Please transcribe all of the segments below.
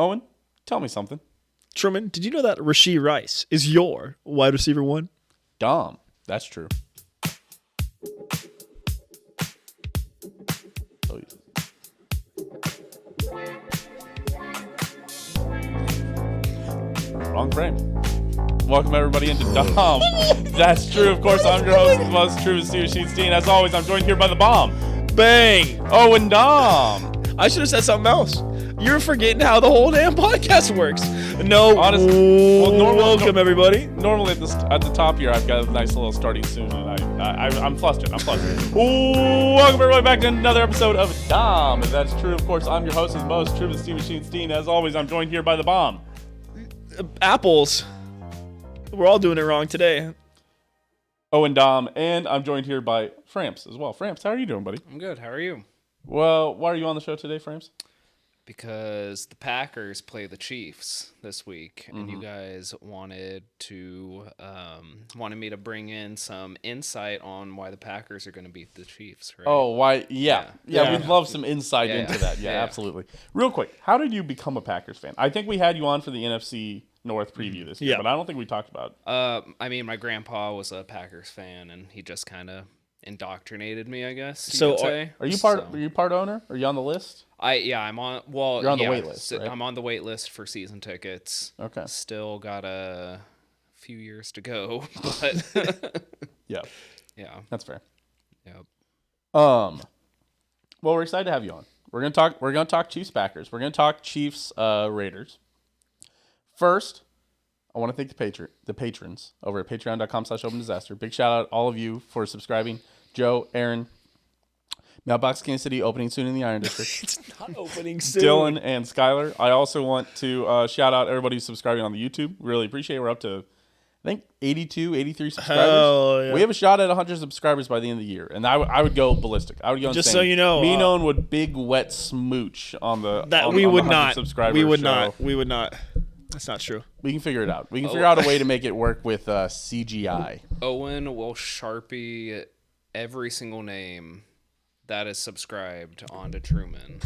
Owen, tell me something. Truman, did you know that Rashee Rice is your wide receiver 1? Dahm. That's true. Wrong frame. Welcome everybody into Dahm. That's true. Of course, I'm your host, the most true Steve Sheetstein. As always, I'm joined here by the bomb. Bang! Owen Dahm. I should have said something else. You're forgetting how the whole damn podcast works. No. Honestly, welcome everybody. Normally at the top here, I've got a nice little starting soon, and I'm flustered. Ooh, welcome everybody back to another episode of Dahm. If that's true, of course, I'm your host, the most true Steve Sheetstein. As always, I'm joined here by the bomb. Apples. We're all doing it wrong today. Owen Dahm, and I'm joined here by Framps as well. Framps, how are you doing, buddy? I'm good. How are you? Well, why are you on the show today, Framps? Because the Packers play the Chiefs this week, and you guys wanted me to bring in some insight on why the Packers are going to beat the Chiefs, right? Oh, why? Yeah. We'd love some insight into that. Yeah, absolutely. Real quick, how did you become a Packers fan? I think we had you on for the NFC North preview this year, but I don't think we talked about it. I mean, my grandpa was a Packers fan, and he just kind of indoctrinated me, I guess. So are you part owner? Are you on the list? I'm on. Well, you're on the wait list. Right? I'm on the wait list for season tickets. Okay. Still got a few years to go, but yeah, that's fair. Yep. Well, we're excited to have you on. We're gonna talk Chiefs Packers. We're gonna talk Chiefs Raiders. First, I want to thank the patrons over at patreon.com/opendisaster. Big shout out all of you for subscribing. Joe, Aaron, Mailbox Kansas City opening soon in the Iron District. It's not opening soon. Dylan and Skylar. I also want to shout out everybody who's subscribing on the YouTube. Really appreciate it. We're up to, I think, 82, 83 subscribers. Hell yeah. We have a shot at 100 subscribers by the end of the year. And I would go ballistic. I would go Just insane. so you know. Me and Owen would big wet smooch on the We would the not. subscriber We would show. not. We would not. That's not true. We can figure it out. We can figure out a way to make it work with CGI. Owen will Sharpie every single name that is subscribed onto Truman.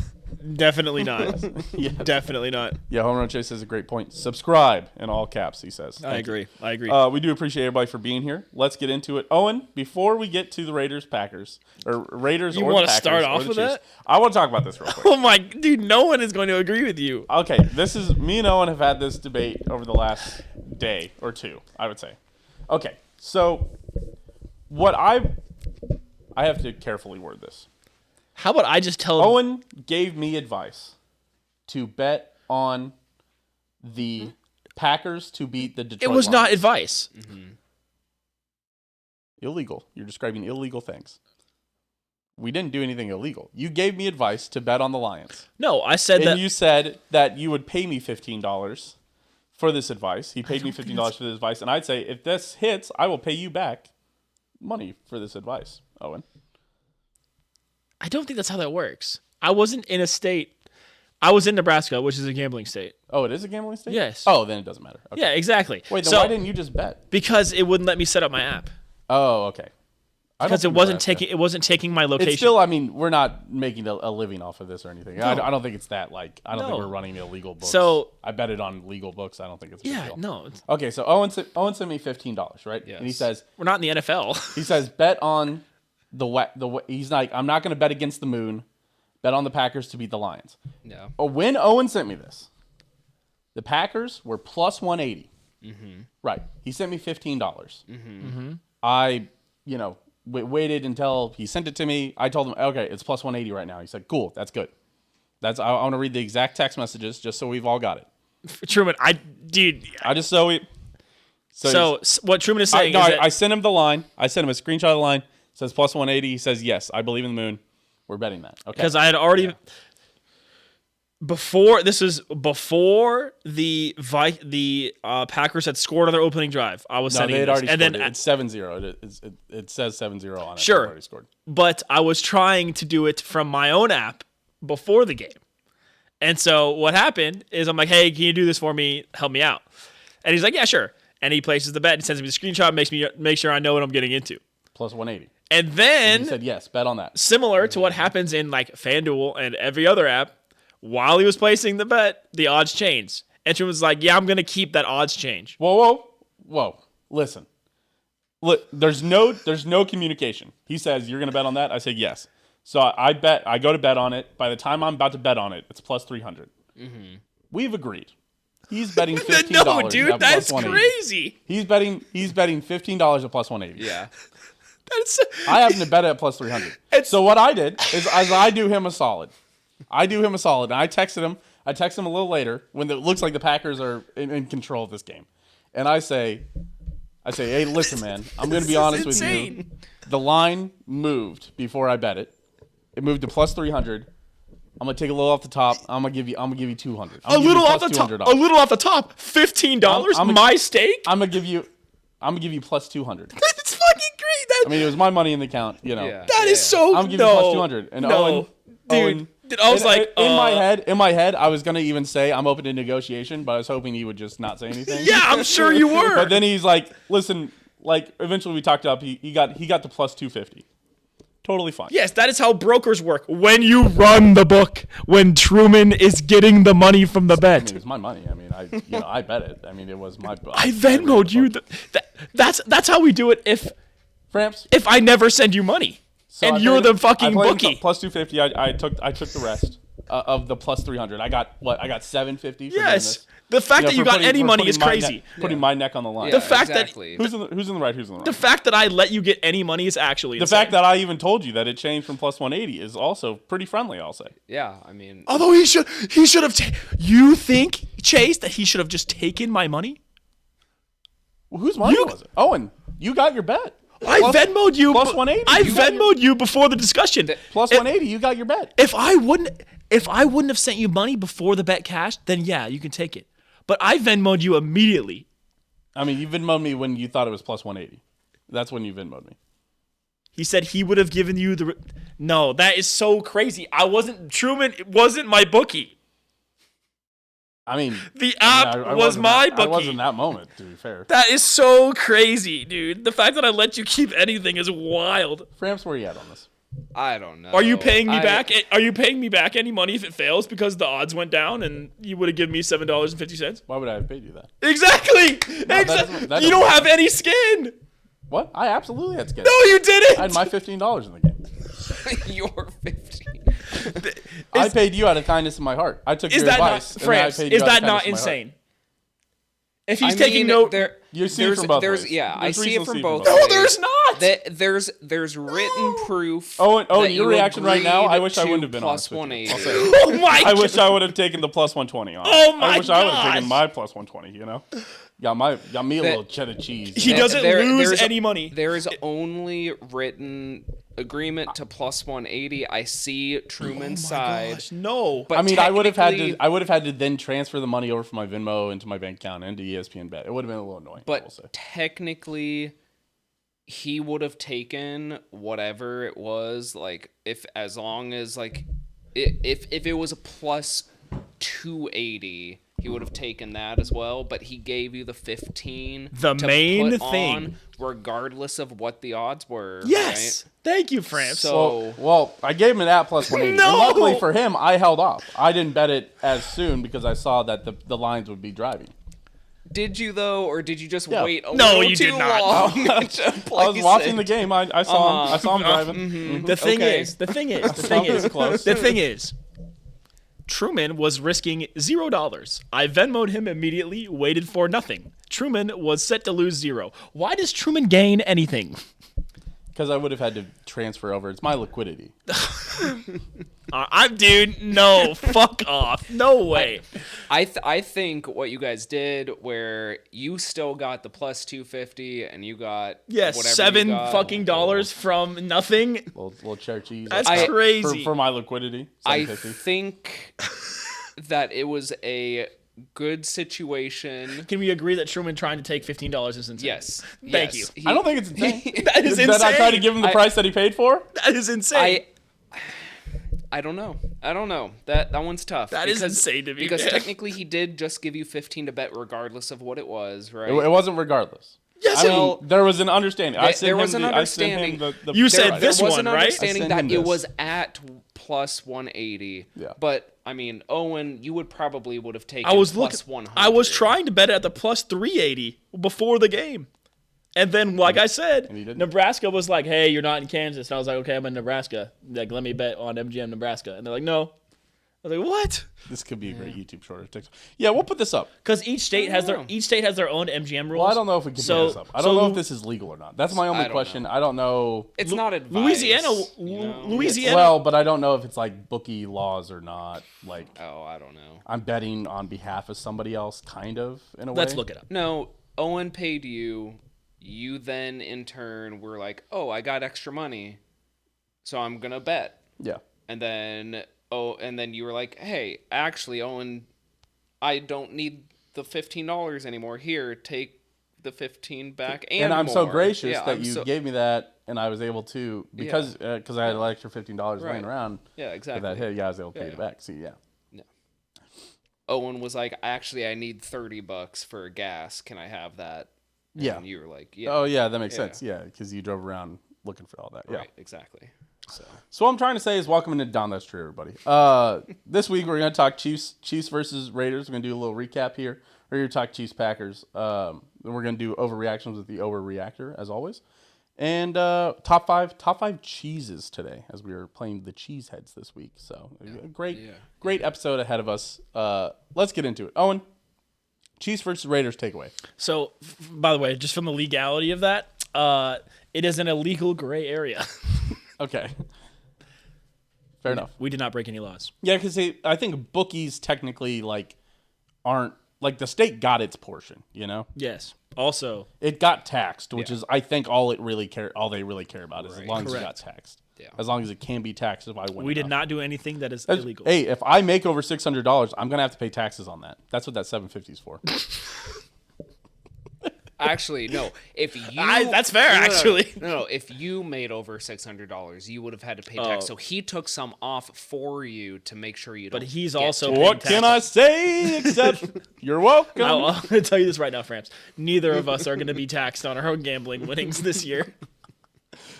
Definitely not. Yes. Definitely not. Yeah, Home Run Chase has a great point. Subscribe in all caps, he says. I agree. We do appreciate everybody for being here. Let's get into it. Owen, before we get to the Raiders, Packers, or Raiders, You or want the to Packers, start or off the with Chiefs, that? I want to talk about this real quick. Oh my, dude, no one is going to agree with you. Okay, this is me and Owen have had this debate over the last day or two, I would say. Okay, so what I have to carefully word this. How about I just tell Owen gave me advice to bet on the Packers to beat the Detroit It was Lions. not advice. Mm-hmm. Illegal. You're describing illegal things. We didn't do anything illegal. You gave me advice to bet on the Lions. No, I said And that. you said that you would pay me $15 for this advice. He paid me $15 for this advice. And I'd say, if this hits, I will pay you back money for this advice, Owen. I don't think that's how that works. I wasn't in a state. I was in Nebraska, which is a gambling state. Oh, it is a gambling state? Yes. Oh, then it doesn't matter. Okay. Yeah, exactly. Wait, then why didn't you just bet? Because it wouldn't let me set up my app. Oh, okay. Because it wasn't taking my location. It's still, I mean, we're not making a living off of this or anything. No. I don't think it's that, like, I don't think we're running illegal books. So I bet it on legal books. I don't think it's a big deal. No. Okay, so Owen sent me $15, right? Yes. And he says, We're not in the NFL. he says, bet on he's like, I'm not going to bet against the moon. Bet on the Packers to beat the Lions. Yeah. When Owen sent me this, the Packers were plus 180. Mm-hmm. Right. He sent me $15. Mm-hmm. I, waited until he sent it to me. I told him, okay, it's plus 180 right now. He said, cool, that's good. I want to read the exact text messages just so we've all got it. Truman, I just so what Truman is saying is that I sent him the line. I sent him a screenshot of the line. It says plus 180. He says, yes, I believe in the moon. We're betting that. Okay. Because I had already before the Packers had scored on their opening drive. I was sending they had already and scored. then It's 7-0. It says 7-0 on it. Sure. They've already scored. But I was trying to do it from my own app before the game. And so what happened is I'm like, hey, can you do this for me? Help me out. And he's like, yeah, sure. And he places the bet and sends me the screenshot, make sure I know what I'm getting into. Plus 180. And then he said, yes, bet on that. similar to what happens in like FanDuel and every other app, While he was placing the bet, the odds changed. And Truman was like, yeah, I'm going to keep that odds change. Whoa. Listen. Look, there's no communication. He says, you're going to bet on that? I say, yes. So I go to bet on it. By the time I'm about to bet on it, it's plus 300. Mm-hmm. We've agreed. He's betting $15. No, dude, that's crazy. He's betting $15 at plus 180. Yeah. I happen to bet it at plus 300. So what I did is I do him a solid. And I texted him. I text him a little later when it looks like the Packers are in control of this game. And I say, hey, listen, man, I'm going to be honest with you. The line moved before I bet it. It moved to plus 300. I'm gonna take a little off the top. I'm gonna give you 200. A little off the top. $15. My stake. I'm gonna give you plus 200. That's fucking great. I mean, it was my money in the account. You know. Yeah. That is so. I'm giving you plus 200. And Owen, I was like, in my head, I was gonna even say I'm open to negotiation, but I was hoping he would just not say anything. Yeah, I'm sure you were. But then he's like, listen, like eventually we talked up. He got the plus 250. Totally fine. Yes, that is how brokers work. When you run the book, when Truman is getting the money from the bet. I mean, it was my money. I mean, I bet it. I mean, it was my. I Venmoed you. That's how we do it. Framps. If I never send you money, So and you're the fucking bookie. Plus 250. I took the rest of the plus 300. I got 750. For yes. The fact that you got any money is crazy. Putting my neck on the line. The fact that who's in the right, who's in the wrong. The fact that I let you get any money is actually the insane. fact that I even told you that it changed from plus 180 is also pretty friendly. I'll say. Yeah, I mean, although he should have. You think, Chase, that he should have just taken my money? Well, whose money was it? Owen, you got your bet. I Venmoed you plus 180. I Venmoed you before the discussion. Plus 180, you got your bet. If I wouldn't have sent you money before the bet cashed, then yeah, you can take it. But I Venmoed you immediately. I mean, you Venmoed me when you thought it was plus 180. That's when you Venmoed me. He said he would have given you the. No, that is so crazy. Truman wasn't my bookie. I mean, the app was my bookie. I wasn't in that moment, to be fair. That is so crazy, dude. The fact that I let you keep anything is wild. Framps, where are you at on this? I don't know. Are you paying me back? Are you paying me back any money if it fails because the odds went down and you would have given me $7.50? Why would I have paid you that? Exactly. That you don't have any skin. What? I absolutely had skin. No, you didn't. I had my $15 in the game. Your 15. I paid you out of kindness in my heart. I took your advice. Framps, is that not insane? If he's taking note, you see it from both ways. Yeah, I see it from both ways. ways. No, there's not. There's written proof. Oh, your reaction right now, I wish I wouldn't have been plus honest 180. Oh my God. I wish I would have taken the plus 120 on. Oh my I wish I would have gosh. taken my plus 120, you know? Got me a little cheddar cheese. He doesn't lose any money. There is only written agreement to plus 180. I see Truman's side. Gosh, no. But I mean, I would have had to then transfer the money over from my Venmo into my bank account into ESPN Bet. It would have been a little annoying. But technically, he would have taken whatever it was. Like if it was a plus 280. He would have taken that as well, but he gave you the 15. The to main put thing, on, regardless of what the odds were. Yes, right? Thank you, Framps. Well, I gave him an at plus 180. No! And luckily for him, I held off. I didn't bet it as soon because I saw that the lines would be driving. Did you though, or did you just wait a No, little you too did not. long? I was watching the game. I saw him. I saw him driving. Mm-hmm. The thing Okay. is, the thing is, Truman was risking $0. I Venmoed him immediately, waited for nothing. Truman was set to lose $0. Why does Truman gain anything? Because I would have had to transfer over. It's my liquidity. Dude, no, fuck off. No way. I think what you guys did, where you still got the plus 250 and you got Yes, whatever you got. $7 from nothing. Little cheddar cheese. That's crazy. For my liquidity. I $7.50. think that it was a good situation. Can we agree that Truman trying to take $15 is insane? Yes. Thank you. I don't think it's insane. That is insane. That I tried to give him the price that he paid for? That is insane. I don't know. That one's tough. That is insane to me. Because technically he did just give you 15 to bet regardless of what it was, right? It wasn't regardless. Yes, I mean, there was an understanding. There was an understanding. You said this there was one, an right? understanding I sent that him it this. was at plus 180. Yeah. But I mean, Owen, you would have taken I was plus looking. 100. I was trying to bet it at the plus 380 before the game, and then, like I said, he didn't. Nebraska was like, "Hey, you're not in Kansas." And I was like, "Okay, I'm in Nebraska. Like, let me bet on MGM Nebraska." And they're like, "No." I was like, "What?" This could be a great YouTube short or TikTok. Yeah, we'll put this up. Because each state has their own MGM rules. Well, I don't know if we can put this up. I don't know if this is legal or not. That's my only don't question. know. I don't know. It's not advice. Louisiana. Well, but I don't know if it's like bookie laws or not. Like, Oh, I don't know. I'm betting on behalf of somebody else, kind of, in a way. Let's look it up. No, Owen paid you. You then, in turn, were like, oh, I got extra money, so I'm going to bet. Yeah. And then you were like, hey, actually, Owen, I don't need the $15 anymore. Here, take the 15 back and I'm so more." gracious Yeah, that you gave me that, and I was able to, because I had an extra $15 laying Right. around. Yeah, For exactly. that hit, yeah, I was able to pay Yeah. it back. See, yeah. Owen was like, actually, I need $30 for gas. Can I have that? Yeah. And you were like, yeah. Oh, yeah, that makes Yeah. sense. Yeah, because you drove around looking for all that. Yeah. Right, exactly. So what I'm trying to say is welcome into Dahm. That's true, everybody. This week we're going to talk Chiefs versus Raiders. We're going to do a little recap here. We're going to talk Chiefs Packers. Then we're going to do overreactions with the overreactor, as always. And top five cheeses today, as we are playing the cheese heads this week. So a great episode ahead of us. Let's get into it. Owen, Chiefs versus Raiders takeaway. So, by the way, just from the legality of that, it is an illegal gray area. Okay. Fair enough. We did not break any laws. Yeah, because I think bookies technically aren't like the state got its portion. You know. Yes. Also, It got taxed, which is I think all they really care about is as long as it got Correct. taxed. Yeah. As long as it can be taxed if I win. we did enough. not do anything that is illegal. Hey, if I make over $600, I'm gonna have to pay taxes on that. That's what that 750 is for. Actually, no. If you That's fair, actually. No. If you made over $600, you would have had to pay tax. So he took some off for you to make sure you don't. But he's get also taxed. paying What can I say except you're welcome? I'm going to tell you this right now, Framps. Neither of us are going to be taxed on our own gambling winnings this year.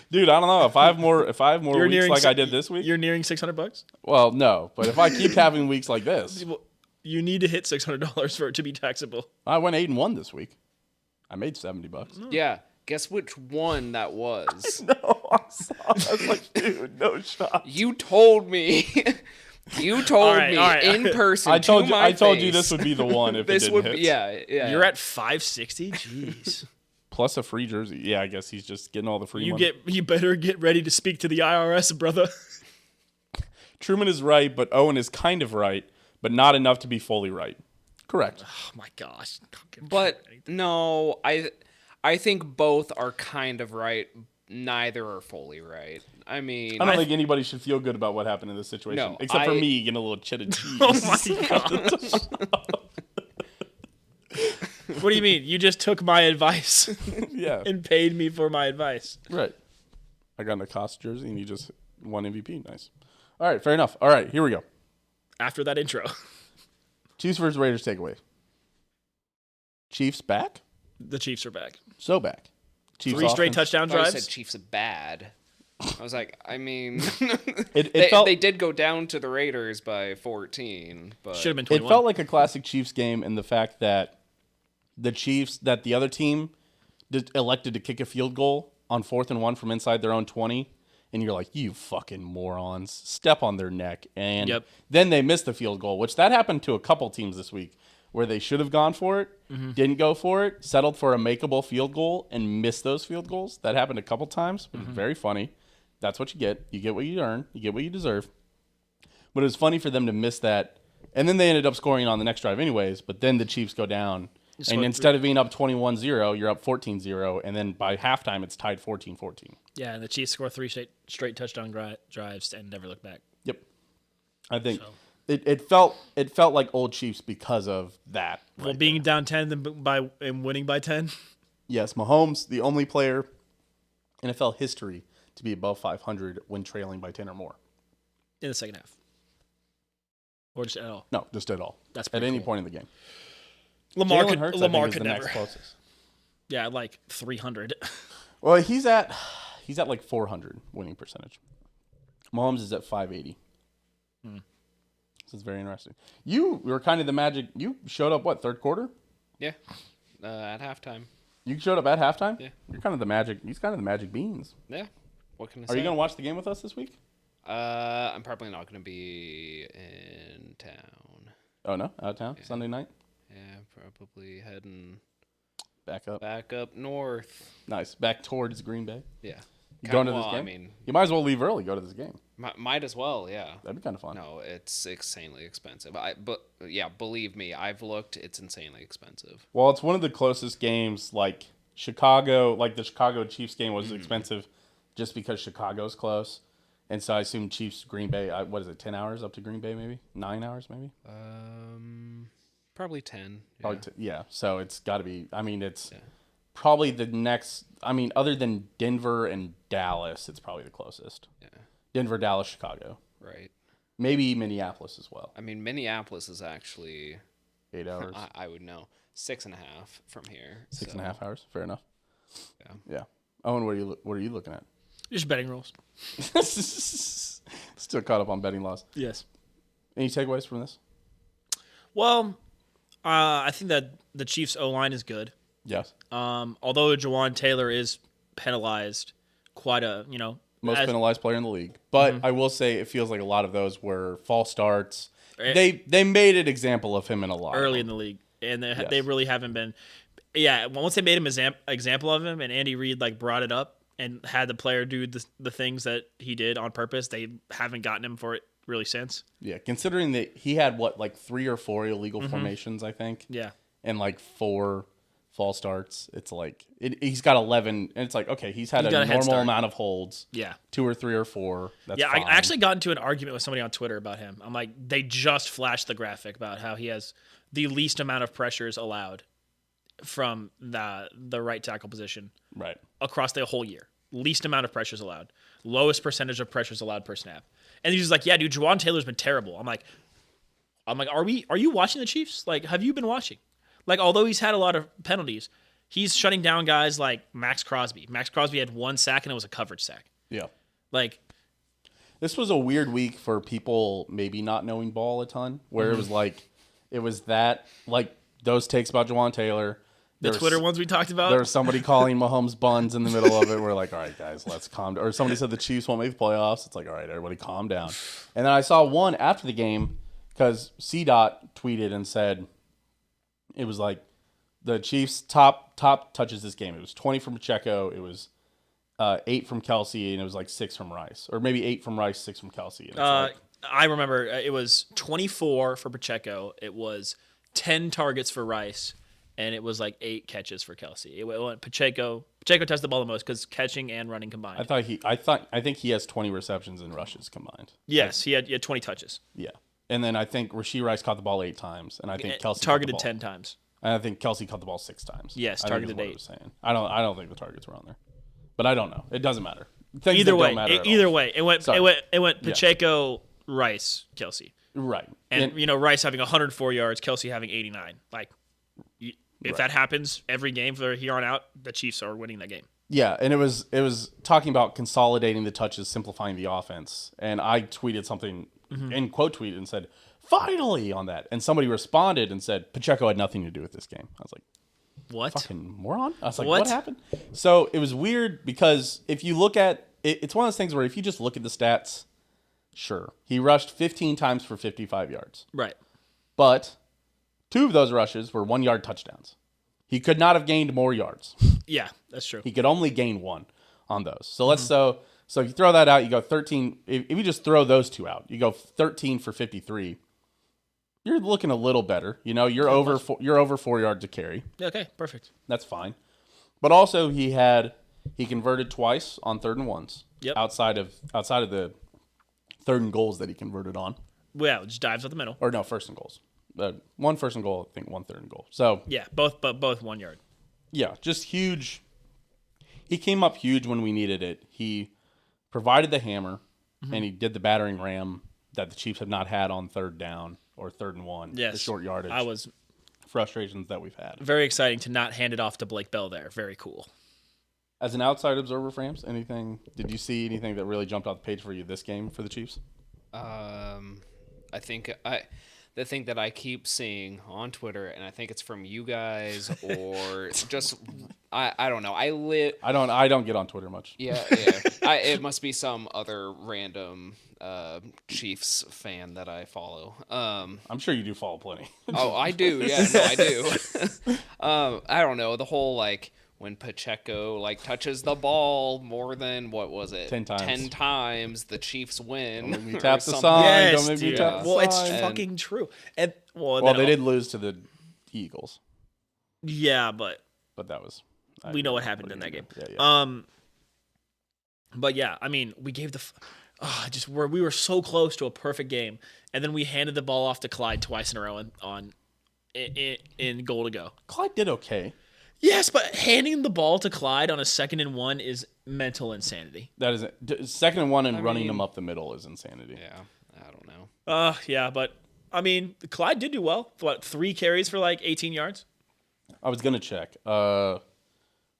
Dude, I don't know if I have more weeks like I did this week. You're nearing $600. Well, no, but if I keep having weeks like this, You need to hit $600 for it to be taxable. I went 8-1 this week. I made $70. Yeah. Guess which one that was? No, I was like, dude, no shot. You told me. You told me all right. in person. I told to you face. this would be the one if This it didn't would hit. be, yeah. You're at 560? Jeez. Plus a free jersey. Yeah, I guess he's just getting all the free money. You better get ready to speak to the IRS, brother. Truman is right, but Owen is kind of right, but not enough to be fully right. Correct. Oh my gosh. But no, I think both are kind of right. Neither are fully right. I mean, I don't think anybody should feel good about what happened in this situation, No, except for me getting a little chit of cheese. Oh my gosh. What do you mean? You just took my advice Yeah, and paid me for my advice. right. I got an Acosta jersey, and you just won MVP. Nice. All right, fair enough. All right, here we go. After that intro. Chiefs versus Raiders takeaway. Chiefs back? The Chiefs are back. So back. Chiefs 3 straight offense. touchdown I thought you drives. said Chiefs are bad. I was like, I mean, It felt they did go down to the Raiders by 14, but Should have been it 21. felt like a classic Chiefs game in the fact that the other team elected to kick a field goal on 4th and 1 from inside their own 20, and you're like, you fucking morons, step on their neck. And Yep. then they missed the field goal, which that happened to a couple teams this week where they should have gone for it, didn't go for it, settled for a makeable field goal, and missed those field goals. That happened a couple times, which is very funny. That's what you get. You get what you earn. You get what you deserve. But it was funny for them to miss that. And then they ended up scoring on the next drive anyways, but then the Chiefs go down. And instead of being up 21-0, you're up 14-0. And then by halftime, it's tied 14-14. Yeah, and the Chiefs score 3 straight touchdown drives and never look back. Yep. I think it felt like old Chiefs because of that. Well, being down 10 and winning by 10. Yes, Mahomes, the only player in NFL history to be above 500 when trailing by 10 or more. In the second half. Or just at all. No, just at all. That's at pretty any cool. point in the game. Lamar Jalen could, Hurts, I Lamar think, is could the never. next closest. Yeah, like 300. Well, he's at like 400 winning percentage. Mahomes is at 580. This is very interesting. You were kind of the magic. You showed up what, third quarter? Yeah. At halftime. You showed up at halftime? Yeah. You're kind of the magic. He's kind of the magic beans. Yeah. What can I Are say? you going to watch the game with us this week? I'm probably not going to be in town. Oh, no? Out of town? Sunday night? Yeah, probably heading Back up. back up north. Nice. Back towards Green Bay. Yeah. You going to this Well, game? I mean, You might as well leave early. Go to this game. might as well, yeah. That'd be kind of fun. No, it's insanely expensive. But yeah, believe me, I've looked. It's insanely expensive. Well, it's one of the closest games. Like Chicago, like the Chicago Chiefs game was expensive just because Chicago's close. And so I assume Chiefs Green Bay, what is it, 10 hours up to Green Bay maybe? 9 hours maybe? Probably 10. Yeah. Probably yeah. So it's got to be, I mean, it's probably the next, I mean, other than Denver and Dallas, it's probably the closest. Yeah. Denver, Dallas, Chicago. Right. Maybe Minneapolis as well. I mean, Minneapolis is actually 8 hours. I would know 6.5 from here. 6.5 hours. Fair enough. Yeah. Yeah. Owen, what are you looking at? Just betting rules. Still caught up on betting laws. Yes. Any takeaways from this? Well, I think that the Chiefs' O-line is good. Yes. Although Jawan Taylor is penalized quite Most penalized player in the league. But I will say it feels like a lot of those were false starts. They made an example of him in a lot. early in the league, and they really haven't been. Yeah, once they made him example of him, and Andy Reid brought it up and had the player do the things that he did on purpose, they haven't gotten him for it really since. Yeah, considering that he had 3 or 4 illegal formations, I think. Yeah. And 4 false starts. It's he's got 11, and it's okay, he's had got a a head normal start. amount of holds. Yeah. 2 or 3 or 4. That's Yeah, fine. I actually got into an argument with somebody on Twitter about him. I'm like, they just flashed the graphic about how he has the least amount of pressures allowed from the right tackle position Right. across the whole year. Least amount of pressures allowed. Lowest percentage of pressures allowed per snap. And he's just like, yeah, dude, Jawan Taylor's been terrible. I'm like, are you watching the Chiefs? Have you been watching? Although he's had a lot of penalties, he's shutting down guys like Max Crosby. Max Crosby had 1 sack and it was a coverage sack. Yeah. This was a weird week for people maybe not knowing ball a ton, where it was those takes about Jawan Taylor. The Twitter ones we talked about. There was somebody calling Mahomes buns in the middle of it. We're like, all right, guys, let's calm down. Or somebody said the Chiefs won't make the playoffs. It's like, all right, everybody calm down. And then I saw one after the game because C-Dot tweeted and said it was the Chiefs' top touches this game. It was 20 from Pacheco. It was 8 from Kelsey, and it was 6 from Rice. Or maybe 8 from Rice, 6 from Kelsey. And I remember it was 24 for Pacheco. It was 10 targets for Rice. And it was 8 catches for Kelsey. It went Pacheco touched the ball the most because catching and running combined. I think he has 20 receptions and rushes combined. Yes, he had 20 touches. Yeah, and then I think Rashee Rice caught the ball 8 times, and I think Kelsey targeted 10 times. And I think Kelsey caught the ball 6 times. Yes, targeted 8. I don't think the targets were on there, but I don't know. It doesn't matter. Either way, it went Pacheco, Rice, Kelsey. Right, and Rice having 104 yards, Kelsey having 89. If that happens every game from here on out, the Chiefs are winning that game. Yeah, and it was talking about consolidating the touches, simplifying the offense. And I tweeted something and quote tweeted and said, "Finally!" on that. And somebody responded and said, "Pacheco had nothing to do with this game." I was like, "What? Fucking moron!" I was like, "What happened?" So it was weird because if you look at it, it's one of those things where if you just look at the stats, sure, he rushed 15 times for 55 yards. Right. But 2 of those rushes were 1-yard touchdowns. He could not have gained more yards. Yeah, that's true. He could only gain 1 on those. So so if you throw that out, you go 13. If you just throw those 2 out, you go 13 for 53. You're looking a little better. You're over 4 yards a carry. Okay, perfect. That's fine. But also he converted twice on 3rd and 1s. Yep. Outside of the 3rd and goals that he converted on. Well, just dives up the middle. Or no, 1st and goals. 1 first and goal, I think 1 3rd and goal. So yeah, both 1 yard. Yeah, just huge. He came up huge when we needed it. He provided the hammer, and he did the battering ram that the Chiefs have not had on 3rd down or 3rd and 1. Yes, the short yardage. I was frustrations that we've had. Very exciting to not hand it off to Blake Bell there. Very cool. As an outside observer, Framps, did you see anything that really jumped off the page for you this game for the Chiefs? I think the thing that I keep seeing on Twitter, and I think it's from you guys or just I don't know. I don't get on Twitter much. Yeah. It must be some other random Chiefs fan that I follow. I'm sure you do follow plenty. Oh, I do. Yeah, no, I do. I don't know. The whole when Pacheco touches the ball more than what was it? 10 times. 10 times, the Chiefs win. Don't make me tap the something. sign. Yes, Don't make me dude. tap the Well, it's sign. fucking true. And They did lose to the Eagles, Yeah, but but that was. we know what happened in that game. Yeah. But yeah, I mean, we gave we were so close to a perfect game, and then we handed the ball off to Clyde twice in a row in goal to go. Clyde did okay. Yes, but handing the ball to Clyde on a 2nd and 1 is mental insanity. That is 2nd and 1 and running them up the middle is insanity. Yeah, I don't know. Yeah, but I mean, Clyde did do well. 3 carries for 18 yards? I was gonna check.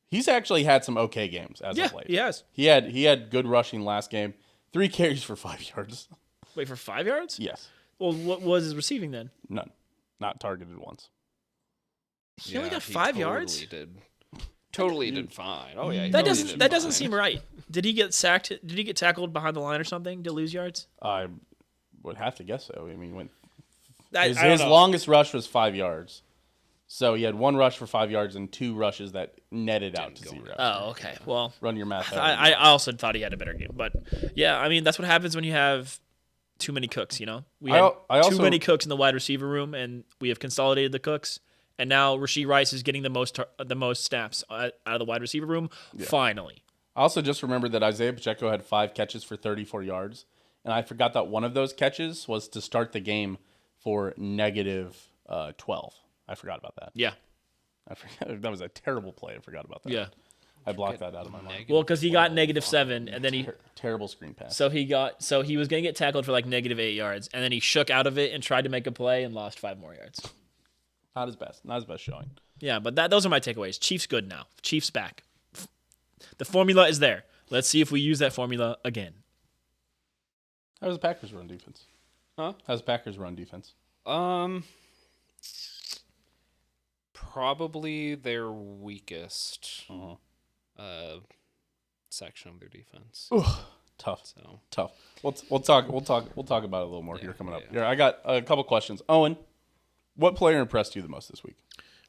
He's actually had some okay games as of late. He has. He had good rushing last game. 3 carries for 5 yards. Wait, for 5 yards? Yes. Well, what was his receiving then? None. Not targeted once. He only got 5 yards? Totally did fine. Oh yeah. That doesn't seem right. Did he get sacked? Did he get tackled behind the line or something to lose yards? I would have to guess so. I mean, I his don't know. longest rush was 5 yards. So he had 1 rush for 5 yards and 2 rushes that netted out to 0. Oh, okay. Well, Run your math out. I also thought he had a better game, but yeah, I mean that's what happens when you have too many cooks. We had too many cooks in the wide receiver room, and we have consolidated the cooks. And now Rashee Rice is getting the most snaps out of the wide receiver room. Yeah. Finally. I also just remembered that Isaiah Pacheco had 5 catches for 34 yards, and I forgot that one of those catches was to start the game for negative 12. I forgot about that. Yeah. I forgot. That was a terrible play. I forgot about that. Yeah. I blocked that out of my mind. Well, because he got -7, and then he terrible screen pass. So he was gonna get tackled for -8 yards, and then he shook out of it and tried to make a play and lost 5 more yards. Not his best showing. Yeah, but those are my takeaways. Chiefs good now. Chiefs back. The formula is there. Let's see if we use that formula again. How's the Packers run defense? Huh? How's the Packers run defense? Probably their weakest Uh-huh. section of their defense. Tough. So Tough. We'll talk about it a little more here coming up. Yeah. Here, I got a couple questions. Owen, what player impressed you the most this week?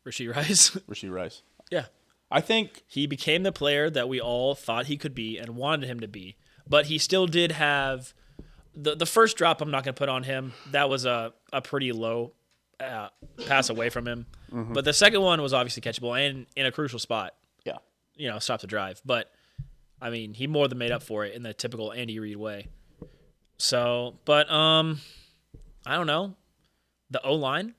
Rashee Rice. Rashee Rice. Yeah. I think he became the player that we all thought he could be and wanted him to be, but he still did have the first drop. I'm not going to put on him. That was a pretty low pass away from him. Mm-hmm. But the second one was obviously catchable and in a crucial spot. Yeah. Stop the drive. But I mean, he more than made up for it in the typical Andy Reid way. So, but I don't know. The O-line.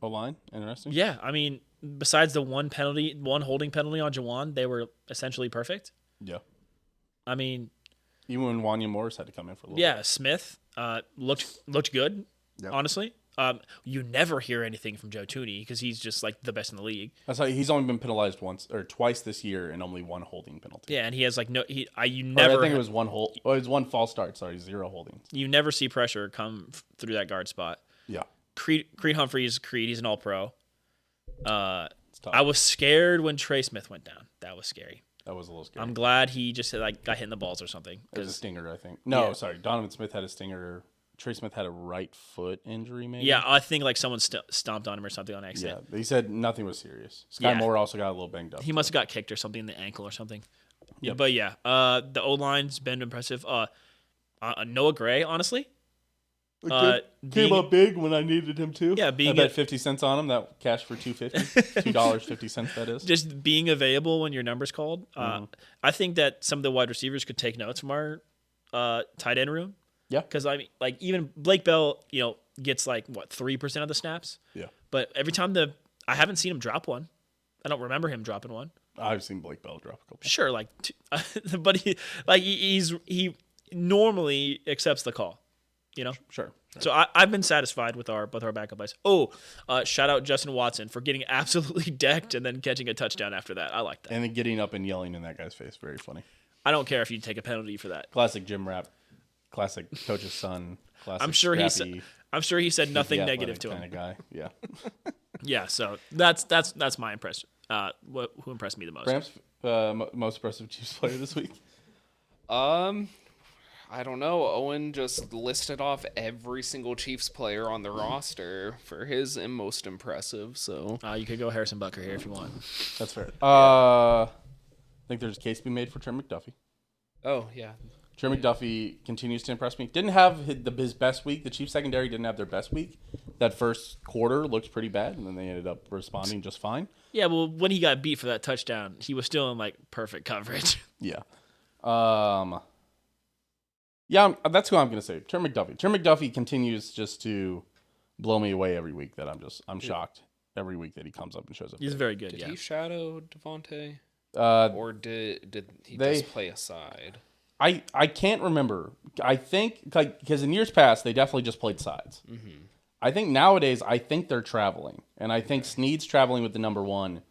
O-line, interesting. Yeah, I mean, besides the one holding penalty on Jawan, they were essentially perfect. Yeah. I mean, even when Wanya Morris had to come in for a little bit. Smith looked good, yep. Honestly. You never hear anything from Joe Tooney because he's just the best in the league. That's how he's only been penalized once or twice this year and only 1 holding penalty. Yeah, and he has never. I think it was 1 hold. Oh, it was 1 false start. Sorry, 0 holdings. You never see pressure come through that guard spot. Yeah. Creed Humphreys. He's an All-Pro. I was scared when Trey Smith went down. That was scary. That was a little scary. I'm glad he just got hit in the balls or something. It was a stinger, I think. No, sorry. Donovan Smith had a stinger. Trey Smith had a right foot injury, maybe. Yeah, I think someone stomped on him or something on accident. Yeah, he said nothing was serious. Sky Moore also got a little banged up. He must have got kicked or something in the ankle or something. Yeah, but the O-line's been impressive. Noah Gray, honestly. Came up big when I needed him too. Yeah, I bet 50 cents on him. That cash for $2.50. $2.50, that is. Just being available when your number's called. I think that some of the wide receivers could take notes from our tight end room. Yeah. Because, I mean, even Blake Bell, gets 3% of the snaps. Yeah. But every time I haven't seen him drop one. I don't remember him dropping one. I've seen Blake Bell drop a couple. Sure, but he normally accepts the call. You know. Sure. So I've been satisfied with both our backup plays. Oh, shout out Justin Watson for getting absolutely decked and then catching a touchdown after that. I like that. And then getting up and yelling in that guy's face. Very funny. I don't care if you take a penalty for that. Classic gym rap. Classic coach's son. Classic I'm sure he said nothing the negative to him. kind of guy. Yeah. Yeah. So that's my impression. Who impressed me the most? Framps, most impressive Chiefs player this week. I don't know. Owen just listed off every single Chiefs player on the roster for his most impressive. So You could go Harrison Butker here if you want. That's fair. I think there's a case to be made for Trent McDuffie. oh yeah, Trent McDuffie continues to impress me. Didn't have his best week. The Chiefs secondary didn't have their best week. That first quarter looked pretty bad, and then they ended up responding just fine. Yeah, well, when he got beat for that touchdown, he was still in like perfect coverage. Yeah. Yeah, that's who I'm going to say. Trent McDuffie. Trent McDuffie continues just to blow me away every week. I'm shocked every week that he comes up and shows up. He's very good. did Yeah. he shadow Devontae, or did he they- just play aside? I can't remember. I think because in years past they definitely just played sides. Mm-hmm. I think nowadays they're traveling, and I think Snead's traveling with the number 1.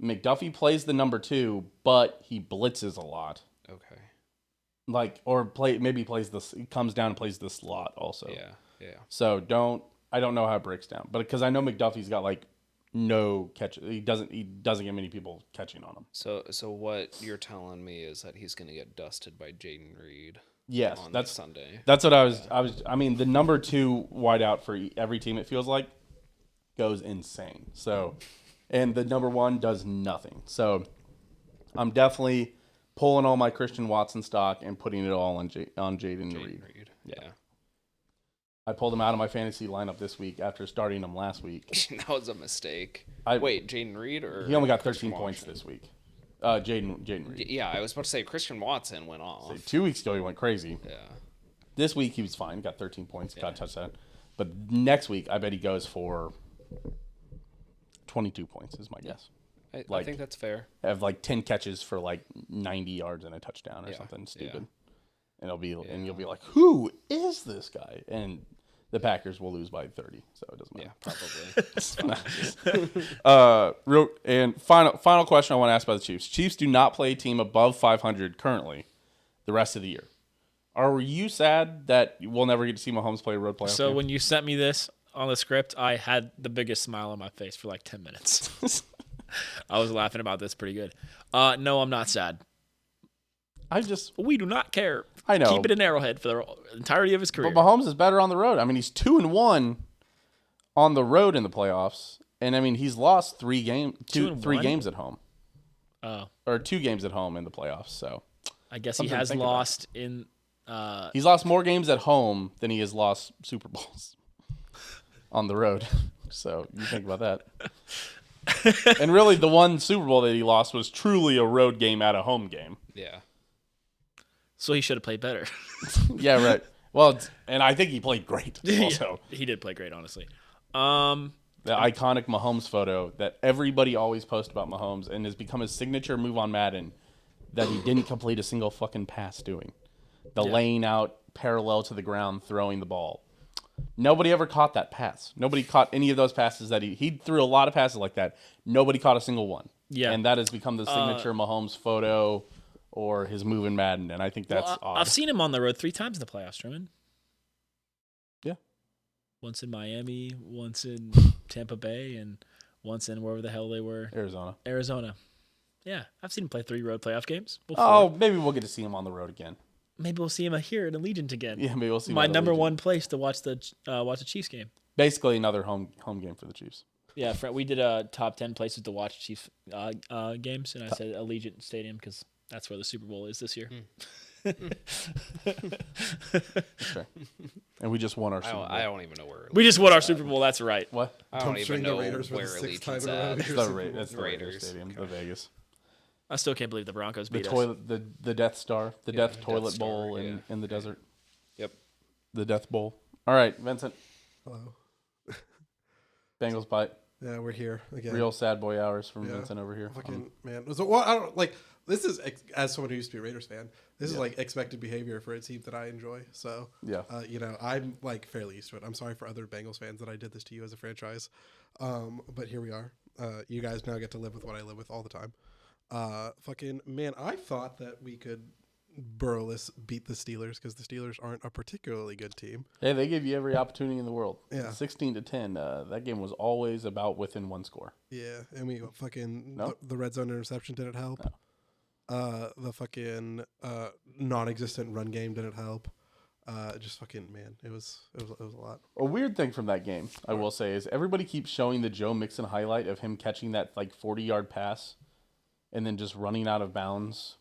McDuffie plays the number 2, but he blitzes a lot. Okay. Plays this. He comes down and plays the slot also. Yeah. So I don't know how it breaks down, but because I know McDuffie's got like no catch. He doesn't get many people catching on him. So what you're telling me is that he's going to get dusted by Jaden Reed. Yes, on that's Sunday. That's what I was. I mean, the number 2 wideout for every team, it feels like, goes insane. So, and the number 1 does nothing. So, I'm definitely pulling all my Christian Watson stock and putting it all on Jaden Reed. Yeah. I pulled him out of my fantasy lineup this week after starting him last week. That was a mistake. I- Wait, Jaden Reed or He only got Christian 13 points Watson? this week. Jaden Reed. Yeah, I was about to say Christian Watson went off. 2 weeks ago he went crazy. Yeah. This week he was fine. Got 13 points. Got a touchdown. But next week I bet he goes for 22 points is my guess. I think that's fair. Have like 10 catches for like 90 yards and a touchdown or Yeah, something stupid. yeah. And and you'll be like, who is this guy? And the Packers will lose by 30, so it doesn't matter. Yeah, probably. And final question I want to ask about the Chiefs. Chiefs do not play a team above 500 currently the rest of the year. Are you sad that we'll never get to see Mahomes play a road playoff So game? when you sent me this on the script, I had the biggest smile on my face for like 10 minutes. I was laughing about this pretty good. No, I'm not sad. We do not care. I know. Keep it in Arrowhead for the entirety of his career. But Mahomes is better on the road. I mean, he's 2-1 on the road in the playoffs, and I mean he's lost 3 games at home. Oh, Or 2 games at home in the playoffs. So I guess he Something to has think about. lost in. he's lost more games at home than he has lost Super Bowls on the road. So you think about that. And really, the one Super Bowl that he lost was truly a road game at a home game. Yeah. So he should have played better. Yeah, right. Well, and I think he played great also. Yeah, he did play great, honestly. The iconic Mahomes photo that everybody always posts about Mahomes and has become his signature move on Madden that he didn't complete a single fucking pass doing. Laying out parallel to the ground, throwing the ball. Nobody ever caught that pass. Nobody caught any of those passes that he threw a lot of passes like that. Nobody caught a single one. Yeah. And that has become the signature Mahomes photo or his move in Madden, and I think that's odd. I've seen him on the road 3 times in the playoffs, Truman. Yeah. Once in Miami, once in Tampa Bay, and once in wherever the hell they were. Arizona. Yeah, I've seen him play 3 road playoff games before. Maybe we'll get to see him on the road again. Maybe we'll see him here at Allegiant again. Yeah, maybe we'll see him My at number Allegiant. 1 place to watch the Chiefs game. Basically another home game for the Chiefs. Yeah, we did a top 10 places to watch Chiefs games, and I said Allegiant Stadium because that's where the Super Bowl is this year. Sure. And we just won our Super Bowl. I don't even know where. We just won our Super Bowl. That's right. What? I don't even know where Raiders for the 6th time Allegiant's in a row. at. It's the Raiders Raiders. Stadium, the Vegas. I still can't believe the Broncos The beat us. toilet, the Death Star, the Death Death Toilet Star, Bowl yeah. in the desert. Yep. The Death Bowl. All right, Vincent. Hello. Bengals bite. Yeah, we're here again. Real sad boy hours from Yeah. Vincent over here. Fucking man. So what? I don't like. this is as someone who used to be a Raiders fan, this is like expected behavior for a team that I enjoy. So I'm like fairly used to it. I'm sorry for other Bengals fans that I did this to you as a franchise, but here we are. You guys now get to live with what I live with all the time. Fucking man, I thought that we could Burrowless beat the Steelers because the Steelers aren't a particularly good team. Hey, they gave you every opportunity in the world. Yeah. 16-10. That game was always about within one score. Yeah, and we fucking No? the red zone interception didn't help. No. The fucking non-existent run game didn't help. Just fucking man, it was a lot. A weird thing from that game, I will say, is everybody keeps showing the Joe Mixon highlight of him catching that like 40-yard pass and then just running out of bounds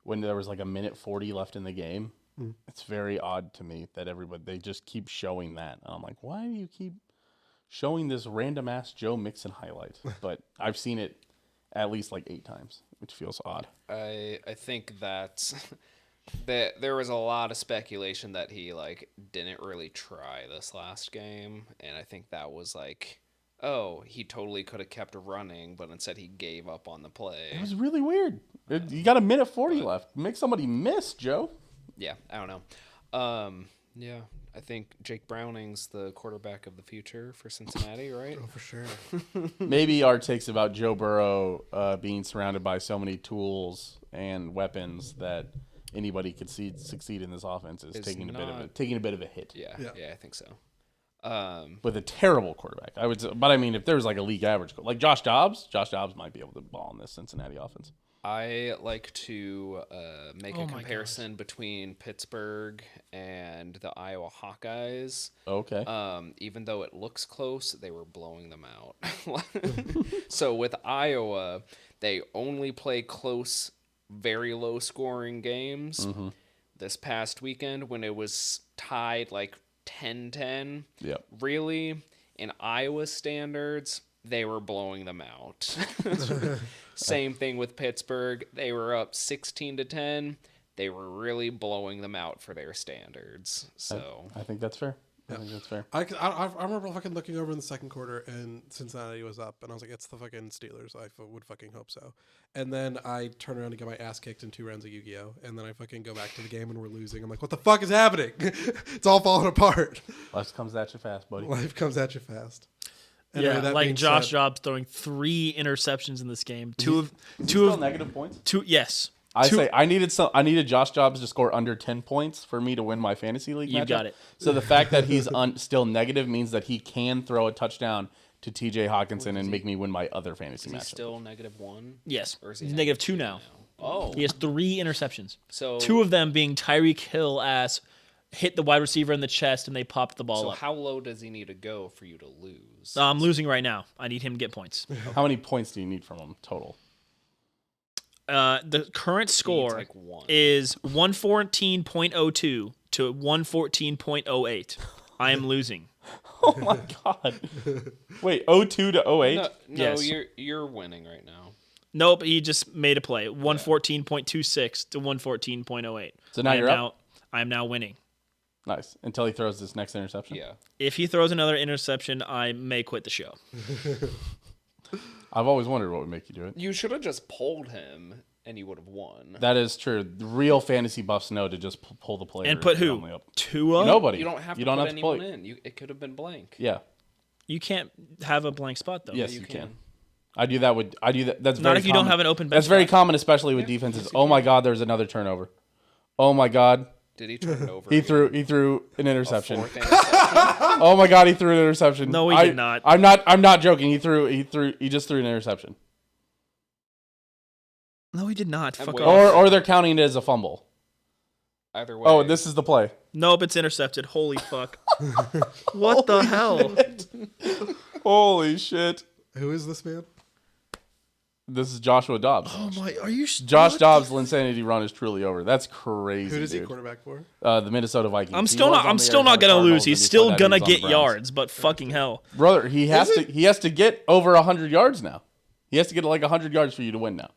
when there was like a minute 40 left in the game. It's very odd to me that they just keep showing that. And I'm like, why do you keep showing this random ass Joe Mixon highlight? But I've seen it at least like 8 times, which feels odd. I think that there was a lot of speculation that he like didn't really try this last game, and I think that was like, oh, he totally could have kept running, but instead he gave up on the play. It was really weird. You got a minute 40 left. Make somebody miss, Joe. Yeah, I don't know. Yeah, I think Jake Browning's the quarterback of the future for Cincinnati, right? Oh, for sure. Maybe our takes about Joe Burrow being surrounded by so many tools and weapons that anybody could succeed in this offense is taking a bit of a hit. Yeah, I think so. With a terrible quarterback, but I mean, if there's like a league average, like Josh Dobbs might be able to ball in this Cincinnati offense. I like to make a comparison between Pittsburgh and the Iowa Hawkeyes. Okay. Even though it looks close, they were blowing them out. So with Iowa, they only play close, very low scoring games. Mm-hmm. This past weekend when it was tied like 10-10, really, in Iowa standards, they were blowing them out. Same thing with Pittsburgh. They were up 16-10. They were really blowing them out for their standards. So I think that's fair. I think that's fair. I remember fucking looking over in the second quarter and Cincinnati was up, and I was like, it's the fucking Steelers. I would fucking hope so. And then I turn around and get my ass kicked in 2 rounds of Yu-Gi-Oh! And then I fucking go back to the game and we're losing. I'm like, what the fuck is happening? It's all falling apart. Life comes at you fast, buddy. Life comes at you fast. Anyway, Yeah, that like being Josh said- Jobs throwing 3 interceptions in this game. Still Two of negative points. yes. I needed Josh Jobs to score under 10 points for me to win my fantasy league. You matchup. got it. So the fact that he's still negative means that he can throw a touchdown to T.J. Hawkinson and make me win my other fantasy is he matchup. still -1? Yes. Or is he He's -2 now. Oh. He has 3 interceptions. So 2 of them being Tyreek Hill ass hit the wide receiver in the chest and they popped the ball So up. how low does he need to go for you to lose? I'm losing right now. I need him to get points. How many points do you need from him total? The current score like 1. is 114.02 to 114.08. I am losing. Oh my god! Wait, 02 to 08? No, Yes. you're winning right now. Nope, he just made a play. 114.26 to 114.08. So now you're up? I am now winning. Nice. Until he throws this next interception. Yeah. If he throws another interception, I may quit the show. I've always wondered what would make you do it. You should have just pulled him and you would have won. That is true. The real fantasy buffs know to just pull the player. And put who? only up. Tua? Nobody. You don't have to put put pull anyone it. in. It could have been blank. Yeah. You can't have a blank spot, though. Yes, you you can. can. I do that. That's Not very if you don't common. have an open bench That's very spot. common, especially with defenses. Oh my God, there's another turnover. Oh my God, Did he turn it over? he again? threw an interception. 4th interception? Oh my God, he threw an interception. No, he did not. I'm not joking. He just threw an interception. No, he did not. And Fuck wait. off. Or they're counting it as a fumble. Either way. Oh, this is the play. Nope, it's intercepted. Holy fuck. What the hell? Holy shit. Who is this man? This is Joshua Dobbs. Oh my, are you... Josh Dobbs' Linsanity run is truly over. That's crazy. Who does he dude. quarterback for? The Minnesota Vikings. I'm He still was not. on I'm the still not Arizona gonna Cardinals, lose. He's and still before that, he gonna was on the get Browns. yards, but fucking hell. Brother, he has to get over 100 yards now. He has to get like 100 yards for you to win now.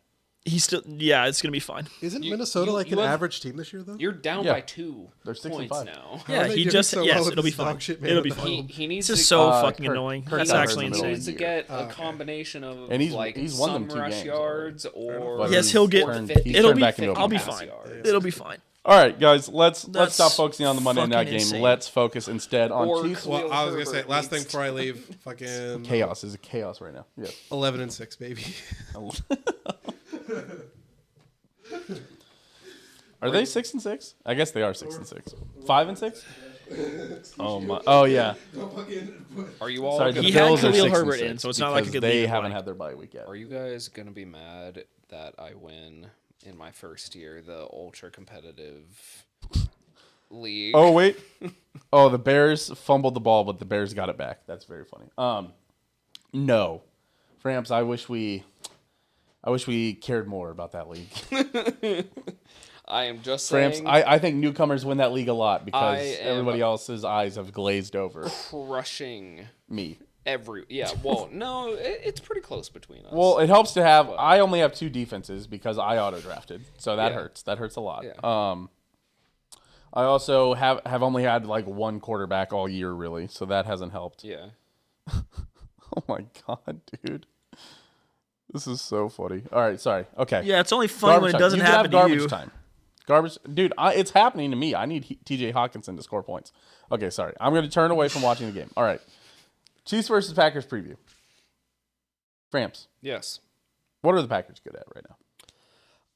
He's still, yeah, it's gonna be fine. Isn't Minnesota like an average team this year though? You're down Yeah. by 2 They're 6 and points 5. now. Yeah, he just well with it'll be this fine. dog shit man It'll at be the fine. helm? He needs It's to just so Kirk- fucking annoying. Kirk That's got hurt actually in the middle of needs the to year. get a combination of And he's like won them some 2 rush games yards or Yes, he'll get. He's It'll turned be. back into a I'll be pass fine. yards. It'll be fine. All right, guys, let's That's stop focusing on the Monday night fucking game. insane. Let's focus instead on Or Chiefs. Khalil Well, I was gonna say Herbert last thing needs before I leave, fucking Chaos is a chaos right now. Yes. 11-6, baby. Are they 6 and 6? I guess they are 6 and 6. 5 and 6? Oh my! Oh yeah. Are you all Sorry, gonna, the He had Bills are Khalil 6 and Herbert 6 in, so it's not like because it could they leave haven't blank. had their bye week yet. are you guys gonna be mad that I win in my first year, the ultra competitive league? Oh wait. Oh, the Bears fumbled the ball, but the Bears got it back. That's very funny. No, Framps. I wish we cared more about that league. I am just Framps. saying, I think newcomers win that league a lot because I am- everybody else's eyes have glazed over crushing me. well, no, it's pretty close between us. Well, it helps to have. I only have 2 defenses because I auto drafted, so that hurts. That hurts a lot. Yeah. I also have only had like 1 quarterback all year, really, so that hasn't helped. yeah. Oh my god, dude, this is so funny. All right, sorry. Okay. Yeah, it's only fun when it time. doesn't You could have happen to garbage you. time. Garbage, dude. It's happening to me. I need T.J. Hawkinson to score points. Okay, sorry. I'm going to turn away from watching the game. All right. Chiefs versus Packers preview. Framps. Yes. What are the Packers good at right now?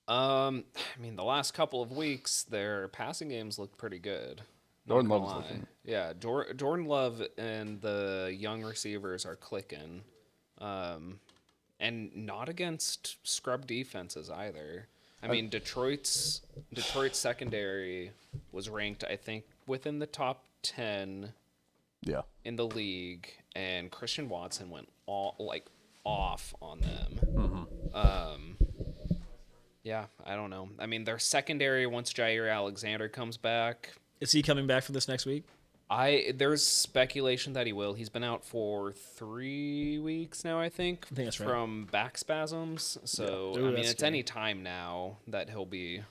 I mean, the last couple of weeks, their passing games looked pretty good. Jordan Not gonna Love's lie. looking. Yeah, Jordan Love and the young receivers are clicking. And not against scrub defenses either. I mean, Detroit's secondary was ranked, I think, within the top 10 Yeah. in the league, and Christian Watson went off on them. Yeah, I don't know. I mean, their secondary, once Jair Alexander comes back, Is he coming back for this next week? there's speculation that he will. He's been out for 3 weeks now, I think that's right. from back spasms. So Yeah. Ooh, I mean, that's it's scary. any time now that he'll be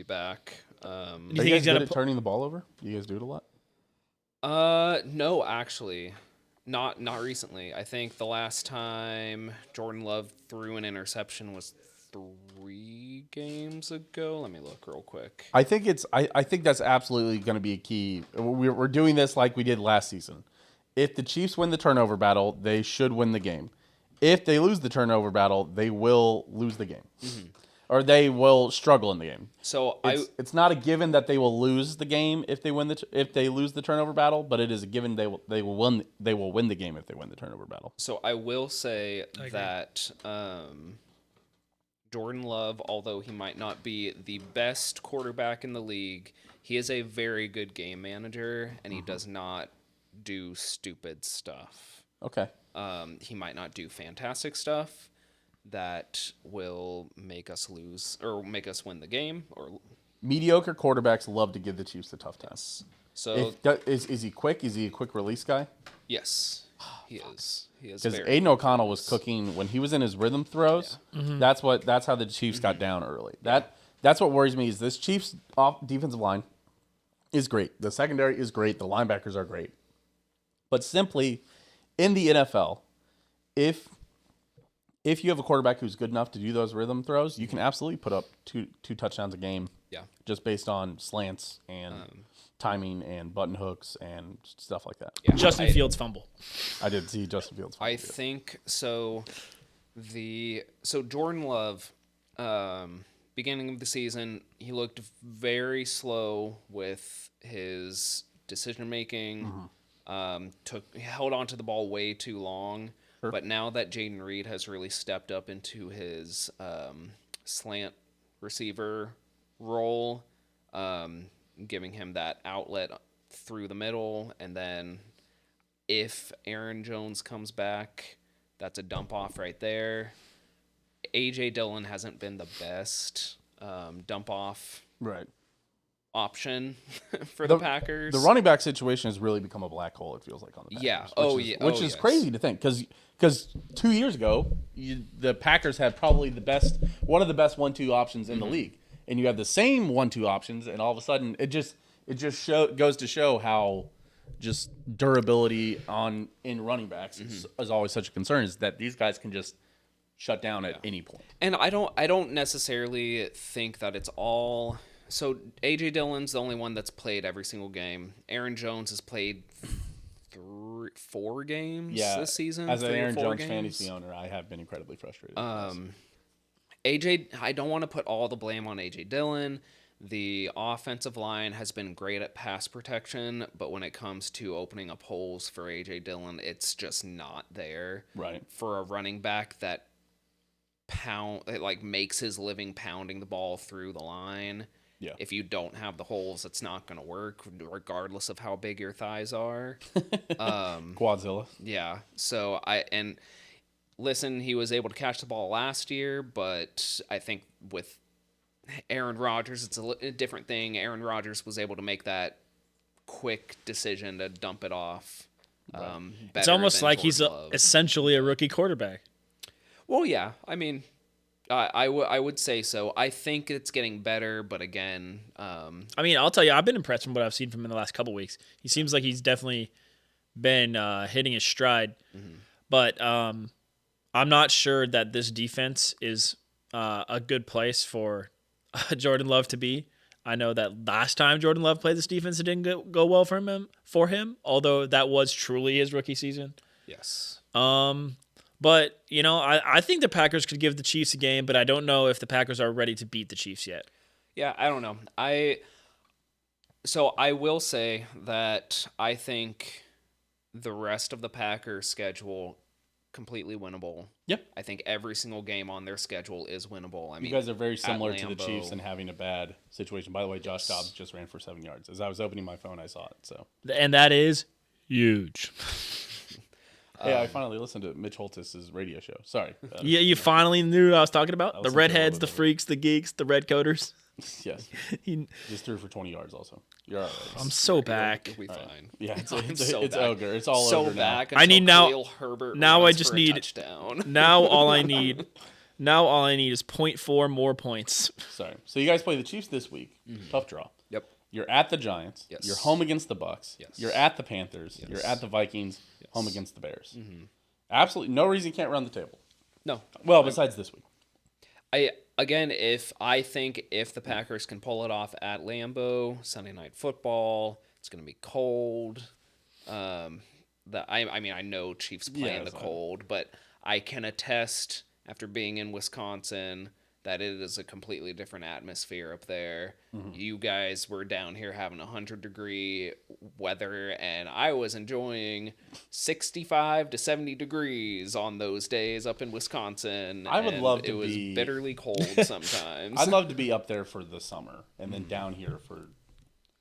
back. You Are think you guys he's good gonna at turning the ball over? You guys do it a lot? No, actually, not recently. I think the last time Jordan Love threw an interception was 3 games ago. Let me look real quick. I think I think that's absolutely going to be a key. We're doing this like we did last season. If the Chiefs win the turnover battle, they should win the game. If they lose the turnover battle, they will lose the game, or they will struggle in the game. So It's not a given that they will lose the game if they lose the turnover battle, but it is a given they will win the game if they win the turnover battle. So I will say that Jordan Love, although he might not be the best quarterback in the league, he is a very good game manager, and he does not do stupid stuff. Okay. He might not do fantastic stuff that will make us lose or make us win the game. Or Mediocre quarterbacks love to give the Chiefs a tough time. so Is he quick? Is he a quick release guy? yes, he is. He is Because very Aiden O'Connell was cooking when he was in his rhythm throws. That's how the Chiefs got down early. That's what worries me is this Chiefs defensive line is great. The secondary is great. The linebackers are great. But simply in the NFL, if you have a quarterback who's good enough to do those rhythm throws, you can absolutely put up two touchdowns a game. Yeah. Just based on slants and timing and button hooks and stuff like that. Yeah. Justin Fields fumble. I did see Justin Fields. I think so. So Jordan Love, beginning of the season, he looked very slow with his decision making. Held onto the ball way too long. Sure. But now that Jaden Reed has really stepped up into his slant receiver role, giving him that outlet through the middle, and then if Aaron Jones comes back, that's a dump off right there. A.J. Dillon hasn't been the best dump off right. option for the Packers. The running back situation has really become a black hole, it feels like, on the Packers. Which is crazy to think, because 2 years ago, the Packers had probably one of the best 1-2 options in the league. And you have the same 1-2 options, and all of a sudden, it just goes to show how just durability in running backs is always such a concern, is that these guys can just shut down at any point. And I don't necessarily think that it's all. So A.J. Dillon's the only one that's played every single game. Aaron Jones has played 4 games this season. As an Aaron Jones fantasy owner, I have been incredibly frustrated. AJ, I don't want to put all the blame on A.J. Dillon. The offensive line has been great at pass protection, but when it comes to opening up holes for A.J. Dillon, it's just not there. Right. For a running back that makes his living pounding the ball through the line. Yeah. If you don't have the holes, it's not going to work, regardless of how big your thighs are. Quadzilla. Yeah. So listen, he was able to catch the ball last year, but I think with Aaron Rodgers, it's a different thing. Aaron Rodgers was able to make that quick decision to dump it off. It's almost like he's essentially a rookie quarterback. Well, yeah. I mean, I would say so. I think it's getting better, but again... I mean, I'll tell you, I've been impressed from what I've seen from him in the last couple weeks. He seems like he's definitely been hitting his stride. Mm-hmm. But I'm not sure that this defense is a good place for Jordan Love to be. I know that last time Jordan Love played this defense, it didn't go well for him, although that was truly his rookie season. Yes. But, I think the Packers could give the Chiefs a game, but I don't know if the Packers are ready to beat the Chiefs yet. Yeah, I don't know. So I will say that I think the rest of the Packers' schedule completely winnable. Yep. I think every single game on their schedule is winnable. I mean, you guys are very similar to the Chiefs in having a bad situation. By the way, Josh Dobbs just ran for 7 yards. As I was opening my phone, I saw it. So, and that is huge. Hey, I finally listened to Mitch Holtis's radio show. Sorry. Yeah, you finally knew what I was talking about? The redheads, the freaks, the geeks, the red coders. Yes. Just threw for 20 yards also. You're all right. I'm so back. You'll be fine. Right. Yeah, it's back. ogre. It's all so over back now. I need Khalil Herbert now I just for a need touchdown. Now all I need is 0.4 more points. Sorry. So you guys play the Chiefs this week. Mm-hmm. Tough draw. Yep. You're at the Giants. Yes. You're home against the Bucks. Yes. You're at the Panthers. Yes. You're at the Vikings. Yes. Home against the Bears. Mm-hmm. Absolutely no reason you can't run the table. No. Well, besides this week. If the Packers can pull it off at Lambeau, Sunday Night Football, it's going to be cold. I know Chiefs play in the cold, but I can attest after being in Wisconsin that it is a completely different atmosphere up there. Mm-hmm. You guys were down here having 100-degree weather, and I was enjoying 65 to 70 degrees on those days up in Wisconsin. I would love to It was bitterly cold sometimes. I'd love to be up there for the summer and then down here for...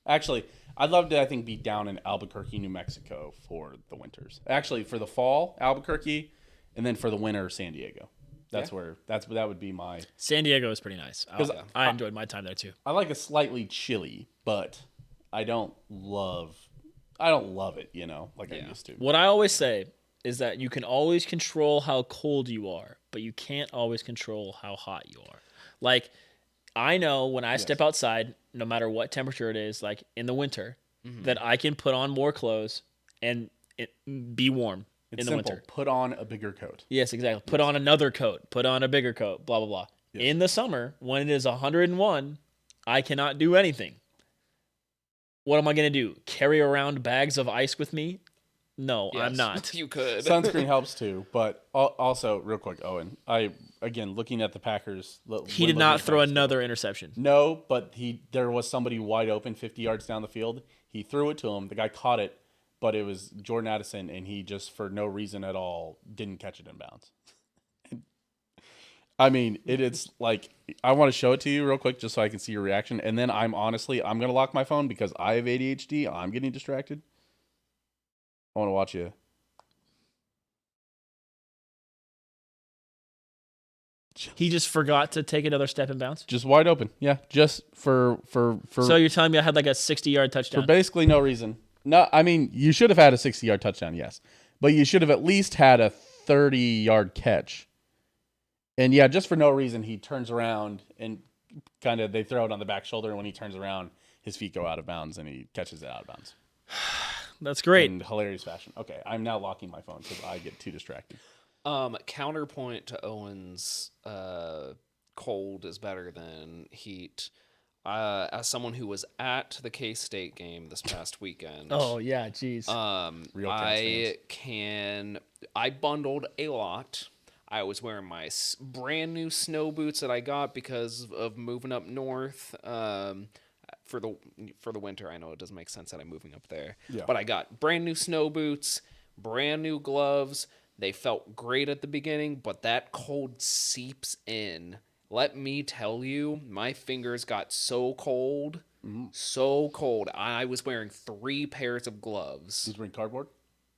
Actually, I'd love to, be down in Albuquerque, New Mexico for the winters. Actually, for the fall, Albuquerque, and then for the winter, San Diego. That would be my... San Diego is pretty nice. I enjoyed my time there too. I like a slightly chilly, but I don't love it, I used to. What I always say is that you can always control how cold you are, but you can't always control how hot you are. Like, I know when I step outside, no matter what temperature it is, like in the winter, that I can put on more clothes and be warm. It's in the simple. winter. Put on a bigger coat. Yes, exactly. Put on another coat. Put on a bigger coat. Blah, blah, blah. Yes. In the summer, when it is 101, I cannot do anything. What am I going to do? Carry around bags of ice with me? No, yes, I'm not. You could. Sunscreen helps too, but also, real quick, Owen, looking at the Packers. He did not throw another interception. No, but there was somebody wide open 50 yards down the field. He threw it to him. The guy caught it. But it was Jordan Addison, and he just, for no reason at all, didn't catch it in bounds. It's like, I want to show it to you real quick just so I can see your reaction. And then I'm going to lock my phone because I have ADHD. I'm getting distracted. I want to watch you. He just forgot to take another step in bounds. Just wide open. Yeah, just for So you're telling me I had like a 60-yard touchdown? for basically no reason. No, I mean, you should have had a 60-yard touchdown, yes. But you should have at least had a 30-yard catch. And yeah, just for no reason, he turns around and kind of they throw it on the back shoulder, and when he turns around, his feet go out of bounds and he catches it out of bounds. That's great. In hilarious fashion. Okay, I'm now locking my phone because I get too distracted. Counterpoint to Owen's cold is better than heat. As someone who was at the K-State game this past weekend. Oh yeah, jeez. Real Cats fans. I bundled a lot. I was wearing my brand new snow boots that I got because of moving up north. For the winter, I know it doesn't make sense that I'm moving up there. Yeah. But I got brand new snow boots, brand new gloves. They felt great at the beginning, but that cold seeps in. Let me tell you, my fingers got so cold. So cold. I was wearing 3 pairs of gloves. Did you bring cardboard?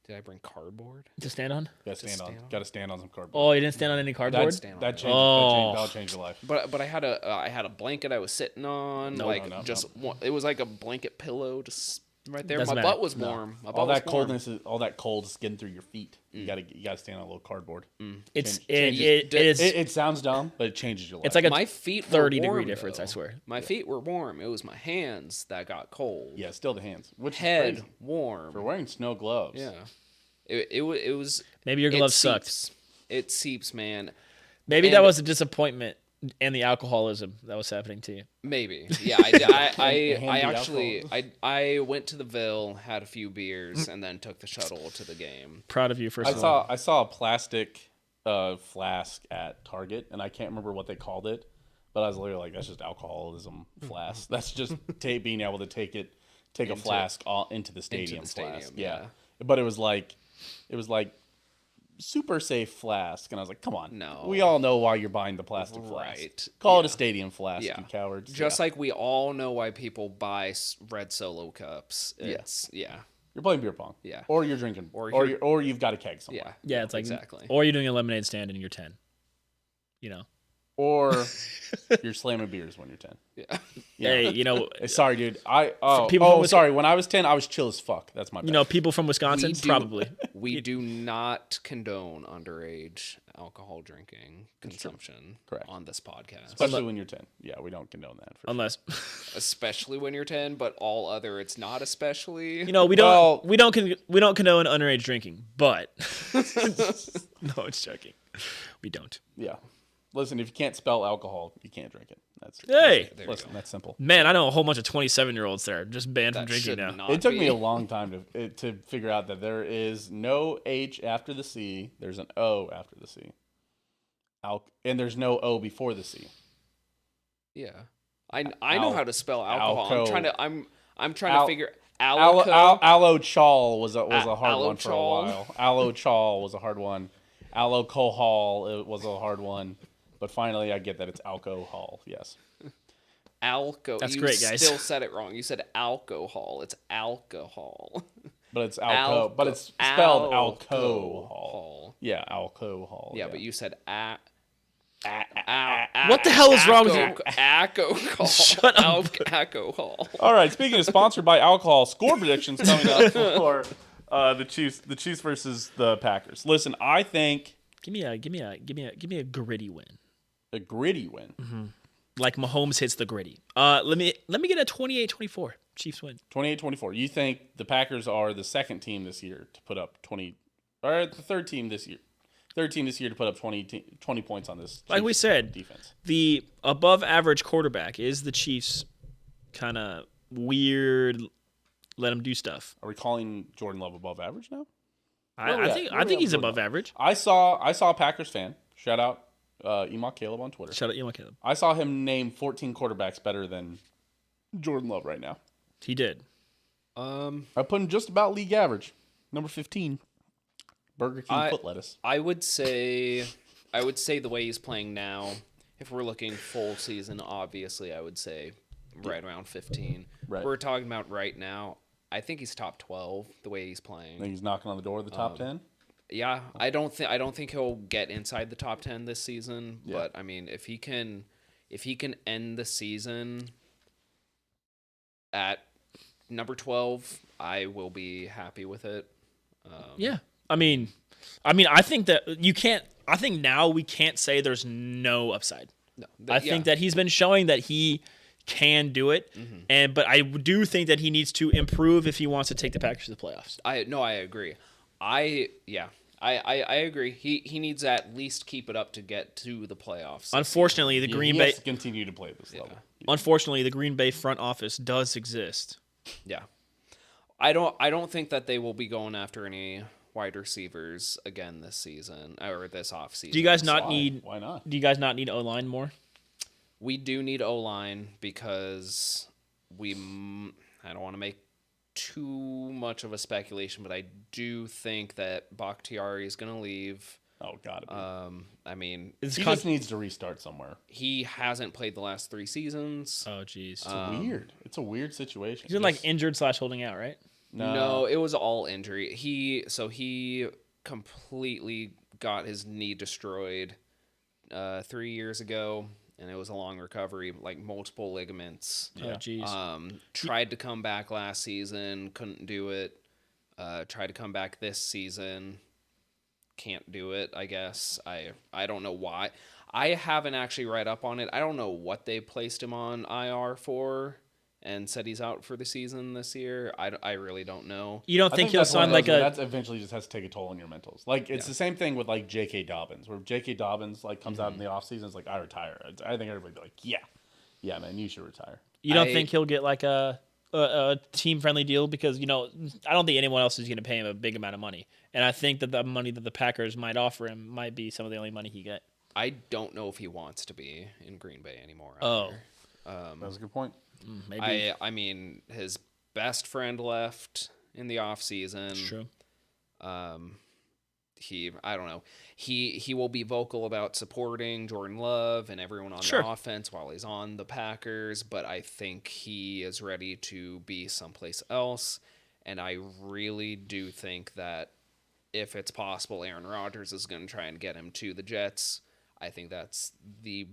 Did I bring cardboard? To stand on? Got to stand on some cardboard. Oh, you didn't stand on any cardboard? That'll change your life. But I had a blanket I was sitting on. No. It was like a blanket pillow just right there. Doesn't My matter. butt was warm. My butt All was that warm. coldness all that cold is getting through your feet. You gotta stand on a little cardboard. It sounds dumb, but it changes your life. it's like a My feet were 30-degree warm, difference, though. I swear. My feet were warm. It was my hands that got cold. yeah, still the hands. Which Head is crazy. warm. For wearing snow gloves. Yeah. It was. Maybe your it gloves sucked. seeps. It seeps, man. Maybe And- that was a disappointment and the alcoholism that was happening to you. Maybe. Yeah, I Handy actually I went to the Ville, had a few beers, and then took the shuttle to the game. Proud of you, first of all. I saw a plastic flask at Target, and I can't remember what they called it, but I was literally like, "That's just alcoholism flask. That's just being able to take a flask into the stadium. Flask. Yeah. But it was like super safe flask, and I was like, "Come on, No. we all know why you're buying the plastic flask. Right. Call it Yeah. a stadium flask, Yeah. you cowards." Just like we all know why people buy red Solo cups. It's yeah. you're playing beer pong, Yeah. or you're drinking, Or or you've got a keg somewhere. Yeah. Yeah, it's like exactly. Or you're doing a lemonade stand and you're 10. You know. Or you're slamming beers when you're 10. Yeah. Yeah. Hey, you know, Sorry, dude. people from Sorry. When I was 10, I was chill as fuck. That's my bad. you know, people from Wisconsin probably. We do not condone underage alcohol drinking consumption Correct. on this podcast. Especially when you're 10. Yeah, we don't condone that. For Unless Especially when you're 10, but all other it's not especially. you know, we don't condone underage drinking, but no, it's joking. We don't. Yeah. Listen, if you can't spell alcohol, you can't drink it. Hey, That's simple. man, I know a whole bunch of 27-year-olds there just banned from That drinking should now. not It took be. me a long time to figure out that there is no H after the C. There's an O after the C. And there's no O before the C. Yeah, I know how to spell alcohol. Alco. I'm trying to figure Allochol was a hard one for a Allochol. while. Allochol was a hard one. Alcohol was a hard one. But finally, I get that it's alcohol. Yes. Alco. That's you great, guys. Still said it wrong. You said alcohol. It's alcohol. But it's alco. But it's spelled alcohol. Yeah, alcohol. Yeah, but you said What the hell is wrong with you? Alcohol. Shut up. Alcohol. All right. Speaking of sponsored by alcohol, score predictions coming up for the Chiefs versus the Packers. Listen, I think Give me a gritty win. a gritty win. Mm-hmm. Like Mahomes hits the gritty. Let me get a 28-24 Chiefs win. 28-24. You think the Packers are the second team this year to put up 20, or the third team this year? Third team this year to put up 20 points on this. Like we Chiefs said, defense. the above average quarterback is the Chiefs kind of weird, let him do stuff. Are we calling Jordan Love above average now? I think he's above average. I saw a Packers fan. Shout out Email Caleb on Twitter. Shout out Elon Caleb. I saw him name 14 quarterbacks better than Jordan Love right now. He did. I put him just about league average. Number 15. Burger King foot lettuce. I would say the way he's playing now, if we're looking full season, obviously I would say right around 15. Right. We're talking about right now. I think he's top 12 the way he's I playing. think he's knocking on the door of the top 10. Yeah, I don't think he'll get inside the top 10 this season, Yeah. but I mean, if he can end the season at number 12, I will be happy with it. Yeah. I mean, I think that you can't. I think now we can't say there's no upside. No, I think that he's been showing that he can do it, but I do think that he needs to improve if he wants to take the Packers to the playoffs. I agree. I agree. He needs to at least keep it up to get to the playoffs. Unfortunately, the Green he Bay has to continue to play at this level. Unfortunately, the Green Bay front office does exist. Yeah. I don't think that they will be going after any wide receivers again this season or this offseason. Do you guys not need? Why not? Do you guys not need O-line more? We do need O-line because I don't want to make too much of a speculation, but I do think that Bakhtiari is going to leave. Oh, gotta be. I mean, he just needs to restart somewhere. He hasn't played the last 3 seasons. Oh, jeez. It's weird. It's a weird situation. He's been like injured / holding out, right? No, it was all injury. He completely got his knee destroyed 3 years ago, and it was a long recovery, like multiple ligaments. Yeah. Oh, jeez. Tried to come back last season, couldn't do it. Tried to come back this season, can't do it, I guess. I don't know why. I haven't actually read up on it. I don't know what they placed him on IR for and said he's out for the season this year. I really don't know. You don't think he'll sign like a... That eventually just has to take a toll on your mentals. Like, it's the same thing with, like, J.K. Dobbins, where J.K. Dobbins, like, comes out in the offseason, it's like, I retire. I think everybody be like, yeah, man, you should retire. You don't think he'll get, like, a team-friendly deal? Because, you know, I don't think anyone else is going to pay him a big amount of money. And I think that the money that the Packers might offer him might be some of the only money he get. I don't know if he wants to be in Green Bay anymore. Oh. That's a good point. Maybe. I mean, his best friend left in the offseason. It's true. I don't know. He will be vocal about supporting Jordan Love and everyone on the offense while he's on the Packers, but I think he is ready to be someplace else. And I really do think that if it's possible, Aaron Rodgers is going to try and get him to the Jets. I think that's the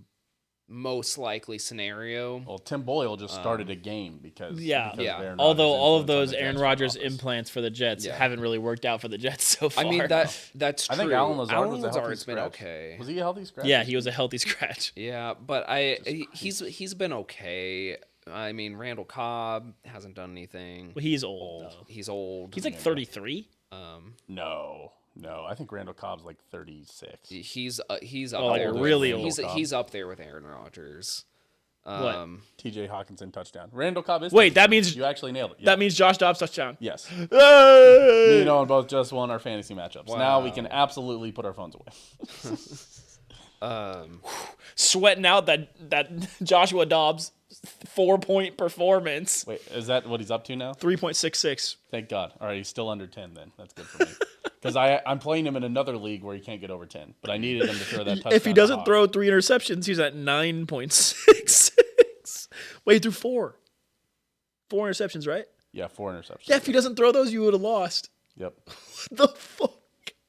most likely scenario. Well, Tim Boyle just started a game because of Aaron Although Rodgers' all of influence those on the Aaron Jets Rodgers front office. implants for the Jets haven't really worked out for the Jets so far. I mean, that's true. I think Alan Lazard was a healthy Lazard's been scratch. okay. Was he a healthy scratch? Yeah, he was a healthy scratch. Yeah, but he's been okay. I mean, Randall Cobb hasn't done anything. Well, he's old, though. He's old. He's like 33. No. I think Randall Cobb's like 36. He's up like there. really with, old. He's up there with Aaron Rodgers. What? T.J. Hawkinson touchdown. Randall Cobb is. Wait, that means you actually nailed it. Yeah. That means Josh Dobbs touchdown. Yes. Hey! Me and Owen both just won our fantasy matchups. Wow. Now we can absolutely put our phones away. Sweating out that Joshua Dobbs 4-point performance. Wait, is that what he's up to now? 3.66. Thank God. All right, he's still under 10 then. That's good for me. Because I'm playing him in another league where he can't get over 10. But I needed him to throw that touchdown. If he doesn't throw 3 interceptions, he's at 9.66. Wait, he threw 4. 4 interceptions, right? Yeah, 4 interceptions. Yeah, if he doesn't throw those, you would have lost. Yep. What the fuck?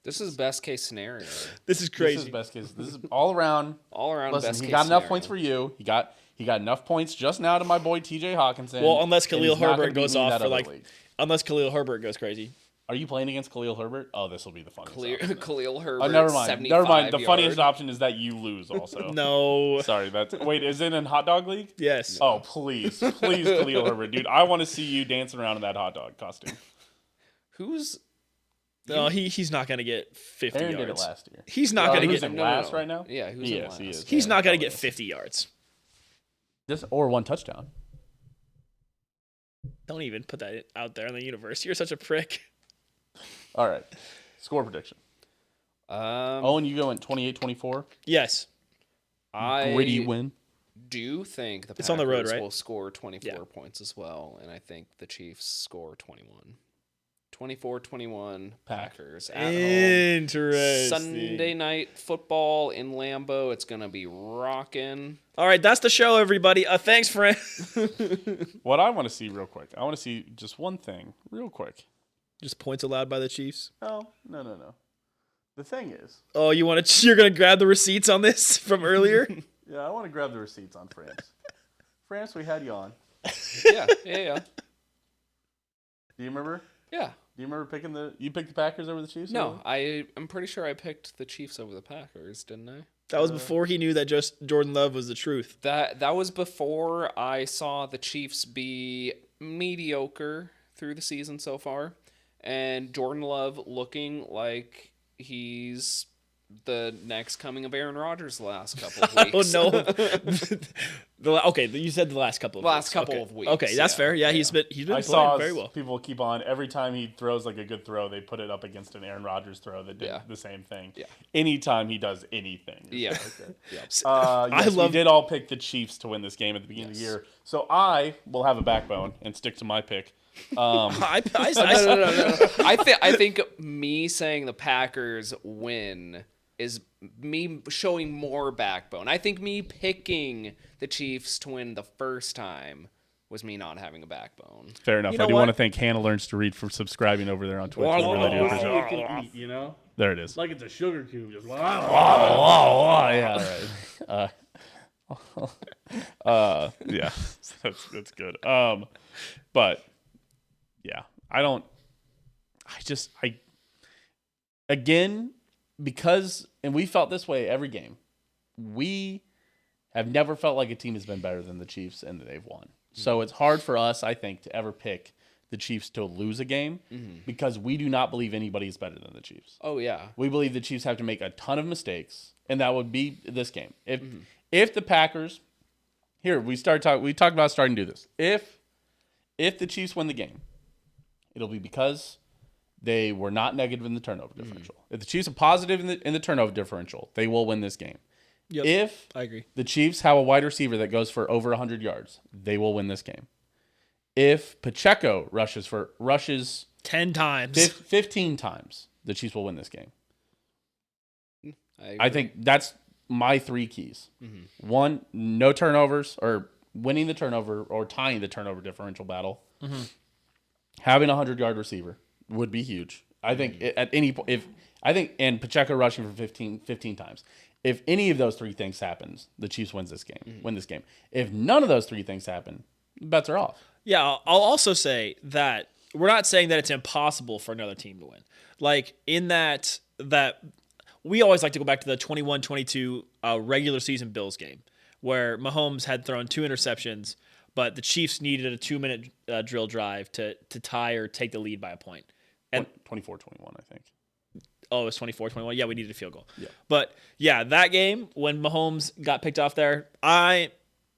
This is best case scenario. This is crazy. This is best case. This is all around. Listen, Listen, he got enough points for you. He got enough points just now to my boy T.J. Hawkinson. Well, unless and Khalil he's not Herbert gonna beat goes me in off that for other like, league. unless Khalil Herbert goes crazy. Are you playing against Khalil Herbert? Oh, this will be the funniest. Khalil Herbert. Oh, never mind. Never mind. The 75 funniest yard. option is that you lose also. No. Sorry, wait, is it in hot dog league? Yes. Oh, please, Khalil Herbert, dude. I want to see you dancing around in that hot dog costume. Who's No, he's not going to get 50 Aaron yards. did it last year. He's not going to who's get. in last right now? Yeah, who's he in is. last? He is. He's Yeah, not going to probably get is. 50 yards. Or 1 touchdown. Don't even put that out there in the universe. You're such a prick. All right. Score prediction. Owen, you go in 28-24. Yes. Gritty win. Do think the Packers It's on the road, right? will score 24 points as well, and I think the Chiefs score 21. 24-21 Packers at home. Interesting. Sunday night football in Lambeau. It's going to be rocking. All right, that's the show, everybody. Thanks, friend. What I want to see real quick. I want to see just one thing real quick. Just points allowed by the Chiefs. No. The thing is, Oh, you're gonna grab the receipts on this from earlier? yeah, I want to grab the receipts on France. France, we had you on. Yeah. Do you remember? Yeah. Do you remember you picked the Packers over the Chiefs? No, I'm pretty sure I picked the Chiefs over the Packers, didn't I? That was before he knew that just Jordan Love was the truth. That was before I saw the Chiefs be mediocre through the season so far, and Jordan Love looking like he's the next coming of Aaron Rodgers the last couple of weeks. Oh no! Okay, you said the last couple of weeks. Okay, that's fair. Yeah, he's been I playing saw very well. people keep on every time he throws like a good throw, they put it up against an Aaron Rodgers throw that did the same thing. Yeah. Anytime he does anything. Yeah. We did all pick the Chiefs to win this game at the beginning of the year. So I will have a backbone and stick to my pick. No. I think me saying the Packers win is me showing more backbone. I think me picking the Chiefs to win the first time was me not having a backbone. Fair enough. I do want to thank Hannah Learns to Read for subscribing over there on Twitch. We really do appreciate it. You can eat, you know? There it is. Like it's a sugar cube. Just Yeah, right. Yeah, that's good. But yeah, again, because, and we felt this way every game, we have never felt like a team has been better than the Chiefs and they've won. So it's hard for us, I think, to ever pick the Chiefs to lose a game because we do not believe anybody is better than the Chiefs. Oh, yeah. We believe the Chiefs have to make a ton of mistakes, and that would be this game. If the Packers, we talked about starting to do this. If the Chiefs win the game, it'll be because they were not negative in the turnover differential. If the Chiefs are positive in the turnover differential, they will win this game. Yep, if I agree. The Chiefs have a wide receiver that goes for over 100 yards, they will win this game. If Pacheco rushes 10 times, 15 times, the Chiefs will win this game. I think that's my three keys. One, no turnovers, or winning the turnover or tying the turnover differential battle. Having a 100-yard receiver would be huge. I think at any point, and Pacheco rushing for 15 times. If any of those three things happens, the Chiefs win this game. If none of those three things happen, bets are off. Yeah, I'll also say that we're not saying that it's impossible for another team to win. Like, in that we always like to go back to the 21-22 regular season Bills game where Mahomes had thrown 2 interceptions, but the Chiefs needed a 2-minute drill drive to tie or take the lead by a point. And 24-21, I think. Oh, it was 24-21. Yeah, we needed a field goal. Yeah. But yeah, that game when Mahomes got picked off there, I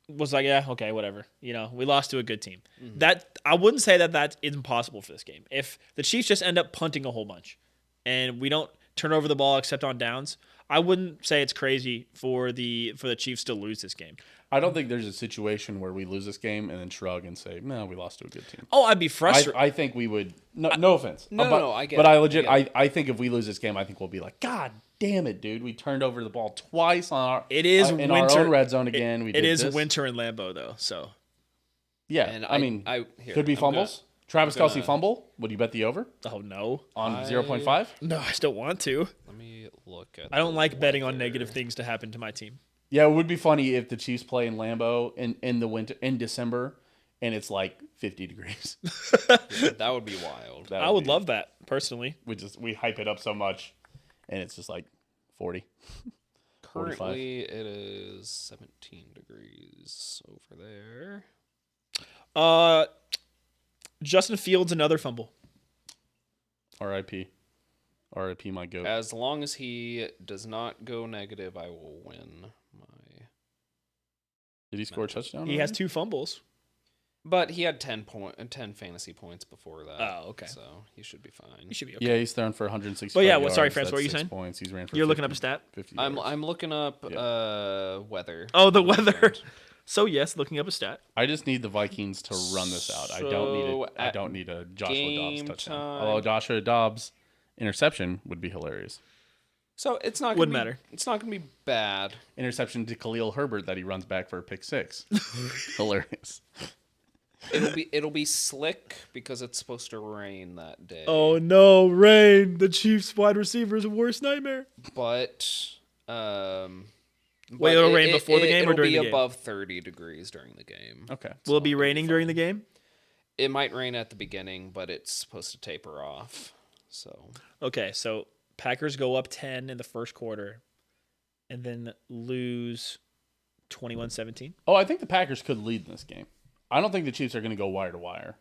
was like, yeah, okay, whatever. You know, we lost to a good team. That I wouldn't say that is impossible for this game. If the Chiefs just end up punting a whole bunch and we don't turn over the ball except on downs, I wouldn't say it's crazy for the Chiefs to lose this game. I don't think there's a situation where we lose this game and then shrug and say, no, we lost to a good team. Oh, I'd be frustrated. I think we would. No offense. No, I get it. But I legit, I think if we lose this game, I think we'll be like, God damn it, dude. We turned over the ball twice on our our own red zone again. It is winter in Lambeau, though, so. Yeah, and could be fumbles. Travis Kelce fumble. Would you bet the over? Oh, no. On 0.5? No, I still want to. Let me look at I don't like betting on negative things to happen to my team. Yeah, it would be funny if the Chiefs play in Lambeau in the winter in December and it's like 50 degrees. That would be wild. I would love that, personally. We hype it up so much and it's just like 40. Currently, it is 17 degrees over there. Justin Fields, another fumble. R.I.P. R.I.P. my goat. As long as he does not go negative, I will win my. Did he score a touchdown? He has 2 fumbles. But he had 10 fantasy points before that. Oh, okay. So he should be fine. He should be okay. Yeah, he's thrown for 160. But yeah, sorry, France, what were you saying? Points. He's ran for. You're looking up a stat. 50 I'm looking up weather. Oh, the weather. So yes, looking up a stat. I just need the Vikings to run this out. I don't need a Joshua Dobbs touchdown. Although Joshua Dobbs interception would be hilarious. So it's not Wouldn't matter. It's not gonna be bad. Interception to Khalil Herbert that he runs back for a pick 6. Hilarious. It'll be slick because it's supposed to rain that day. Oh no, rain! The Chiefs' wide receiver's worst nightmare. But Wait, it'll rain before the game or during the game? It'll be above 30 degrees during the game. Okay. Will it be raining during the game? It might rain at the beginning, but it's supposed to taper off. So Okay, so Packers go up 10 in the first quarter and then lose 21-17. Oh, I think the Packers could lead in this game. I don't think the Chiefs are going to go wire to wire.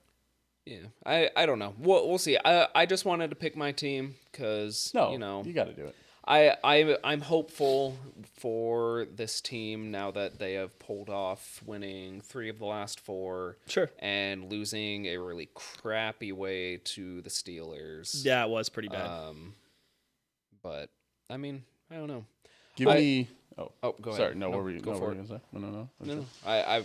yeah, I don't know. We'll see. I just wanted to pick my team because You got to do it. I'm hopeful for this team now that they have pulled off winning 3 of the last 4. Sure. And losing a really crappy way to the Steelers. Yeah, it was pretty bad. But I mean, I don't know. Give me. Oh, go ahead. Sorry, no. No, what were you go for it. going to say? No. No, I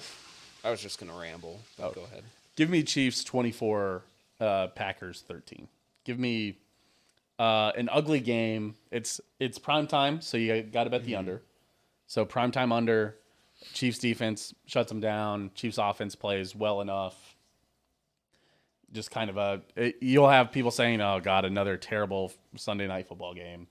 was just gonna ramble. But go ahead. Give me Chiefs 24, Packers 13. Give me an ugly game. It's prime time, so you got to bet the under. So prime time under. Chiefs defense shuts them down. Chiefs offense plays well enough. Just kind of you'll have people saying, "Oh God, another terrible Sunday night football game,"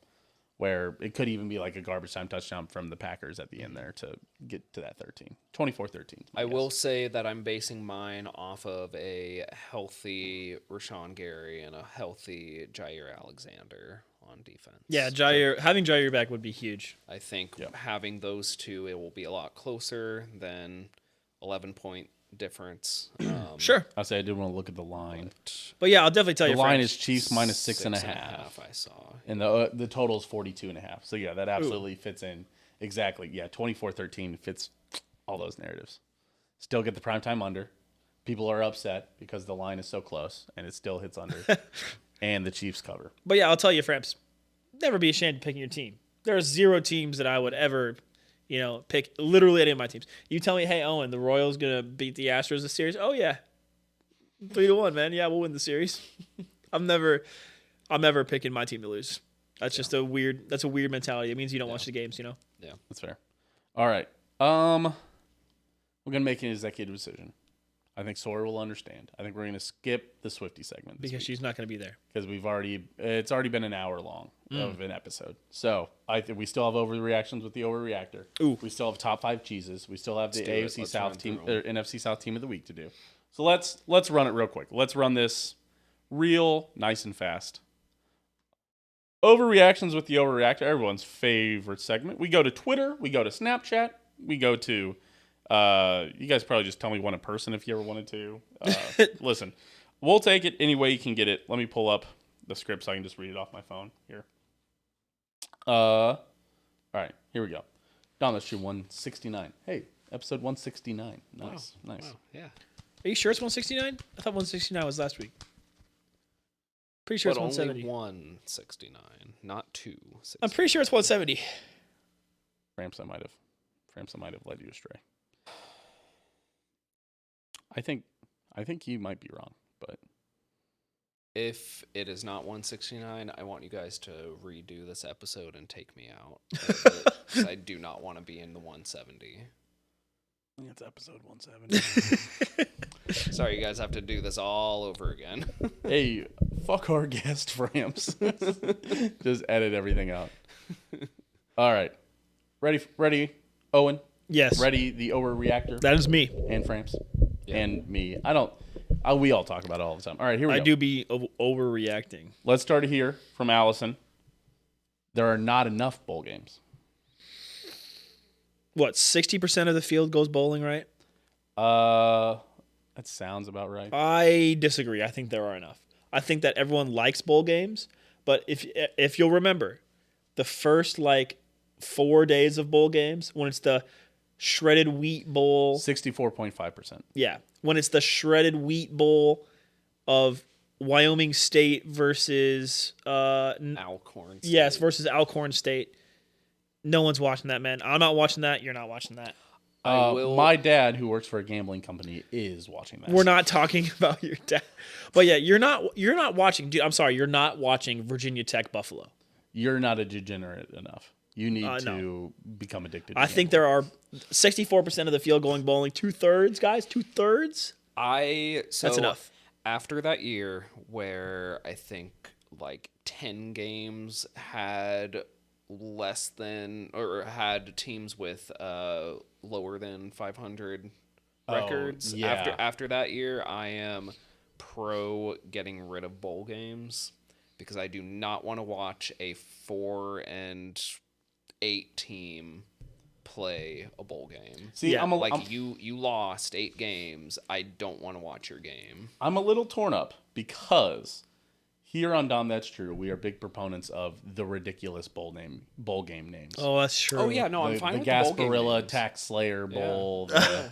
where it could even be like a garbage time touchdown from the Packers at the end there to get to that 13. 24-13. I will say that I'm basing mine off of a healthy Rashawn Gary and a healthy Jair Alexander on defense. Yeah, having Jair back would be huge. I think having those two, it will be a lot closer than 11-point difference. Sure. I'll say I did want to look at the line. But yeah, I'll definitely tell The you. line Framps. is Chiefs minus 6.5. I saw. And the total is 42.5. So yeah, that absolutely fits in exactly. Yeah, 24-13 fits all those narratives. Still get the primetime under. People are upset because the line is so close, and it still hits under. And the Chiefs cover. But yeah, I'll tell you, Framps, never be ashamed of picking your team. There are 0 teams that I would ever, pick literally any of my teams. You tell me, hey, Owen, the Royals gonna beat the Astros this series? Oh yeah, 3-1, man. Yeah, we'll win the series. I'm never picking my team to lose. That's just a weird mentality. It means you don't watch the games, Yeah, that's fair. All right, we're gonna make an executive decision. I think Sawyer will understand. I think we're gonna skip the Swifty segment because she's not gonna be there. Because it's already been an hour long of an episode. So I think we still have overreactions with the overreactor. Ooh. We still have top 5 cheeses. We still have the AFC South team or NFC South team of the week to do. So let's run it real quick. Let's run this real nice and fast. Overreactions with the overreactor, everyone's favorite segment. We go to Twitter, we go to Snapchat, we go to you guys probably just tell me one in person if you ever wanted to. Listen, we'll take it any way you can get it. Let me pull up the script so I can just read it off my phone here. All right, here we go. Dahm, that's your 169. Hey, episode 169. Nice. Wow. Yeah. Are you sure it's 169? I thought 169 was last week. Pretty sure But it's 170. only 169, not 269. I'm pretty sure it's 170. Framps, I might have led you astray. I think you might be wrong, but If it is not 169, I want you guys to redo this episode and take me out. 'Cause I do not want to be in the 170. I think it's episode 170. Sorry, you guys have to do this all over again. Hey, fuck our guest, Framps. Just edit everything out. All right. Ready, Owen? Yes. Ready, the overreactor? That is me. And Framps? Yeah. And me. We all talk about it all the time. All right, here we go. I do be overreacting. Let's start it here from Allison. There are not enough bowl games. What, 60% of the field goes bowling, right? That sounds about right. I disagree. I think there are enough. I think that everyone likes bowl games, but if you'll remember, the first 4 days of bowl games, when it's the shredded wheat bowl, 64.5%. yeah, when it's the shredded wheat bowl of Wyoming State versus Alcorn. yes, versus Alcorn State. No one's watching that, man. I'm not watching that. You're not watching that. My dad, who works for a gambling company, is watching that. We're not talking about your dad, but yeah, you're not watching. Dude, I'm sorry, you're not watching Virginia Tech Buffalo. You're not a degenerate enough. You need to no. become addicted to I think there are 64% of the field going bowling. 2/3, guys. 2/3. That's enough. After that year where I think like 10 games had less than or had teams with lower than 500 records. yeah. After that year, I am pro getting rid of bowl games because I do not want to watch a 4-8 team play a bowl game. See, Yeah, you lost 8 games. I don't want to watch your game. I'm a little torn up because here on Dahm, that's true. We are big proponents of the ridiculous bowl game names. Oh, that's true. Oh yeah, no, I'm fine The with the bowl game Gasparilla names. Tax Slayer Bowl, Yeah.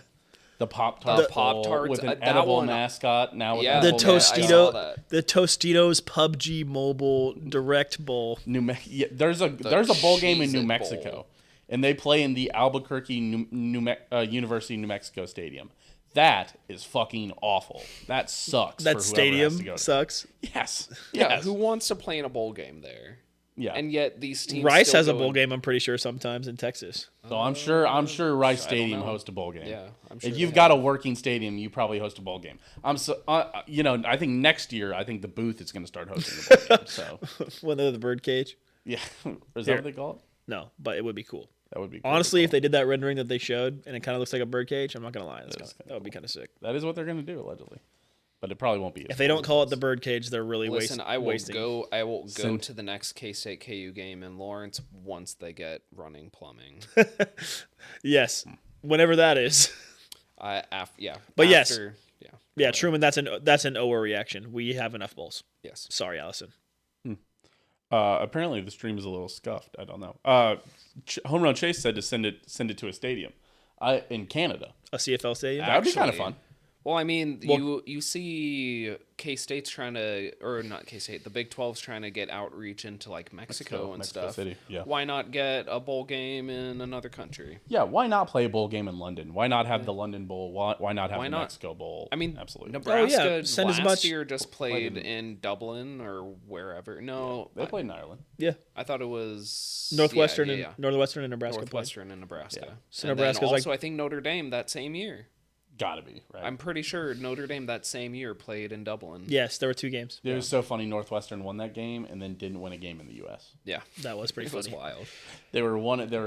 the Pop-Tart Bowl Pop-Tarts, with an that edible one- mascot. Now with Yeah, The edible I mascot. saw Tostito, that. the Tostitos PUBG Mobile Direct Bowl. There's a bowl game in New Cheez-It Mexico, Bowl. and they play in the Albuquerque University New Mexico Stadium. That is fucking awful. That sucks. That for whoever has to stadium go to. sucks. Yes. Yeah, Yes. who wants to play in a bowl game there? Yeah. And yet these teams Rice still has a go bowl in- game, I'm pretty sure, sometimes in Texas. So I'm sure Rice don't Stadium know. hosts a bowl game. Yeah, I'm sure If they you've got a have. working stadium, you probably host a bowl game. I think next year, I think the booth is going to start hosting a bowl game. So When they're the birdcage. yeah, is that what they call it? No, but it would be cool. That would be Honestly, cool. if they did that rendering that they showed and it kind of looks like a birdcage, I'm not going to lie. is That would be kind of sick. that is what they're going to do allegedly, but it probably won't be. If they don't call it the birdcage, they're really Listen, I will wasting. go. I will go Send- to the next K-State KU game in Lawrence once they get running plumbing. Yes, whenever that is. Yeah. But yes. after, yeah. Yeah, Truman, that's an overreaction. We have enough bowls. Yes. Sorry, Allison. Apparently the stream is a little scuffed. I don't know. Home Run Chase said to send it to a stadium, in Canada. A CFL stadium? That would be kind of Actually, fun. Well, I mean, you see K-State's trying to, or not K-State, the Big 12's trying to get outreach into like Mexico and Mexico stuff. City, yeah. Why not get a bowl game in another country? Yeah, why not play a bowl game in London? Why not have the London Bowl? Why not have Why the not? Mexico Bowl? I mean, absolutely. Nebraska Send as last much- year just played in Dublin or wherever. No, They played in Ireland. Yeah. I thought it was Northwestern yeah. and Northwestern and Nebraska played. Northwestern and Nebraska. So And Nebraska's then like- also, I think Notre Dame that same year. Gotta be, right? I'm pretty sure Notre Dame that same year played in Dublin. Yes, there were 2 games. It was so funny. Northwestern won that game and then didn't win a game in the U.S. Yeah, That was pretty it was funny. wild. They were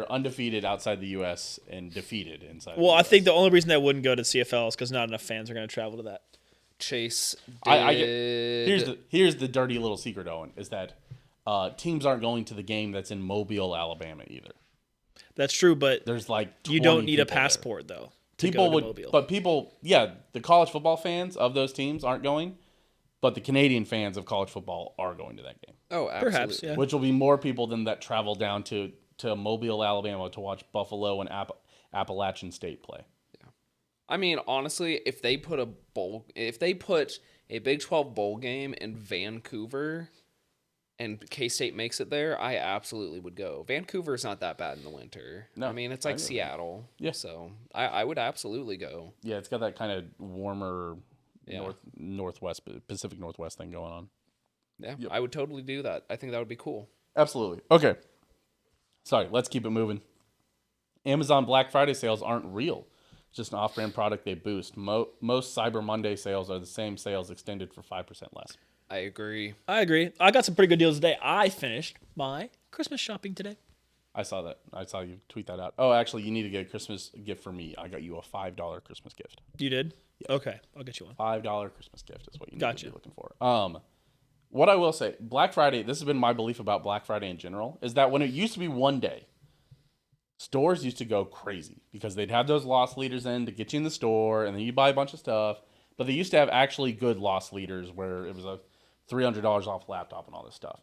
undefeated outside the U.S. and defeated inside. Well, the I US. think the only reason that wouldn't go to CFL is because not enough fans are going to travel to that. Chase I get, did. here's the dirty little secret, Owen, is that teams aren't going to the game that's in Mobile, Alabama either. That's true, but There's like you 20 don't need a people there. passport, though, to People go to would, Mobile. but people, yeah, the college football fans of those teams aren't going, but the Canadian fans of college football are going to that game, Oh, absolutely. Perhaps, yeah. which will be more people than that travel down to Mobile, Alabama to watch Buffalo and Appalachian State play. I mean, honestly, if they put a Big 12 bowl game in Vancouver and K-State makes it there, I absolutely would go. Vancouver's not that bad in the winter. No, I mean, it's I like agree. Seattle. Yeah. So I would absolutely go. Yeah, it's got that kind of warmer Yeah. northwest Pacific Northwest thing going on. Yeah, I would totally do that. I think that would be cool. Absolutely. Okay. Sorry, let's keep it moving. Amazon Black Friday sales aren't real. It's just an off-brand product they boost. Most Cyber Monday sales are the same sales extended for 5% less. I agree. I agree. I got some pretty good deals today. I finished my Christmas shopping today. I saw that. I saw you tweet that out. Oh, actually, you need to get a Christmas gift for me. I got you a $5 Christmas gift. You did? Okay, I'll get you one. $5 Christmas gift is what you need Gotcha. to be looking for. What I will say, Black Friday, this has been my belief about Black Friday in general, is that when it used to be one day, stores used to go crazy because they'd have those loss leaders in to get you in the store, and then you buy a bunch of stuff. But they used to have actually good loss leaders where it was a $300 off laptop and all this stuff.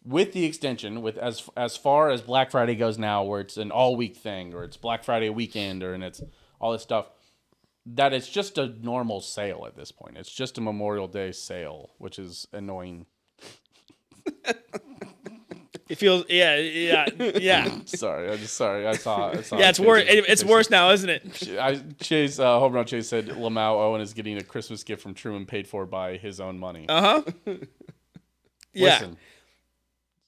With the extension, with as far as Black Friday goes now, where it's an all week thing, or it's Black Friday weekend, and it's all this stuff, that it's just a normal sale at this point. It's just a Memorial Day sale, which is annoying. It feels, yeah. Sorry. I saw. Yeah, it's worse. It's worse now, isn't it? Chase, Home Run Chase said Lamau Owen is getting a Christmas gift from Truman paid for by his own money. Yeah. Listen,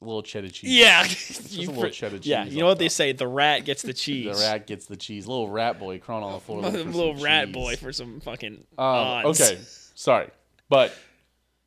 A little cheddar cheese. Yeah. Just a little cheddar cheese. Yeah, you know what they say? The rat gets the cheese. The rat gets the cheese. Little rat boy crawling on the floor. Little rat boy for some fucking odds. Okay, sorry. But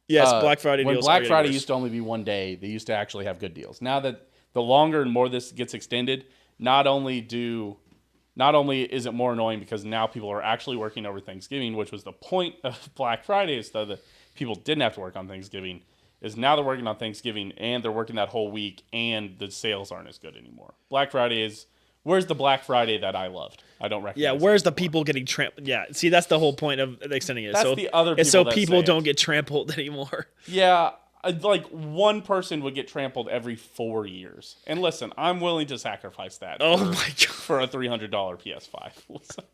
yes, Black Friday when deals. Black are Friday worse. used to only be one day, they used to actually have good deals. Now that the longer and more this gets extended, not only is it more annoying because now people are actually working over Thanksgiving, which was the point of Black Friday, is so that people didn't have to work on Thanksgiving. Is now they're working on Thanksgiving and they're working that whole week and the sales aren't as good anymore. Black Friday is, where's the Black Friday that I loved? I don't recognize. Yeah, where's the people getting trampled? Yeah, see, that's the whole point of extending it. That's so the other it's so people that people say don't it. get trampled anymore. Yeah, like one person would get trampled every 4 years. And listen, I'm willing to sacrifice that Oh my god! for a $300 PS5. Listen.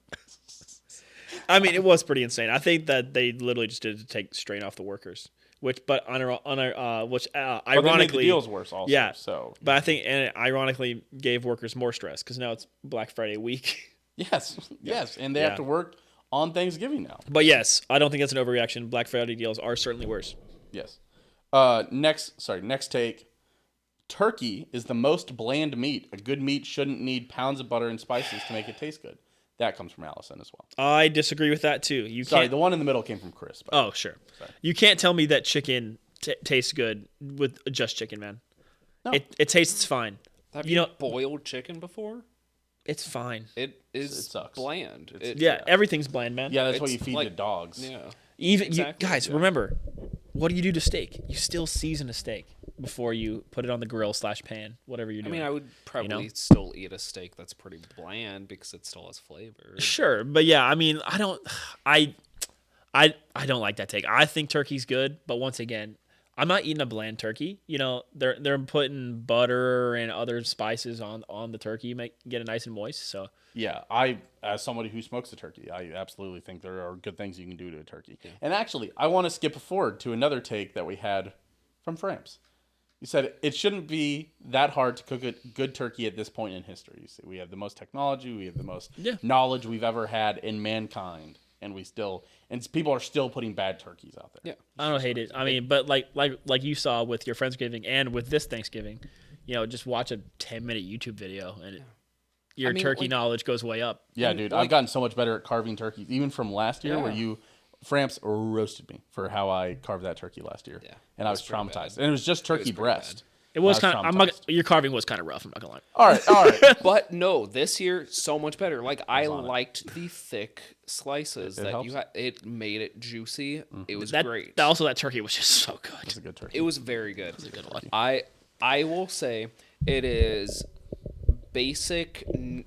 I mean, it was pretty insane. I think that they literally just did it to take strain off the workers. Which But they made ironically, the deals worse also. yeah. So, but I think and it ironically gave workers more stress because now it's Black Friday week. yes, and they have to work on Thanksgiving now. But yes, I don't think that's an overreaction. Black Friday deals are certainly worse. Yes. Next take. Turkey is the most bland meat. A good meat shouldn't need pounds of butter and spices to make it taste good. That comes from Allison as well. I disagree with that too. You Sorry, can't. the one in the middle came from Chris. Oh, sure. Sorry. You can't tell me that chicken tastes good with just chicken, man. No. It tastes fine. Have You you know- boiled chicken before? It's fine. It sucks. bland. Yeah, everything's bland, man. Yeah, that's what It's you feed like- to dogs. Yeah. Even Exactly, guys, yeah. remember, what do you do to steak? You still season a steak before you put it on the grill / pan, whatever you're I doing. mean, I would probably know? still eat a steak that's pretty bland because it still has flavor. Sure, but yeah, I mean, I don't like that take. I think turkey's good, but once again, I'm not eating a bland turkey. You know, they're putting butter and other spices on the turkey, get it nice and moist. So Yeah, as somebody who smokes a turkey, I absolutely think there are good things you can do to a turkey. Yeah. And actually, I want to skip forward to another take that we had from Framps. You said it shouldn't be that hard to cook a good turkey at this point in history. You see, we have the most technology, we have the most knowledge we've ever had in mankind, and people are still putting bad turkeys out there. Yeah. I don't hate it. I mean, but like you saw with your Friendsgiving and with this Thanksgiving, you know, just watch a 10-minute YouTube video and your turkey knowledge goes way up. Yeah, dude, I've gotten so much better at carving turkeys, even from last year where Framps roasted me for how I carved that turkey last year. Yeah, and I was traumatized. And it was just turkey breast. It was kind of. Your carving was kind of rough. I'm not gonna lie. All right. But no, this year so much better. Like I liked the thick slices that helps. you had. It made it juicy. It was That great. also that turkey was just so good. It's a good turkey. It was very good. It's a good one. I will say it is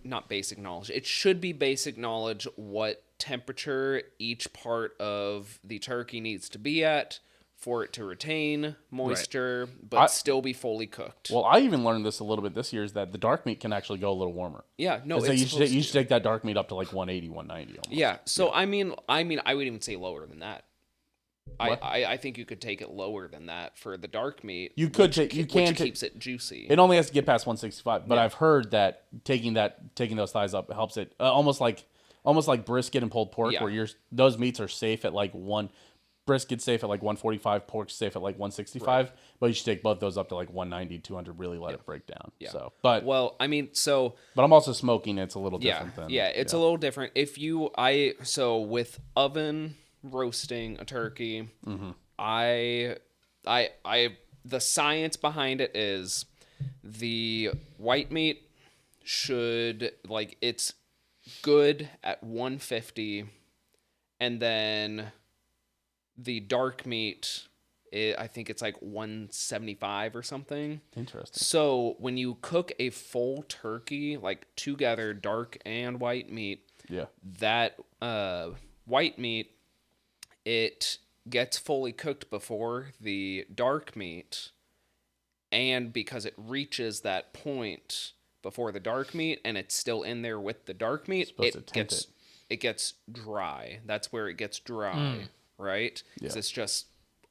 not basic knowledge. It should be basic knowledge what temperature each part of the turkey needs to be at for it to retain moisture, but still be fully cooked. Well, I even learned this a little bit this year is that the dark meat can actually go a little warmer. Yeah, no, So it's you should take that dark meat up to like 180, 190 almost. Yeah, so I mean, I would even say lower than that. I think you could take it lower than that for the dark meat. You could which keeps it juicy. It only has to get past 165, but I've heard that taking those thighs up helps it almost like brisket and pulled pork, where those meats are safe at like brisket's safe at like 145, pork's safe at like 165, but you should take both those up to like 190, 200, really let it break down. Yeah. So, but I'm also smoking. It's a little different than it's a little different. With oven roasting a turkey, the science behind it is the white meat should it's good at 150, and then the dark meat, I think it's like 175 or something. Interesting. So when you cook a full turkey, like together, dark and white meat, that white meat, it gets fully cooked before the dark meat, and because it reaches that point before the dark meat and it's still in there with the dark meat, it gets dry. That's where it gets dry, right? Because it's just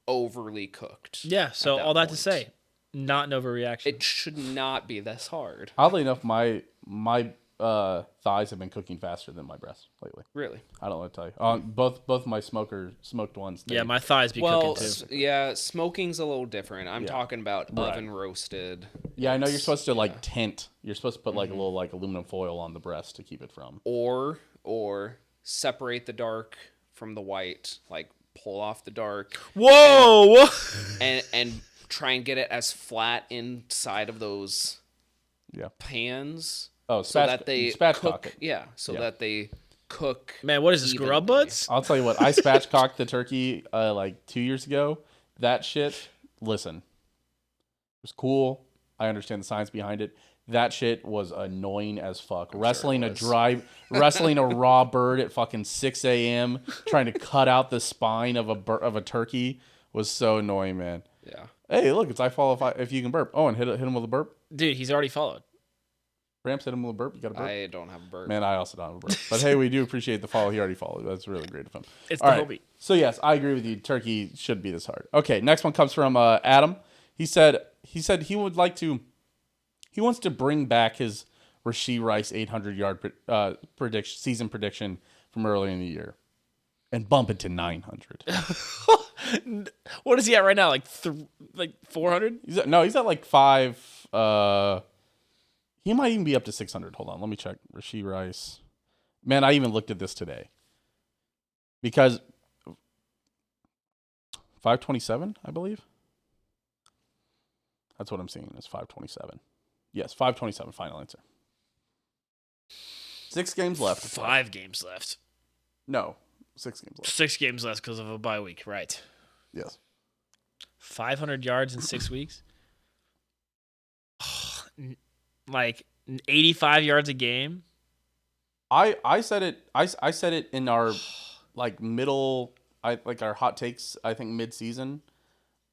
overly cooked. Yeah, so all that to say, not an overreaction. It should not be this hard. Oddly enough, my thighs have been cooking faster than my breasts lately. Really? I don't know what to tell you. Both my smoked ones. Yeah, my thighs be cooking too. Yeah, smoking's a little different. I'm talking about Right. oven roasted. Yeah, I know you're supposed to like tint. You're supposed to put like a little like aluminum foil on the breast to keep it from. Or separate the dark from the white, like pull off the dark. Whoa! And try and get it as flat inside of those Yeah. pans. Oh, so that they spatchcock cook. it. Yeah, so that they cook. Man, what is this, Grub evenly. Buds? I'll tell you what. I spatchcocked the turkey like 2 years ago. That shit. Listen, it was cool. I understand the science behind it. That shit was annoying as fuck. Wrestling a raw bird at fucking 6 a.m. trying to cut out the spine of a turkey was so annoying, man. Yeah. Hey, look, it's I follow if you can burp. Owen, hit him with a burp. Dude, he's already followed. Framps, hit him with a burp. You got a burp? I don't have a burp. Man, I also don't have a burp. But hey, we do appreciate the follow. He already followed. That's really great of him. It's All the right. Hobie. So yes, I agree with you. Turkey should be this hard. Okay, next one comes from Adam. He said he would like to. He wants to bring back his Rashee Rice 800-yard season prediction from earlier in the year, and bump it to 900. What is he at right now? Like 400? He's at like 5. He might even be up to 600. Hold on, let me check. Rashee Rice. Man, I even looked at this today. Because 527, I believe. That's what I'm seeing is 527. Yes, 527, final answer. 6 games left. 5 games left. No, 6 games left. 6 games left because of a bye week, right? Yes. 500 yards in 6 weeks? Like 85 yards a game? I said it in our like middle our hot takes, I think mid-season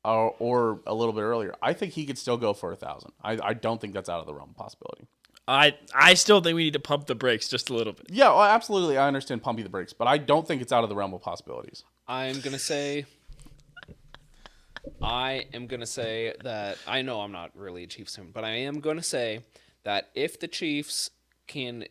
or a little bit earlier. I think he could still go for 1,000. I don't think that's out of the realm of possibility. I still think we need to pump the brakes just a little bit. Yeah, well, absolutely. I understand pumping the brakes, but I don't think it's out of the realm of possibilities. I am gonna say that I know I'm not really a Chiefs fan, but I am gonna say that if the Chiefs can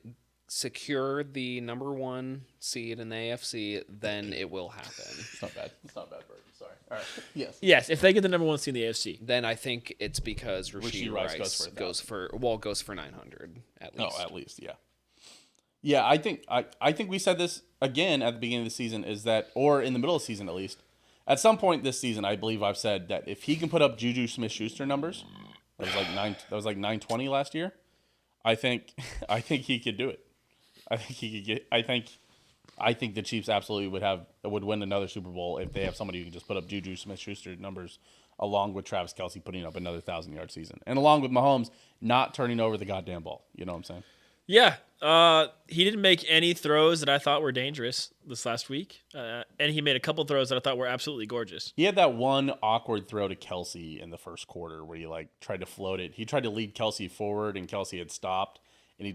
secure the number 1 seed in the AFC, then it will happen. It's not bad. It's not bad, Bird. Sorry. All right. Yes. Yes, if they get the number 1 seed in the AFC. Then I think it's because Rashee Rice goes for goes for 900 at least. Oh, at least, yeah. Yeah, I think we said this again at the beginning of the season or in the middle of the season at least. At some point this season, I believe I've said that if he can put up Juju Smith-Schuster numbers, that was like 920 last year. I think he could do it. I think he could get. I think the Chiefs absolutely would win another Super Bowl if they have somebody who can just put up Juju Smith-Schuster numbers, along with Travis Kelce putting up another 1,000-yard season, and along with Mahomes not turning over the goddamn ball. You know what I'm saying? Yeah, he didn't make any throws that I thought were dangerous this last week, and he made a couple throws that I thought were absolutely gorgeous. He had that one awkward throw to Kelce in the first quarter where he tried to float it. He tried to lead Kelce forward, and Kelce had stopped. And he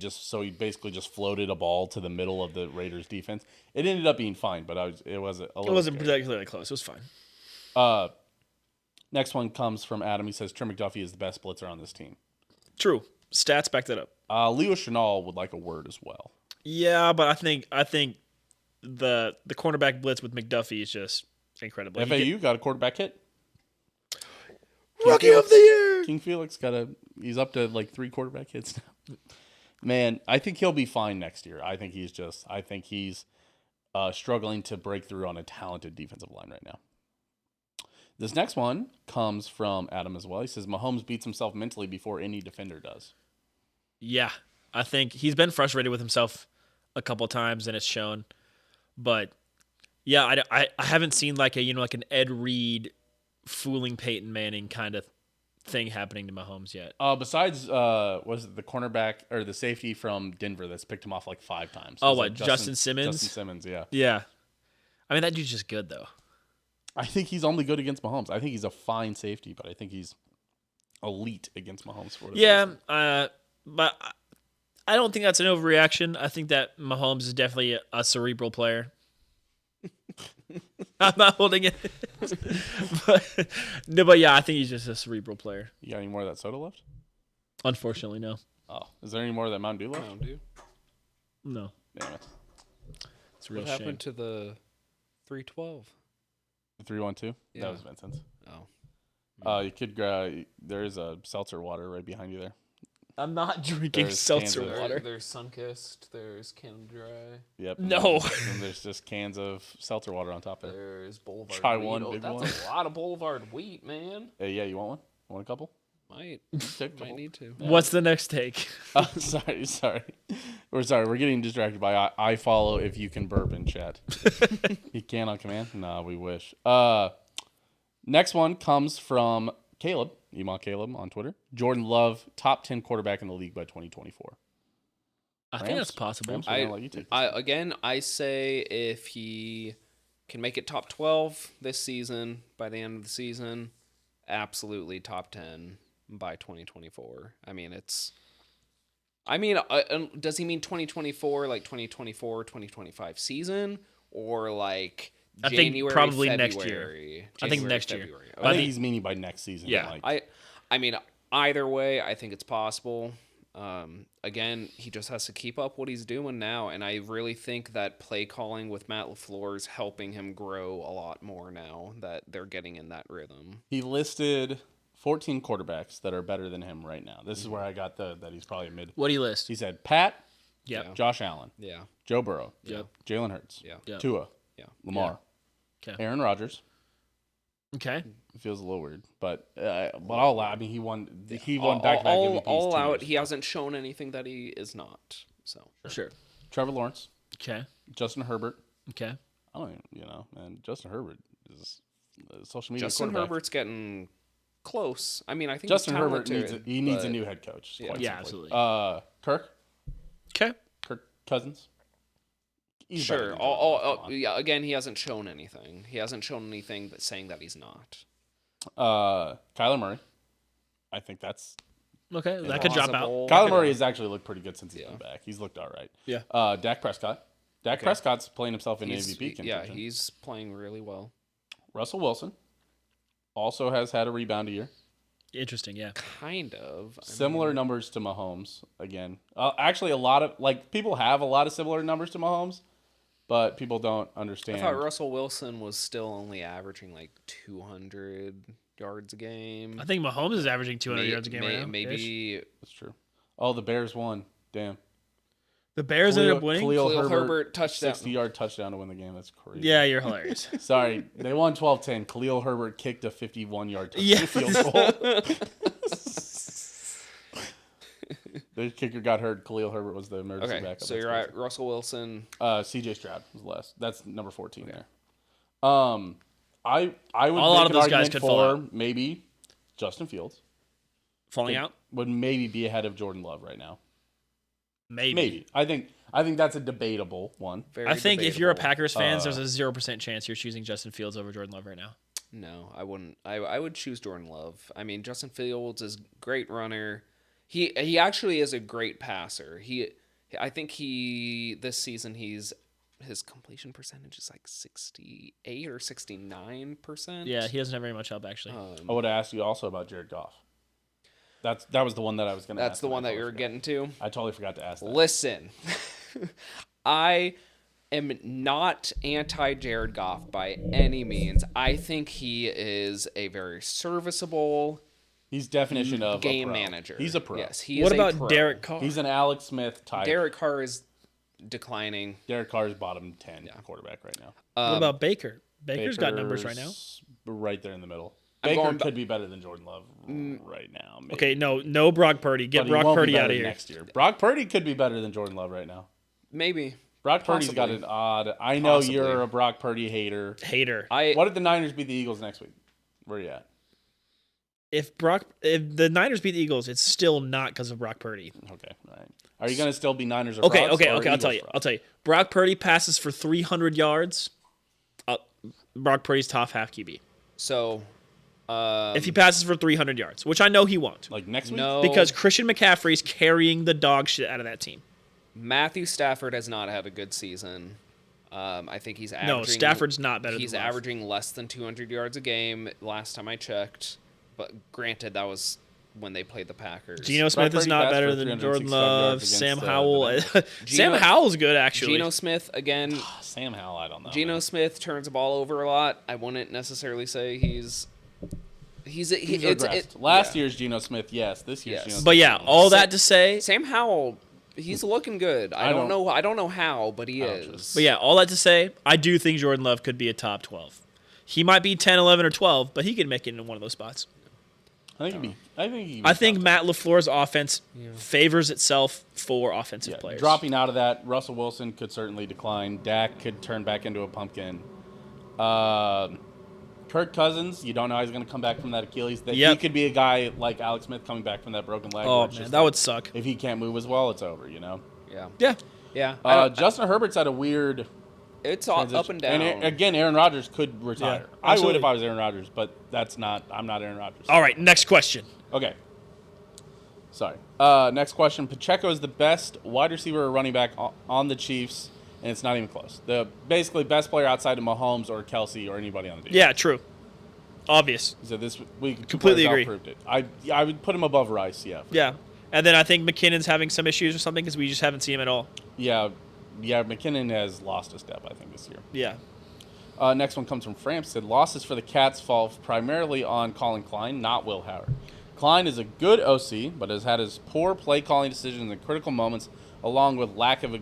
basically just floated a ball to the middle of the Raiders defense. It ended up being fine, but it wasn't particularly close. It was fine. Next one comes from Adam. He says Trent McDuffie is the best blitzer on this team. True. Stats back that up. Leo Chenal would like a word as well. Yeah, but I think the cornerback blitz with McDuffie is just incredible. FAU got a quarterback hit. Rookie of the year. King Felix he's up to like 3 quarterback hits now. Man, I think he'll be fine next year. I think he's struggling to break through on a talented defensive line right now. This next one comes from Adam as well. He says Mahomes beats himself mentally before any defender does. Yeah, I think he's been frustrated with himself a couple times, and it's shown. But yeah, I haven't seen like an Ed Reed fooling Peyton Manning kind of thing happening to Mahomes yet. Besides, was it the cornerback or the safety from Denver that's picked him off like 5 times? Oh, what, Justin Simmons? Justin Simmons, yeah. Yeah. I mean, that dude's just good, though. I think he's only good against Mahomes. I think he's a fine safety, but I think he's elite against Mahomes. But I don't think that's an overreaction. I think that Mahomes is definitely a cerebral player. I'm not holding it. but yeah, I think he's just a cerebral player. You got any more of that soda left? Unfortunately, no. Oh, is there any more of that Mountain Dew left? Mountain Dew. No. Damn it. It's a real What shame. happened to the 312? The 312. Yeah. That was Vincent's. Oh. You could there's a seltzer water right behind you there. I'm not drinking There's seltzer cans of- water. There's Sunkist. There's Canada Dry. Yep. No. And there's just cans of seltzer water on top there. There's Boulevard Try Wheat. one, Oh, big that's one. a lot of Boulevard Wheat, man. Hey, yeah, you want one? Want a couple? Might Take a couple. need to. What's the next take? Sorry. We're sorry. We're getting distracted by I follow if you can burp in chat. You can on command? No, we wish. Next one comes from Caleb. Email Caleb on Twitter. Jordan Love, top 10 quarterback in the league by 2024. I think that's possible. Rams, we're gonna let you take this. I say if he can make it top 12 this season by the end of the season, absolutely top 10 by 2024. Does he mean 2024 like 2024 2025 season or like I think January, probably February? next year. I think next year. February. I think he's meaning by next season. Yeah. Like, Either way, I think it's possible. Again, he just has to keep up what he's doing now, and I really think that play calling with Matt LaFleur is helping him grow a lot more now that they're getting in that rhythm. he listed 14 quarterbacks that are better than him right now. This is where I got that he's probably mid. What do you list? He said Pat, Yep. Josh Allen, Yeah, Joe Burrow, Yep. Jalen Hurts, yeah, Yep. Tua, yeah. Lamar, Okay. Aaron Rodgers. Okay. It feels a little weird, but all out. I mean, he won back-to-back MVPs all 2 out. years. He hasn't shown anything that he is not. So Sure. Trevor Lawrence, Okay. Justin Herbert. Okay. I don't even, man. Justin Herbert is a social media Justin quarterback. Herbert's getting close. I mean, I think Justin he's Herbert talented, needs a but- new head coach. Yeah. quite Yeah, simply. absolutely. Kirk Okay. Cousins. He's better Sure. than Jordan Love, come on. Yeah. Again, he hasn't shown anything. He hasn't shown anything that's saying that he's not. Kyler Murray. I think that's Okay. That could drop out. Possible. Kyler Murray has actually looked pretty good since he's been back. He's looked all right. Yeah. Dak Prescott. Dak Prescott's playing himself in MVP contention. Yeah, he's playing really well. Russell Wilson also has had a rebound year. Interesting. Yeah. Kind of. Similar numbers to Mahomes again. Actually, a lot of people have a lot of similar numbers to Mahomes, but people don't understand. I thought Russell Wilson was still only averaging like 200 yards a game. I think Mahomes is averaging 200 yards a game right now. Maybe That's true. Oh, the Bears won. Damn. The Bears ended up winning. Khalil Herbert touchdown. 60-yard touchdown to win the game. That's crazy. Yeah, you're hilarious. Sorry, they won 12-10. Khalil Herbert kicked a 51-yard Yeah. field goal. The kicker got hurt. Khalil Herbert was the emergency okay, backup. so That's you're crazy. at Russell Wilson. C.J. Stroud was last. That's number 14 there. I would A lot make of an those guys argument could fall for maybe Justin Fields Falling out? would maybe be ahead of Jordan Love right now. Maybe. Maybe. I think that's a debatable one. Very I think if you're a debatable. Packers fan, there's a 0% chance you're choosing Justin Fields over Jordan Love right now. No, I wouldn't. I would choose Jordan Love. I mean, Justin Fields is a great runner. He actually is a great passer. I think this season his completion percentage is like 68 or 69%. Yeah, he doesn't have very much help, actually. I would ask you also about Jared Goff. That was the one that I was going to ask. That's the one that you're getting to. I totally forgot to ask that. Listen, I am not anti Jared Goff by any means. I think he is a very serviceable He's definition of game a pro. manager. He's a pro. Yes, he What is a about pro. Derek Carr? He's an Alex Smith type. Derek Carr is declining. Derek Carr's bottom 10 quarterback right now. What about Baker? Baker's got numbers right now. Baker's right there in the middle. I'm Baker going could be better than Jordan Love right now. Maybe. Okay, no Brock Purdy. Get But he Brock won't be Purdy better out of here. next year. Brock Purdy could be better than Jordan Love right now. Maybe. Brock Purdy's got Possibly. an odd. I know Possibly. you're a Brock Purdy hater. Hater. What if the Niners beat the Eagles next week? Where are you at? If the Niners beat the Eagles, it's still not because of Brock Purdy. Okay, all right. Are you going to still be Niners or Okay, frauds, okay. or I'll tell Eagles you. frauds? Brock Purdy passes for 300 yards. Brock Purdy's top half QB. So, If he passes for 300 yards, which I know he won't, Like next week? no, because Christian McCaffrey's carrying the dog shit out of that team. Matthew Stafford has not had a good season. I think he's averaging. No, Stafford's not better. He's than Love. averaging less than 200 yards a game last time I checked. But granted, that was when they played the Packers. Geno Smith is Purdy not passed better for than 367 Jordan yards Love. against, Sam the Howell. Bengals. Sam Howell's good, actually. Geno Smith, again, Sam Howell, I don't know. Geno man. Smith turns the ball over a lot. I wouldn't necessarily say he's regressed. Last year's Geno Smith, yes. This year's Yes. Geno Smith. But yeah, all that to say, Sam Howell, he's looking good. I don't know how, but he is. But yeah, all that to say, I do think Jordan Love could be a top 12. He might be 10, 11, or 12, but he could make it in one of those spots. I think he'd be I think Matt LaFleur's offense favors itself for offensive players. Dropping out of that, Russell Wilson could certainly decline. Dak could turn back into a pumpkin. Kirk Cousins, you don't know how he's going to come back from that Achilles. He could be a guy like Alex Smith coming back from that broken leg. Oh, man, that would suck. If he can't move as well, it's over, you know? Yeah. Justin Herbert's had a weird It's all up and down. And again, Aaron Rodgers could retire. Yeah, I would absolutely. if I was Aaron Rodgers, but I'm not Aaron Rodgers. All right, next question. Okay. Sorry. Next question. Pacheco is the best wide receiver or running back on the Chiefs, and it's not even close. The basically best player outside of Mahomes or Kelsey or anybody on the team. Yeah, true. Obvious. So this week, Completely agree. Proved it. I would put him above Rice. Yeah. Yeah. And then I think McKinnon's having some issues or something because we just haven't seen him at all. Yeah. McKinnon has lost a step, I think, this year. Yeah. Next one comes from Framps. Said losses for the Cats fall primarily on Colin Klein, not Will Howard. Klein is a good OC, but has had his poor play calling decisions in critical moments, along with lack of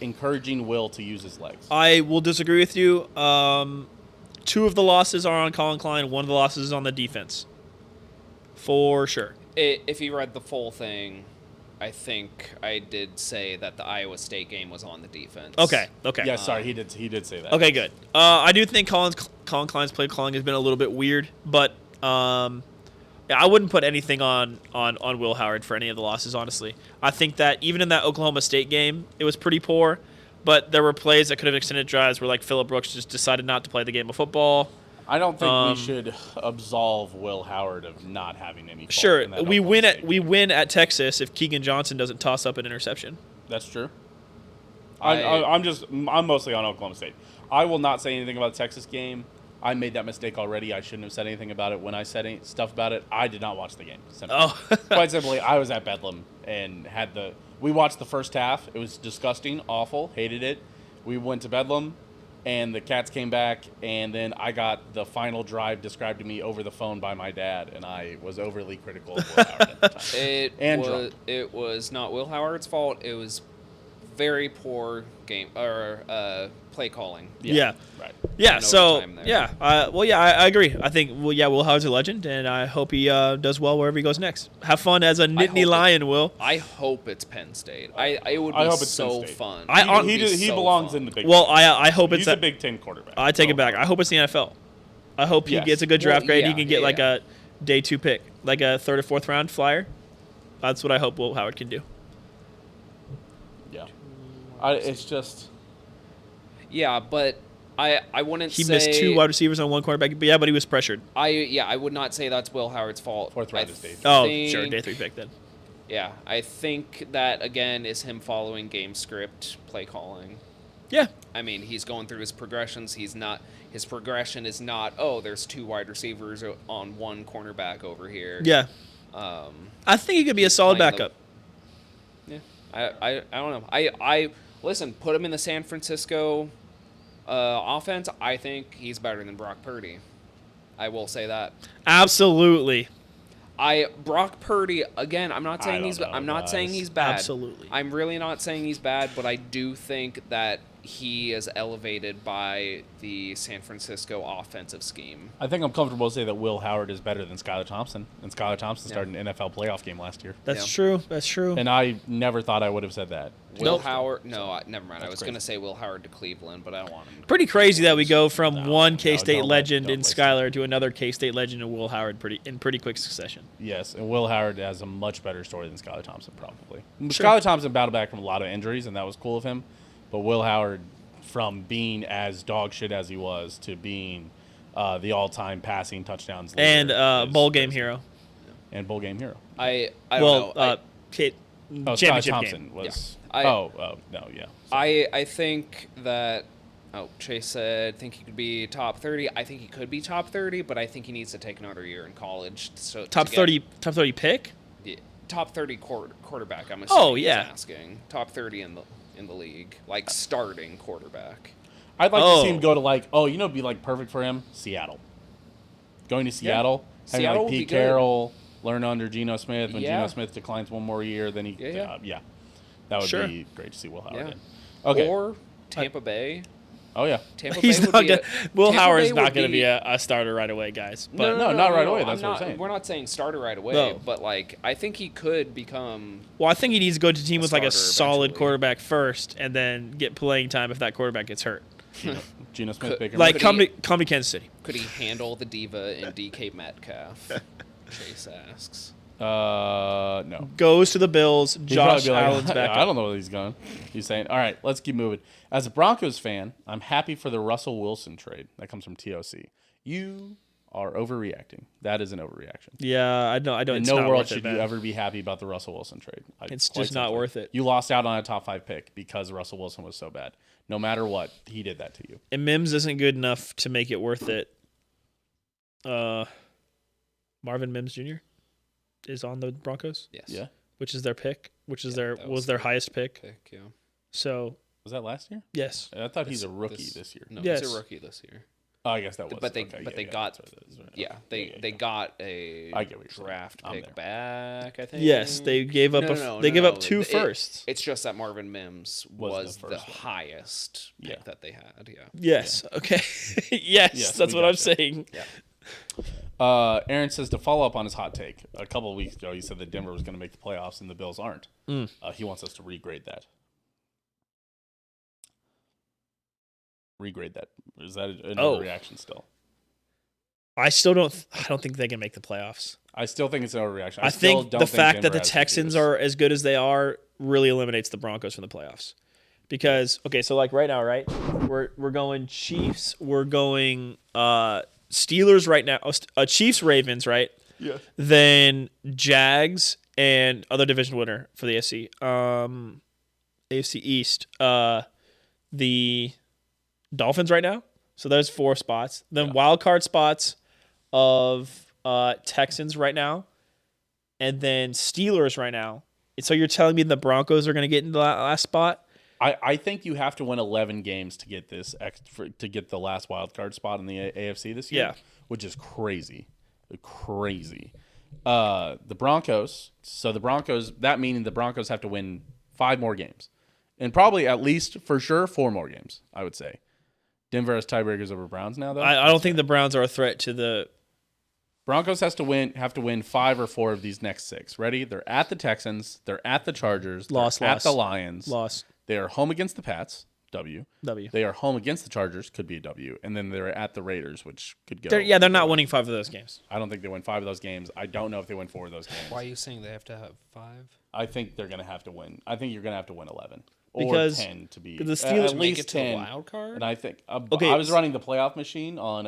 encouraging Will to use his legs. I will disagree with you. 2 of the losses are on Colin Klein. 1 of the losses is on the defense. For sure. If you read the full thing, I think I did say that the Iowa State game was on the defense. Okay. Yeah, sorry, he did say that. Okay, good. I do think Colin Klein's play calling has been a little bit weird, but I wouldn't put anything on Will Howard for any of the losses, honestly. I think that even in that Oklahoma State game, it was pretty poor, but there were plays that could have extended drives where like Phillip Brooks just decided not to play the game of football. I don't think we should absolve Will Howard of not having any fault. Sure, in that we Oklahoma win State at Texas if Keegan Johnson doesn't toss up an interception. That's true. I'm mostly on Oklahoma State. I will not say anything about the Texas game. I made that mistake already. I shouldn't have said anything about it when I said any stuff about it. I did not watch the game. Quite simply, I was at Bedlam and we watched the first half. It was disgusting, awful, hated it. We went to Bedlam, and the Cats came back, and then I got the final drive described to me over the phone by my dad, and I was overly critical of Will Howard at the time. It was not Will Howard's fault. It was very poor game or play calling. Yeah. Right. Yeah, so, overtime there. yeah. I agree. I think, Will Howard's a legend, and I hope he does well wherever he goes next. Have fun as a Nittany Lion, Will. I hope it's Penn State. It would be hope it's so Penn State. fun. He belongs in the Big Ten. Well, I hope it's He's a Big Ten quarterback. I take it back. I hope it's the NFL. I hope he gets a good draft grade. He can get like a day 2 pick, like a 3rd or 4th round flyer. That's what I hope Will Howard can do. Yeah. It's just... Yeah, but I wouldn't say... He missed 2 wide receivers on 1 quarterback, but he was pressured. I would not say that's Will Howard's fault. 4th round is day 3. Oh, sure, day 3 pick then. Yeah, I think that, again, is him following game script, play calling. Yeah. I mean, he's going through his progressions. His progression is not, there's 2 wide receivers on 1 cornerback over here. Yeah. I think he could be a solid backup. Yeah. I don't know. I listen, put him in the San Francisco offense. I think he's better than Brock Purdy. I will say that. Absolutely. Brock Purdy, again, I'm not saying he's bad. Absolutely. I'm really not saying he's bad, but I do think that he is elevated by the San Francisco offensive scheme. I think I'm comfortable to say that Will Howard is better than Skylar Thompson. And Skylar Thompson started an NFL playoff game last year. That's true. That's true. And I never thought I would have said that. Will Howard? No, never mind. I was going to say Will Howard to Cleveland, but I don't want him. Pretty crazy that we go from one K-State legend in waste Skylar to another K-State legend in Will Howard in pretty quick succession. Yes, and Will Howard has a much better story than Skylar Thompson, probably. Sure. Skylar Thompson battled back from a lot of injuries, and that was cool of him. But Will Howard, from being as dog shit as he was to being the all-time passing touchdowns leader, and bowl game hero. And bowl game hero. I don't know. Championship Thompson game. was. Yeah. No, yeah. I think that Oh, Chase said, think he could be top 30. I think he could be top 30, but I think he needs to take another year in college. So Top 30 pick? Yeah, top 30 quarterback. I'm assuming Oh, yeah. he's asking. Top 30 in the league, like starting quarterback. I'd like to see him go to be like perfect for him, Seattle. Going to Seattle, having Seattle like would be Pete good. Carroll, learn under Geno Smith. When Yeah. Geno Smith declines one more year, then he that would Sure. be great to see Will Howard Yeah. in. Okay. Or Tampa Bay. Oh yeah. Tampa He's Bay would not be gonna. a- Will Tampa Howard's Bay not would going to be a starter right away, guys. But No, not right away. That's what I'm saying. We're not saying starter right away, No. but like I think he could become. well, I think he needs to go to a team with like a starter solid eventually. quarterback first, and then get playing time if that quarterback gets hurt. Geno Smith, Baker. Like Could come he- to Kansas City. Could he handle the diva in DK Metcalf? Chase asks. No. Goes to the Bills. He'd Josh probably be like, Allen's back. I don't know where he's going. He's saying, all right, let's keep moving. As a Broncos fan, I'm happy for the Russell Wilson trade. That comes from TOC. You are overreacting. That is an overreaction. Yeah, I know. I don't. In It's no not world worth should it, you man. ever be happy about the Russell Wilson trade. It's Quite just not simply. worth it. You lost out on a top 5 pick because Russell Wilson was so bad. No matter what, he did that to you. And Mims isn't good enough to make it worth it. Marvin Mims Jr. is on the Broncos, Yes. Yeah. which is their pick, which is their that was was their the highest pick. Pick, yeah. So Was that last year? yes, I thought he's a rookie this year. No, Yes. he's a rookie this year. Oh, I guess that was. But they okay, but they yeah, got that's right, that's right. yeah, Okay. they got a I get what you're saying. draft I'm pick there. back, I think. yes, they gave up. They gave up two firsts. It's just that Marvin Mims was the the first one. highest pick Yeah. that they had. Yeah. Yes. Okay. yes, Yes, that's we what I'm gotcha. saying. Aaron says to follow up on his hot take. A couple of weeks ago, he said that Denver was going to make the playoffs and the Bills aren't. He wants us to regrade that. Regrade that. Is that an overreaction still? I still don't. I don't think they can make the playoffs. I still think it's an overreaction. I still think don't the fact that Denver the has Texans to do this. are as good as they are really eliminates the Broncos from the playoffs. Because so like right now, right? We're going Chiefs. We're going Steelers right now. Chiefs Ravens, right? Yeah. Then Jags and other division winner for the AFC. AFC East. The Dolphins right now. So there's 4 spots. Then wild card spots of Texans right now, and then Steelers right now. And so you're telling me the Broncos are going to get into that last spot? I think you have to win 11 games to get to get the last wild card spot in the AFC this year. Yeah. Which is crazy, crazy. The Broncos. So the Broncos. That meaning the Broncos have to win 5 more games, and probably at least for sure 4 more games. I would say. Denver has tiebreakers over Browns now, though. I don't think the Browns are a threat to the. Broncos have to win 5 or 4 of these next 6. Ready? They're at the Texans. They're at the Chargers. They're at the Lions. Loss. They are home against the Pats. W. W. They are home against the Chargers. Could be a W. And then they're at the Raiders, which could go. They're not winning 5 of those games. I don't think they win 5 of those games. I don't know if they win 4 of those games. Why are you saying they have to have 5? I think they're going to have to win. I think you're going to have to win 11 Because or 10 to be the Steelers at make least it to the 10. wild card? And I think Okay, I was running the playoff machine on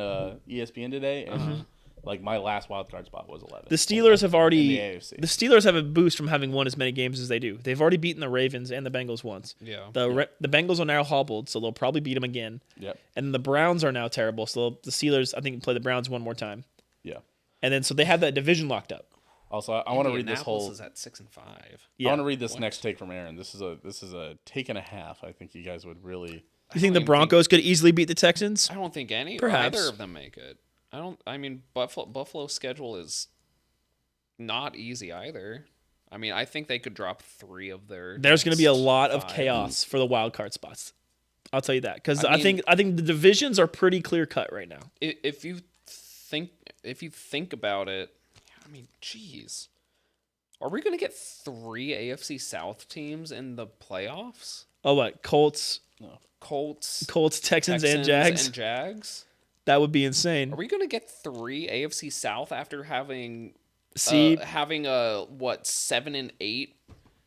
ESPN today, and like my last wild card spot was 11. The Steelers have already. in the AFC. The Steelers have a boost from having won as many games as they do. They've already beaten the Ravens and the Bengals once. Yeah. The Bengals are now hobbled, so they'll probably beat them again. Yep. And the Browns are now terrible, so the Steelers I think play the Browns one more time. Yeah. And then so they have that division locked up. Also, I want to read this Indianapolis whole. is at 6 and 5. Yeah. I want to read this next take from Aaron. This is a take and a half. I think you guys would really. You think the even Broncos could easily beat the Texans? I don't think Perhaps. either of them make it. I mean, Buffalo's schedule is not easy either. I mean, I think they could drop 3 of their. There's going to be a next lot of 5. chaos for the wild card spots. I'll tell you that because I I think the divisions are pretty clear cut right now. If you think about it, I mean, jeez, are we going to get 3 AFC South teams in the playoffs? Oh, what Colts, Texans, and Jags? That would be insane. Are we going to get 3 AFC South after having having a 7 and 8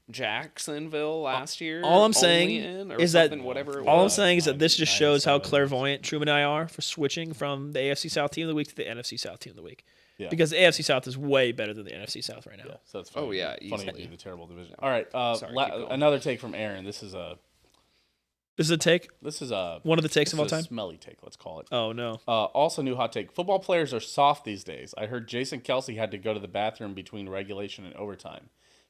Jacksonville last year? All I'm saying is that all I'm saying is that this just shows how clairvoyant Truman and I are for switching from the AFC South team of the week to the NFC South team of the week. Yeah. Because the AFC South is way better than the NFC South right now. Yeah, so it's funny. Oh, yeah, funny to easily. be the terrible division. All right, Sorry, keep going. another take from Aaron. This is This is a take. This is one of the takes this of all is a time. smelly take, let's call it. Oh no. Also, new hot take: football players are soft these days. I heard Jason Kelsey had to go to the bathroom regulation and overtime.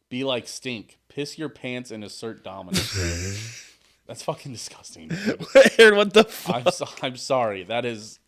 Be like Stink, piss your pants and assert dominance. That's fucking disgusting. Dude. Aaron, what the fuck? I'm sorry. That is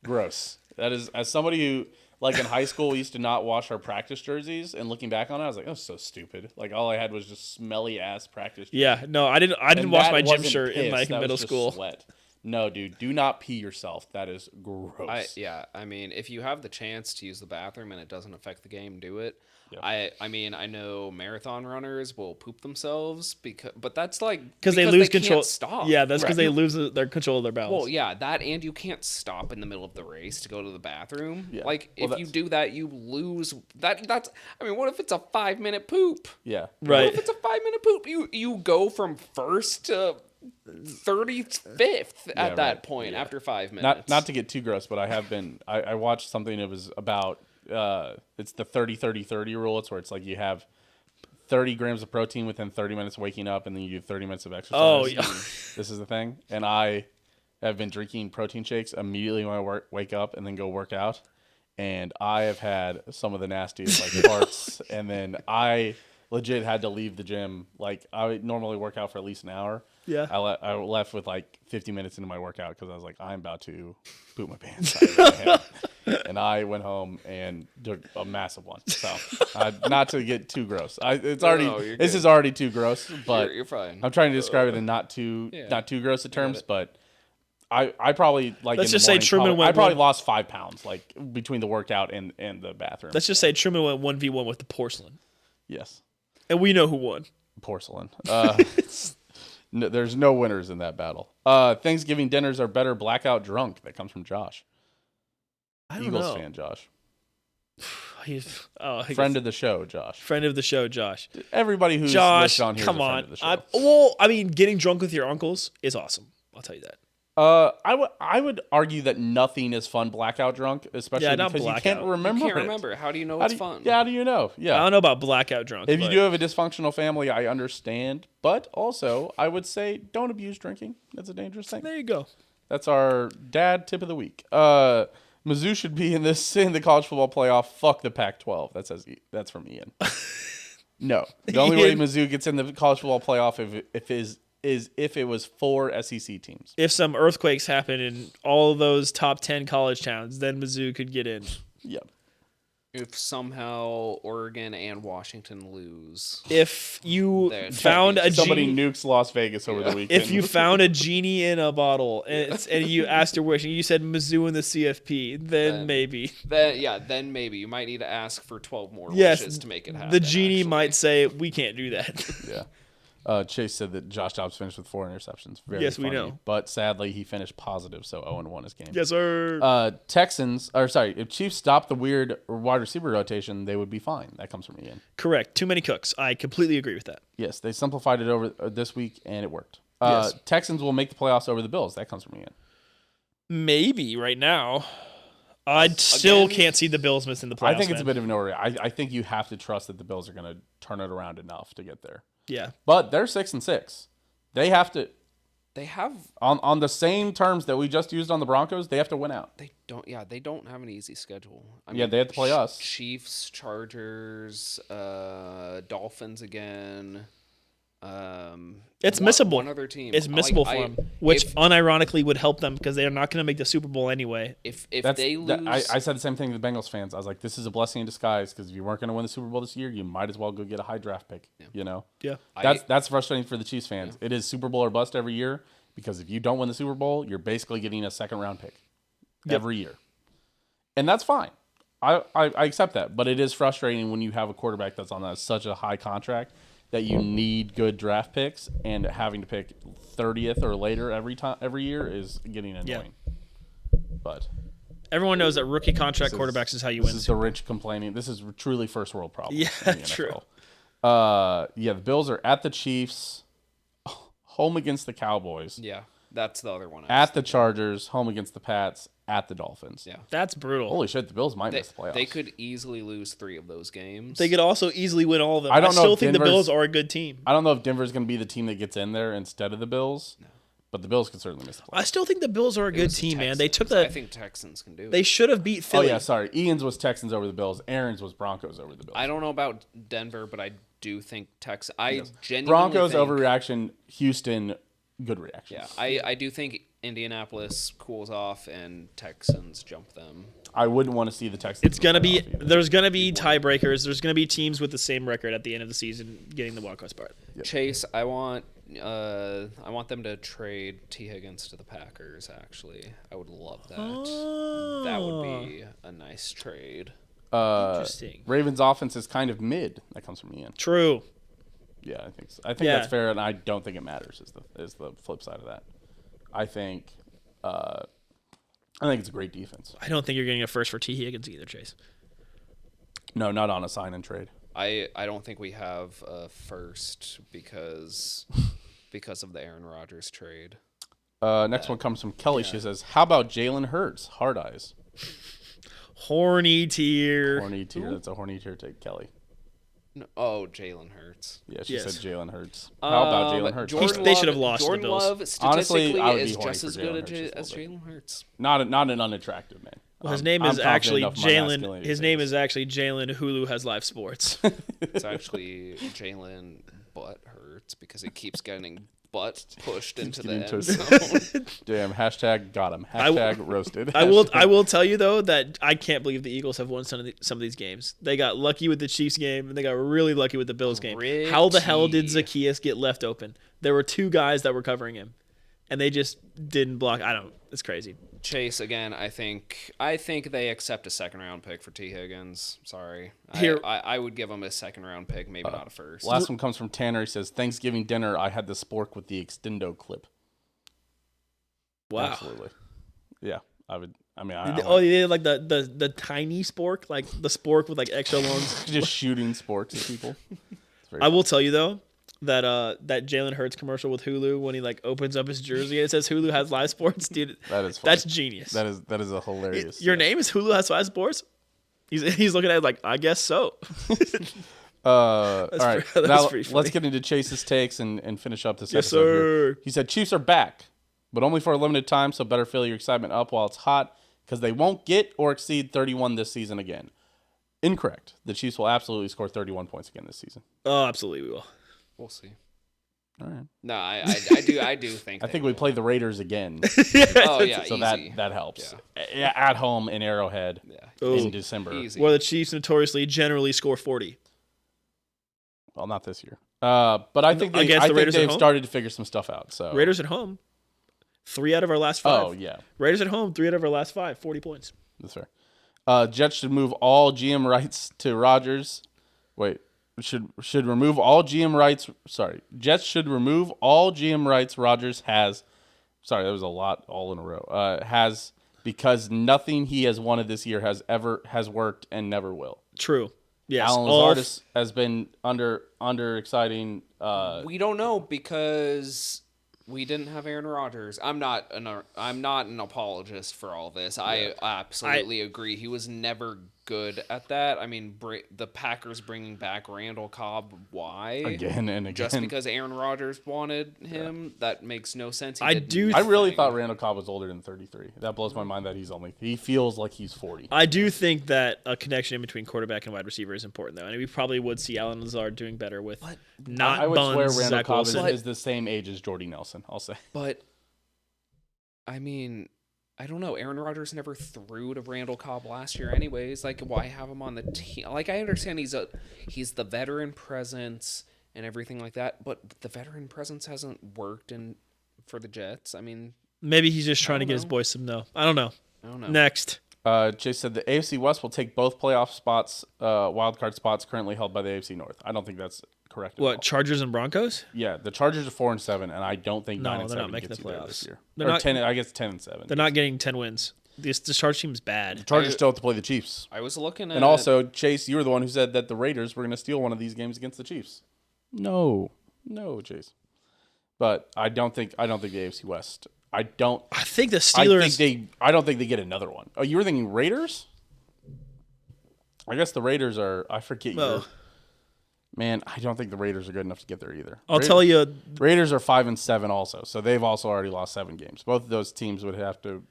gross. That is, as somebody who, like, in high school we used to not wash our practice jerseys, and looking back on it, I was like, that was so stupid. Like, all I had was just smelly ass practice jerseys. Yeah, no, I didn't And wash that my gym wasn't shirt in piss, like that was middle just school. Sweat. No, dude, do not pee yourself. That is gross. I mean, if you have the chance to use the bathroom and it doesn't affect the game, do it. Yeah. I mean, I know marathon runners will poop themselves but that's like Because they lose can't control. stop. Yeah, that's because they lose their control of their bowels. Well, yeah, that and you can't stop in the middle of the race to go to the bathroom. Yeah. Like Well, if you do that, you lose That's I mean, what if it's a 5-minute poop? Yeah. Right. What if it's a 5-minute poop? You go from first to 35th at that point after 5 minutes. Not to get too gross, but I have been. I watched something that was about. It's the 30-30-30 rule. It's where it's like you have 30 grams of protein within 30 minutes of waking up, and then you do 30 minutes of exercise. Oh, yeah. This is the thing. And I have been drinking protein shakes immediately when I wake up and then go work out. And I have had some of the nastiest like farts. And then I legit had to leave the gym. Like, I would normally work out for at least an hour. Yeah. I left with like 50 minutes into my workout because I was like, I'm about to poop my pants. And I went home and did a massive one. So, not to get too gross. This is already too gross, but you're fine. I'm trying to describe it in not too gross of terms, but I probably like. Let's in the just say morning, Truman went I probably one- lost 5 pounds like between the workout and the bathroom. Let's just say Truman went 1v1 with the porcelain, Yes, and we know who won. porcelain. No, there's no winners in that battle. Thanksgiving dinners are better blackout drunk. That comes from Josh. I don't Eagles know. fan, Josh. Friend of the show, Josh. Friend of the show, Josh. Everybody who's Josh, listed on here come is a friend on. of the show. Well, I mean, getting drunk with your uncles is awesome. I'll tell you that. I would argue that nothing is fun blackout drunk, especially not because you blackout. can't remember. You can't it. remember. How do you know How it's do you- fun? Yeah, how do you know? Yeah. I don't know about blackout drunk. If you but do have a dysfunctional family, I understand. But also, I would say don't abuse drinking. That's a dangerous thing. there you go. That's our dad tip of the week. Mizzou should be in the college football playoff. Fuck the Pac-12. That's from Ian. No, the only way Ian. Mizzou gets in the college football playoff is if it was 4 SEC teams. If some earthquakes happen in all those top 10 college towns, then Mizzou could get in. Yep. If somehow Oregon and Washington lose, If you There- found a Somebody genie, nukes Las Vegas over the weekend. if you found a genie in a bottle and you asked your wish and you said Mizzou in the CFP, then maybe. then maybe you might need to ask for 12 more Yes, wishes to make it happen. the genie actually. might say, we can't do that. Yeah. Chase said that Josh Dobbs finished with 4 interceptions. Very Yes, we funny. know. But sadly, he finished positive, so 0-1 his game. Yes, sir. If Chiefs stopped the weird wide receiver rotation, they would be fine. That comes from Ian. Correct. Too many cooks. I completely agree with that. Yes, they simplified it over this week, and it worked. Yes. Texans will make the playoffs over the Bills. That comes from Ian. Maybe right now. I still can't see the Bills missing the playoffs. I think it's a man. bit of an order. I think you have to trust that the Bills are going to turn it around enough to get there. Yeah. But they're 6-6. They have to, They have. on the same terms that we just used on the Broncos, they have to win out. They don't. Yeah, they don't have an easy schedule. I Yeah, they have to play us. Chiefs, Chargers, Dolphins again. It's missable. One other team. It's missable for them, which unironically would help them because they are not going to make the Super Bowl anyway. If they lose, I said the same thing to the Bengals fans. I was like, this is a blessing in disguise because if you weren't going to win the Super Bowl this year, you might as well go get a high draft pick. You know, Yeah. that's frustrating for the Chiefs fans. It is Super Bowl or bust every year because if you don't win the Super Bowl, you're basically getting a second round pick every year, and that's fine. I accept that, but it is frustrating when you have a quarterback that's on such a high contract that you need good draft picks, and having to pick 30th or later every year is getting annoying. But Everyone knows that rookie contract quarterbacks is how you win. This is the rich complaining. This is truly first world problem. Yeah, in the true. NFL. The Bills are at the Chiefs, home against the Cowboys. yeah, That's the other one. At the Chargers, home against the Pats, at the Dolphins. Yeah. That's brutal. Holy shit, the Bills might miss the playoffs. They could easily lose 3 of those games. They could also easily win all of them. I don't know still if think the Denver's- Bills are a good team. I don't know if Denver's going to be the team that gets in there instead of the Bills, but the Bills could certainly miss the playoffs. I still think the Bills are a It good was the team, man. They took Texans. the. I think Texans can do it. They should have beat Oh, Philly. yeah, sorry. Ian's was Texans over the Bills. Aaron's was Broncos over the Bills. I don't know about Denver, but I do think Texans. I genuinely Broncos think, overreaction, Houston good reaction. Yeah, I do think Indianapolis cools off and Texans jump them. I wouldn't want to see the Texans. It's gonna be. in the playoff either. There's gonna be tiebreakers. There's gonna be teams with the same record at the end of the season getting the wildcard spot. Chase, I want them to trade T. Higgins to the Packers. Actually, I would love that. That would be a nice trade. Interesting. Ravens offense is kind of mid. That comes from Ian. True. Yeah, I think so. I think Yeah. that's fair, and I don't think it matters. Is the flip side of that. I think it's a great defense. I don't think you're getting a first for T. Higgins either, Chase. No, not on a sign and trade. I don't think we have a first because of the Aaron Rodgers trade. Next one comes from Kelly. She says, "How about Jalen Hurts? Hard eyes, Horny tier. horny tier. That's a horny tier take, Kelly. No, oh, Jalen Hurts. Yeah, she Yes. said Jalen Hurts. How about Jalen Hurts? They should have lost to the Jordan Bills. Love Honestly, statistically I would be is horny just for as Jalen good Hurts just a as little Jalen Hurts. Not an unattractive man. Well, his I'm- name I'm is confident actually enough in my Jalen. masculinity His to name say is actually Jalen. Hulu has live sports. It's actually Jalen Butt Hurts because he keeps getting butt pushed into the getting end twisted. zone. Damn, hashtag got him. I w- Hashtag roasted. I will tell you though that I can't believe the Eagles have won some of these games. They got lucky with the Chiefs game and they got really lucky with the Bills game. How the hell did Gritty. Zacchaeus get left open? There were 2 guys that were covering him, and they just didn't block. It's crazy. Chase again. I think they accept a 2nd-round pick for T. Higgins. Sorry, Here- I would give him a 2nd-round pick, maybe not a first. Last one comes from Tanner. He says, Thanksgiving dinner, I had the spork with the extendo clip. Wow. Absolutely. Yeah, I would. I mean, Oh, you did like the tiny spork, like the spork with like extra long. just shooting sporks at people. It's very I will tell you though that that Jalen Hurts commercial with Hulu when he like opens up his jersey and it says Hulu has live sports, dude. That is funny. That's genius. That is a hilarious. Your name is Hulu has live sports. He's looking at it like, I guess so. All right, that's now pretty funny. let's get into Chase's takes and finish up this Yes, episode here. sir. He said Chiefs are back, but only for a limited time, so better fill your excitement up while it's hot because they won't get or exceed 31 this season again. Incorrect. The Chiefs will absolutely score 31 points again this season. Oh, absolutely, we will. We'll see. All right. No, I do think. I think we play the Raiders again, Oh yeah, so easy. that helps. Yeah, at home in Arrowhead Yeah, in December. easy. Where the Chiefs notoriously generally score 40. Well, not this year. But I think Against the Raiders at they've home? started to figure some stuff out. So Raiders at home, 3 out of our last 5. Oh yeah, Raiders at home, 3 out of our last 5, 40 points. that's fair. Jets should move all GM rights to Rodgers. Wait, should remove all GM rights. Sorry, Jets should remove all GM rights Rodgers has. Sorry, that was a lot all in a row. Has because nothing he has wanted this year has worked and never will. True. Yes. Alan Lazard has been under exciting. We don't know because we didn't have Aaron Rodgers. I'm not an apologist for all this. I absolutely agree. He was never good at that. I mean, the Packers bringing back Randall Cobb. Why? Again and again. Just because Aaron Rodgers wanted him? That makes no sense. He I did do- I really nothing. thought Randall Cobb was older than 33. That blows my mind that he feels like he's 40. I do think that a connection in between quarterback and wide receiver is important, though. And we probably would see Alan Lazard doing better with not I would Buns, swear Randall Zach Cobb Wilson. is the same age as Jordy Nelson, I'll say. But I mean, I don't know. Aaron Rodgers never threw to Randall Cobb last year, anyways. Like, why have him on the team? Like, I understand he's the veteran presence and everything like that, but the veteran presence hasn't worked for the Jets. I mean, Maybe he's just trying to don't get his know. boys some no. I don't know. I don't know. Next. Chase said the AFC West will take both playoff spots, wildcard spots currently held by the AFC North. I don't think that's correct. At all. What, Chargers and Broncos? Yeah, the Chargers are 4-7, and I don't think No, 9-7 they're not making gets the you there playoffs. this year. They're Or not- 10. I guess 10-7. They're not getting 10 wins. This Chargers team is bad. The Chargers still have to play the Chiefs. I was looking at And also, Chase, you were the one who said that the Raiders were going to steal one of these games against the Chiefs. No, Chase. But I don't think the AFC West I don't. I think the Steelers. I don't think they get another one. Oh, you were thinking Raiders? I guess the Raiders are. I forget. Man, I don't think the Raiders are good enough to get there either. I'll tell you. Raiders are 5-7 also, so they've also already lost 7 games. Both of those teams would have to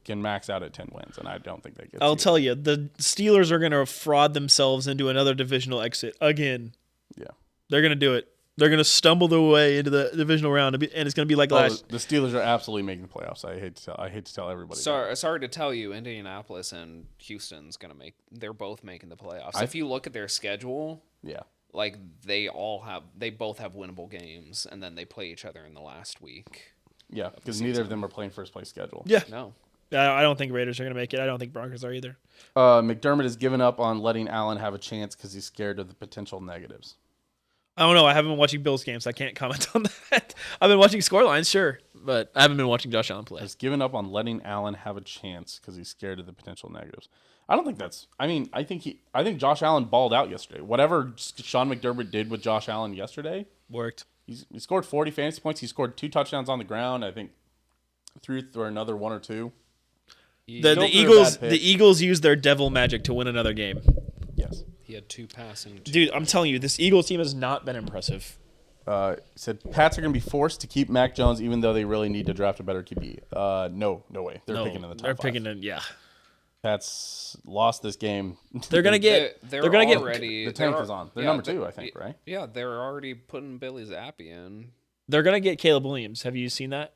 can max out at 10 wins, and I don't think they get. I'll tell you, the Steelers are going to fraud themselves into another divisional exit again. Yeah, they're going to do it. They're going to stumble their way into the divisional round, and it's going to be like last. The Steelers are absolutely making the playoffs. I hate to tell everybody. Sorry to tell you, Indianapolis and Houston's going to make. They're both making the playoffs. If you look at their schedule, yeah. Like they both have winnable games, and then they play each other in the last week. Yeah, because neither of them are playing first place schedule. Yeah, no, I don't think Raiders are going to make it. I don't think Broncos are either. McDermott has given up on letting Allen have a chance because he's scared of the potential negatives. I don't know. I haven't been watching Bills games. I can't comment on that. I've been watching scorelines, sure, but I haven't been watching Josh Allen play. Has given up on letting Allen have a chance because he's scared of the potential negatives. I don't think that's. I mean, I think Josh Allen balled out yesterday. Whatever Sean McDermott did with Josh Allen yesterday worked. He scored 40 fantasy points. He scored 2 touchdowns on the ground. I think threw for another 1 or 2. The Eagles used their devil magic to win another game. Yes. He had 2 passing. Dude, I'm telling you, this Eagles team has not been impressive. Said Pats are going to be forced to keep Mac Jones even though they really need to draft a better QB. No way. They're picking in the top 5. They're picking in, yeah. Pats lost this game. They're gonna get. They're gonna already, get. The tank is on. They're number 2, I think, right? Yeah, they're already putting Billy Zappi in. They're gonna get Caleb Williams. Have you seen that?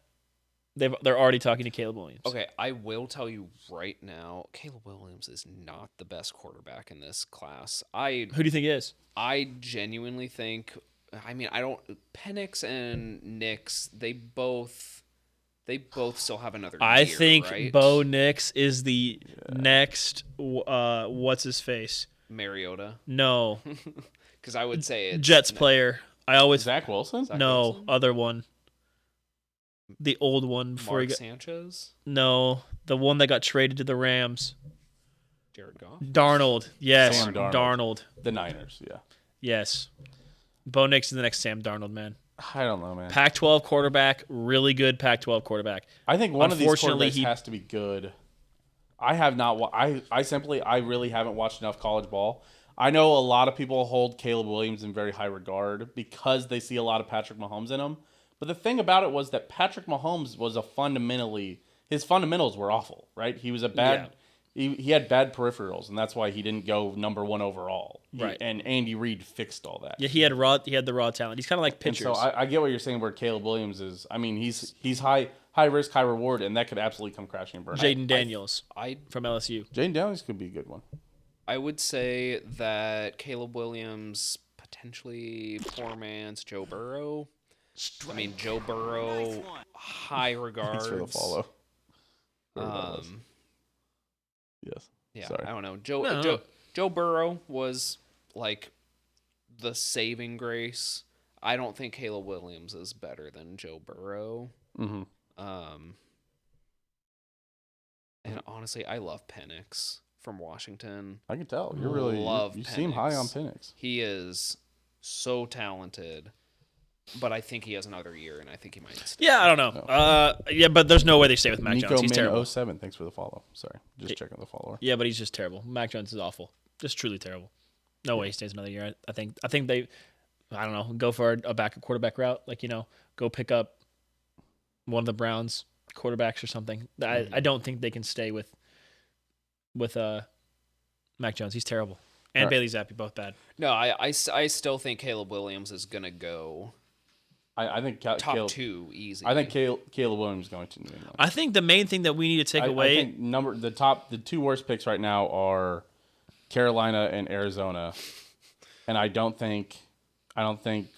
They're already talking to Caleb Williams. Okay, I will tell you right now, Caleb Williams is not the best quarterback in this class. Who do you think is? I genuinely think. I mean, I don't. Penix and Nix, they both still have another year, I think right? Bo Nix is the next. What's his face? Mariota. No, because I would say it's Jets player. I always Zach Wilson. No, other one. The old one before Mark Sanchez. No, the one that got traded to the Rams. Jared Goff. Darnold. Yes, Sam Darnold. The Niners. Yeah. Yes, Bo Nix is the next Sam Darnold, man. I don't know, man. Pac-12 quarterback, really good Pac-12 quarterback. I think one of these quarterbacks has to be good. I have not. I really haven't watched enough college ball. I know a lot of people hold Caleb Williams in very high regard because they see a lot of Patrick Mahomes in him. But the thing about it was that Patrick Mahomes was his fundamentals were awful, right? He was a bad. Yeah. He had bad peripherals, and that's why he didn't go number 1 overall. Right. And Andy Reid fixed all that. Yeah, he had the raw talent. He's kind of like pitchers. And so I get what you're saying where Caleb Williams is. I mean, he's high risk, high reward, and that could absolutely come crashing and burn. Jaden Daniels from LSU. Jaden Daniels could be a good one. I would say that Caleb Williams, potentially poor man's Joe Burrow. I mean, Joe Burrow, high regards. Thanks for the follow. Yes. Yeah, sorry. I don't know. Joe Burrow was like the saving grace. I don't think Caleb Williams is better than Joe Burrow. Mm-hmm. And honestly, I love Penix from Washington. I can tell. You seem high on Penix. He is so talented. But I think he has another year, and I think he might stay. Yeah, I don't know. Yeah, but there's no way they stay with Mac Jones. He's terrible. 07, thanks for the follow. Sorry, just checking the follower. Yeah, but he's just terrible. Mac Jones is awful. Just truly terrible. No way he stays another year. I think they, I don't know, go for a backup quarterback route. Like, go pick up one of the Browns quarterbacks or something. I don't think they can stay with Mac Jones. He's terrible. And Bailey Zappi, both bad. No, I still think Caleb Williams is going to go. I think top 2 easy. I think Caleb Williams is going to New England. I think the main thing that we need to take away. I think the 2 worst picks right now are Carolina and Arizona, and I don't think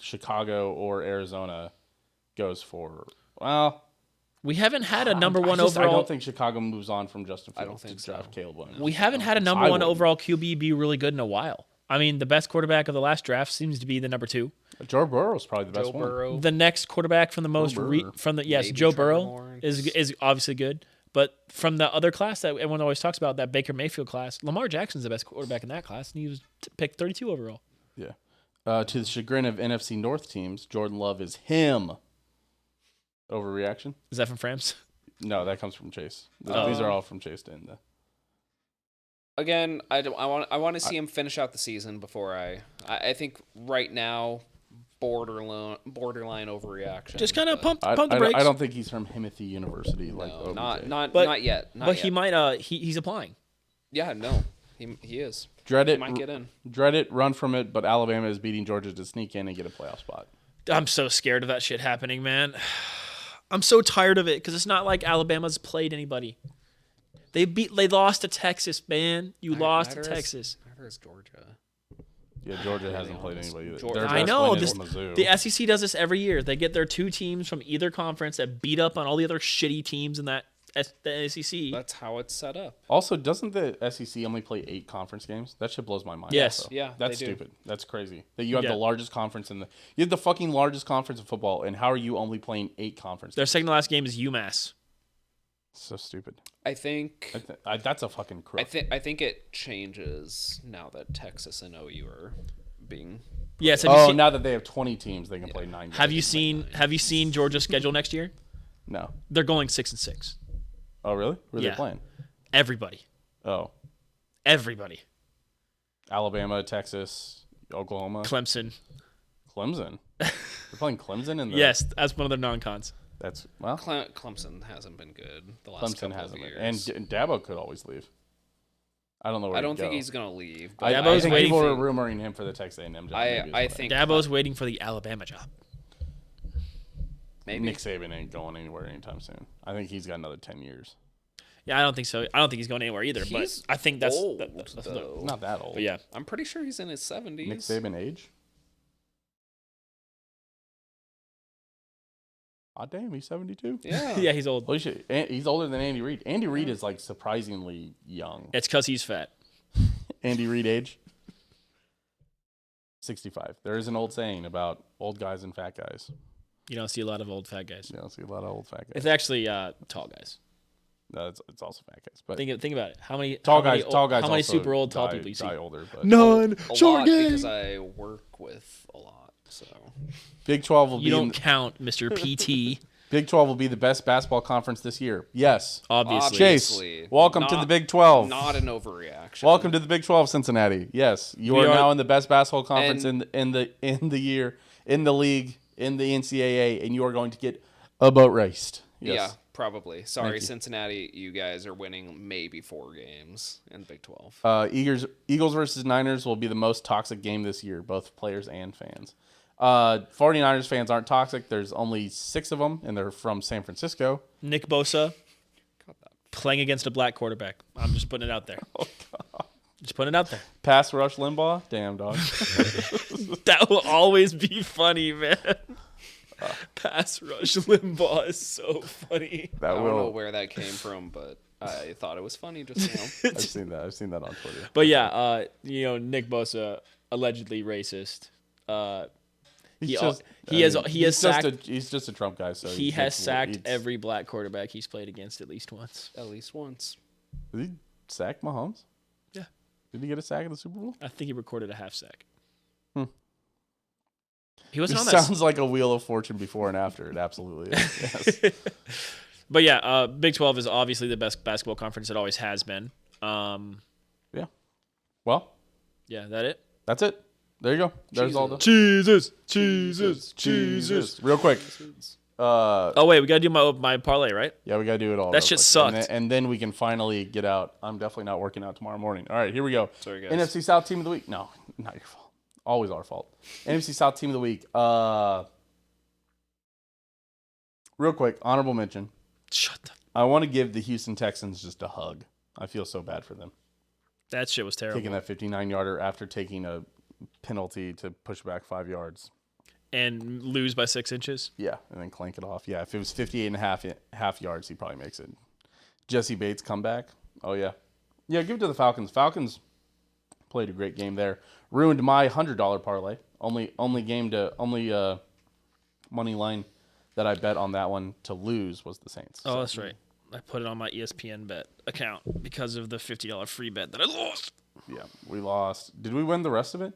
Chicago or Arizona goes for. Well, we haven't had a number 1 overall. I don't think Chicago moves on from Justin Fields. I don't think to draft Caleb Williams. We haven't had a number 1 overall QB be really good in a while. I mean, the best quarterback of the last draft seems to be the number 2. Joe Burrow is probably the best one. The next quarterback from the most Joe Burrow is obviously good, but from the other class that everyone always talks about, that Baker Mayfield class, Lamar Jackson's the best quarterback in that class, and he was picked 32 overall. Yeah. To the chagrin of NFC North teams, Jordan Love is him. Overreaction? Is that from Framps? No, that comes from Chase. These are all from Chase to end. Again, I want to see him finish out the season before I think right now borderline overreaction. Just kind of pump the I brakes. don't think he's from Himothy University. Like No, OBJ. not yet. Not but yet. he might. He's applying. Yeah, no, he is. Dread He it. might get in. Dread it. Run from it. But Alabama is beating Georgia to sneak in and get a playoff spot. I'm so scared of that shit happening, man. I'm so tired of it because it's not like Alabama's played anybody. They lost to Texas, man. You lost to Texas. Neither is Georgia. Yeah, Georgia hasn't played anybody either. Georgia- Their I best know. win is Mizzou. The SEC does this every year. They get their 2 teams from either conference that beat up on all the other shitty teams in the SEC. That's how it's set up. Also, doesn't the SEC only play 8 conference games? That shit blows my mind. Yes. Also. Yeah, That's they do. stupid. That's crazy. That you have Yeah. the largest conference you have the fucking largest conference in football, and how are you only playing 8 conference? Their second to last game is UMass. So stupid. I think. That's a fucking crook. I think it changes now that Texas and OU are being. Yes. Now that they have 20 teams, they can play 9 games. Have you seen Georgia's schedule next year? No. They're going 6-6. Oh, really? Where are Yeah. they playing? Everybody. Oh. Everybody. Alabama, Texas, Oklahoma. Clemson. Clemson. They're playing Clemson in the. Yes, that's one of their non-cons. That's well. Clemson hasn't been good the last Clemson couple hasn't of been, years. and Dabo could always leave. I don't know where. I don't he'd think go. he's gonna leave. I Dabo's think waiting people for- are rumoring him for the Texas A&M job. I think Dabo's waiting for the Alabama job. maybe Nick Saban ain't going anywhere anytime soon. I think he's got another 10 years. Yeah, I don't think so. I don't think he's going anywhere either. He's but I think that's old, that's though. He's not that old. But yeah, I'm pretty sure he's in his 70s. Nick Saban age? Oh, damn, he's 72? Yeah. yeah, he's old. Holy shit. He's older than Andy Reid. Andy Reid is like surprisingly young. It's because he's fat. Andy Reid age? 65. There is an old saying about old guys and fat guys. You don't see a lot of old fat guys. You don't see a lot of old fat guys. It's actually tall guys. No, it's also fat guys. But Think about it. How many tall how guys many also super old tall die- people you see? die older. But None. A Short lot gang. because I work with a lot. So Big 12 will You be don't count, Mr. PT. Big 12 will be the best basketball conference this year. Yes. Obviously. Chase, Obviously. welcome to Not- the Big 12. not an overreaction. Welcome to the Big 12, Cincinnati. Yes, you We are are- now in the best basketball conference And- in the year, in the league, in the NCAA, and you are going to get a boat raced. Yes. Yeah, probably. Sorry, you. Cincinnati. You guys are winning maybe 4 games in the Big 12. Eagles versus Niners will be the most toxic game this year, both players and fans. 49ers fans aren't toxic. There's only 6 of them, and they're from San Francisco. Nick Bosa Got that. playing against a black quarterback. I'm just putting it out there. Just putting it out there. Pass rush Limbaugh? Damn, dog. That will always be funny, man. Pass rush Limbaugh is so funny. I That don't know will. where that came from, but I thought it was funny just now. I've seen that. I've seen that on Twitter. But yeah, Nick Bosa allegedly racist. He has sacked. He's just a Trump guy. So He has takes- sacked he's- every black quarterback he's played against at least once. At least once. Did he sack Mahomes? Yeah. Did he get a sack in the Super Bowl? I think he recorded a half sack. Hmm. He wasn't It on that. sounds like a Wheel of Fortune before and after. It absolutely is. Yes. But yeah, Big 12 is obviously the best basketball conference. It always has been. Yeah. Well, Yeah, that it? that's it. There you go. There's all the Jesus. Real quick. Oh, wait, we got to do my parlay, right? Yeah, we gotta do it all. That real shit quick. sucked. And then we can finally get out. I'm definitely not working out tomorrow morning. All right, here we go. Sorry, guys. NFC South team of the week. No, not your fault. Always our fault. NFC South team of the week. Real quick, honorable mention. Shut the. I want to give the Houston Texans just a hug. I feel so bad for them. That shit was terrible. Taking that 59-yarder after taking a penalty to push back 5 yards. And lose by 6 inches. Yeah, and then clank it off. Yeah, if it was 58 and a half yards, he probably makes it. Jesse Bates comeback. Oh, yeah. Yeah, give it to the Falcons. Falcons played a great game there. Ruined my $100 parlay. Only money line that I bet on that one to lose was the Saints. Oh, that's right. I put it on my ESPN bet account because of the $50 free bet that I lost. Yeah, we lost. Did we win the rest of it?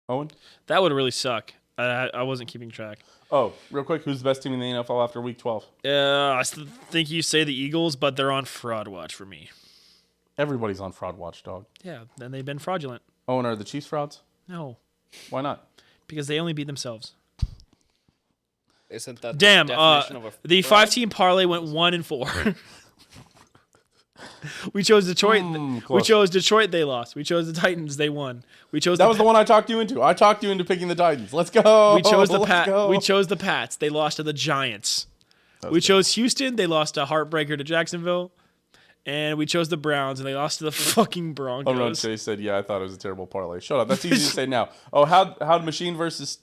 Owen? That would really suck. I wasn't keeping track. Oh, real quick, who's the best team in the NFL after Week 12? I still think you say the Eagles, but they're on fraud watch for me. Everybody's on fraud watch, dog. Yeah, then they've been fraudulent. Oh, and are the Chiefs frauds? No, Why not? because they only beat themselves. Isn't that Damn, the definition of a the fraud? 5-team parlay went 1-4. We chose Detroit. We close. chose Detroit. They lost. We chose the Titans. They won. We chose That was the one I talked you into. I talked you into picking the Titans. Let's go. We chose the Let's go. We chose the Pats. They lost to the Giants. We chose Houston. They lost a heartbreaker to Jacksonville. And we chose the Browns, and they lost to the fucking Broncos. Chase said, "Yeah, I thought it was a terrible parlay." Shut up. That's easy to say now. Oh, how did Machine versus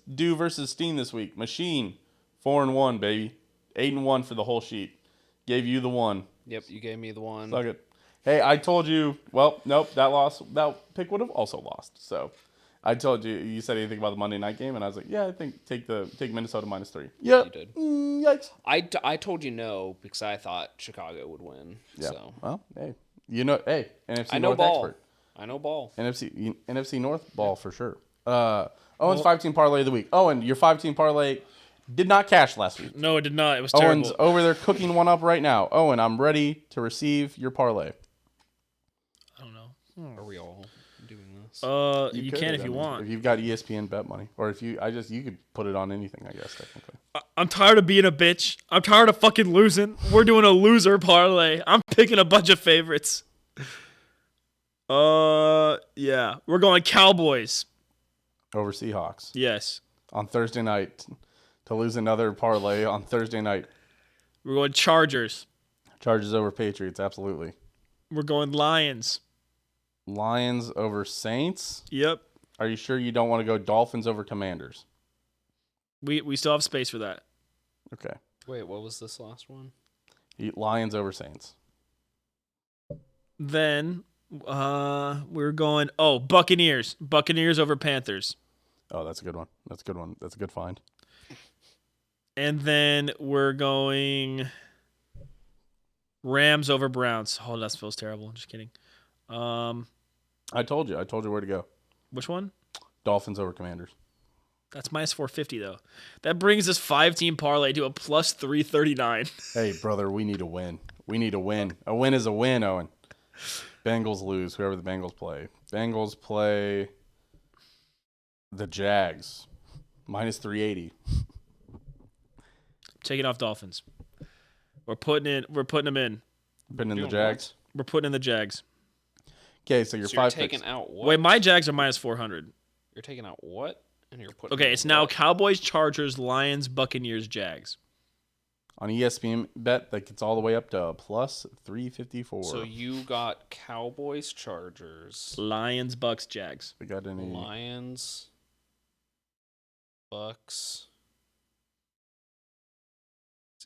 Steen this week? Machine 4-1, baby, 8-1 for the whole sheet. Gave you the one. Yep, you gave me the one. Suck it. Hey, I told you. Well, nope. That pick would have also lost. So, I told you. You said anything about the Monday night game, and I was like, "Yeah, I think take Minnesota -3." Yeah, You did. Yikes. I told you no because I thought Chicago would win. Yeah. So Well, hey, NFC I know North ball. expert. I know ball. NFC North ball for sure. Owen's 5-team parlay of the week. Owen, your 5-team parlay did not cash last week. No, it did not. It was terrible. Owen's over there cooking one up right now. Owen, I'm ready to receive your parlay. I don't know. Are we all doing this? You could, can if I you mean, want. If you've got ESPN bet money, or if you could put it on anything, I guess technically. I'm tired of being a bitch. I'm tired of fucking losing. We're doing a loser parlay. I'm picking a bunch of favorites. Yeah. We're going Cowboys. Over Seahawks Yes. on Thursday night to lose another parlay on Thursday night. We're going Chargers. Chargers over Patriots, absolutely. We're going Lions. Lions over Saints. Yep. Are you sure you don't want to go Dolphins over Commanders? We still have space for that. Okay. Wait, what was this last one? Lions over Saints. Then we're going Buccaneers. Buccaneers over Panthers. Oh, that's a good one. That's a good one. That's a good find. And then we're going Rams over Browns. Oh, that feels terrible. Just kidding. I told you where to go. Which one? Dolphins over Commanders. That's -450 though. That brings this 5-team parlay to a +339. Hey, brother, we need a win. We need a win. A win is a win, Owen. Bengals lose, whoever the Bengals play. Bengals play the Jags. -380. Taking off Dolphins. We're putting them in. Putting in the Doing Jags. We're putting in the Jags. Okay, so your So you're five taking picks. out what? Wait, my Jags are -400. You're taking out what? And you're putting Okay, in it's now what? Cowboys, Chargers, Lions, Buccaneers, Jags. On ESPN bet, that gets all the way up to +354. So you got Cowboys, Chargers, Lions, Bucks, Jags. we got any? Lions, Bucks.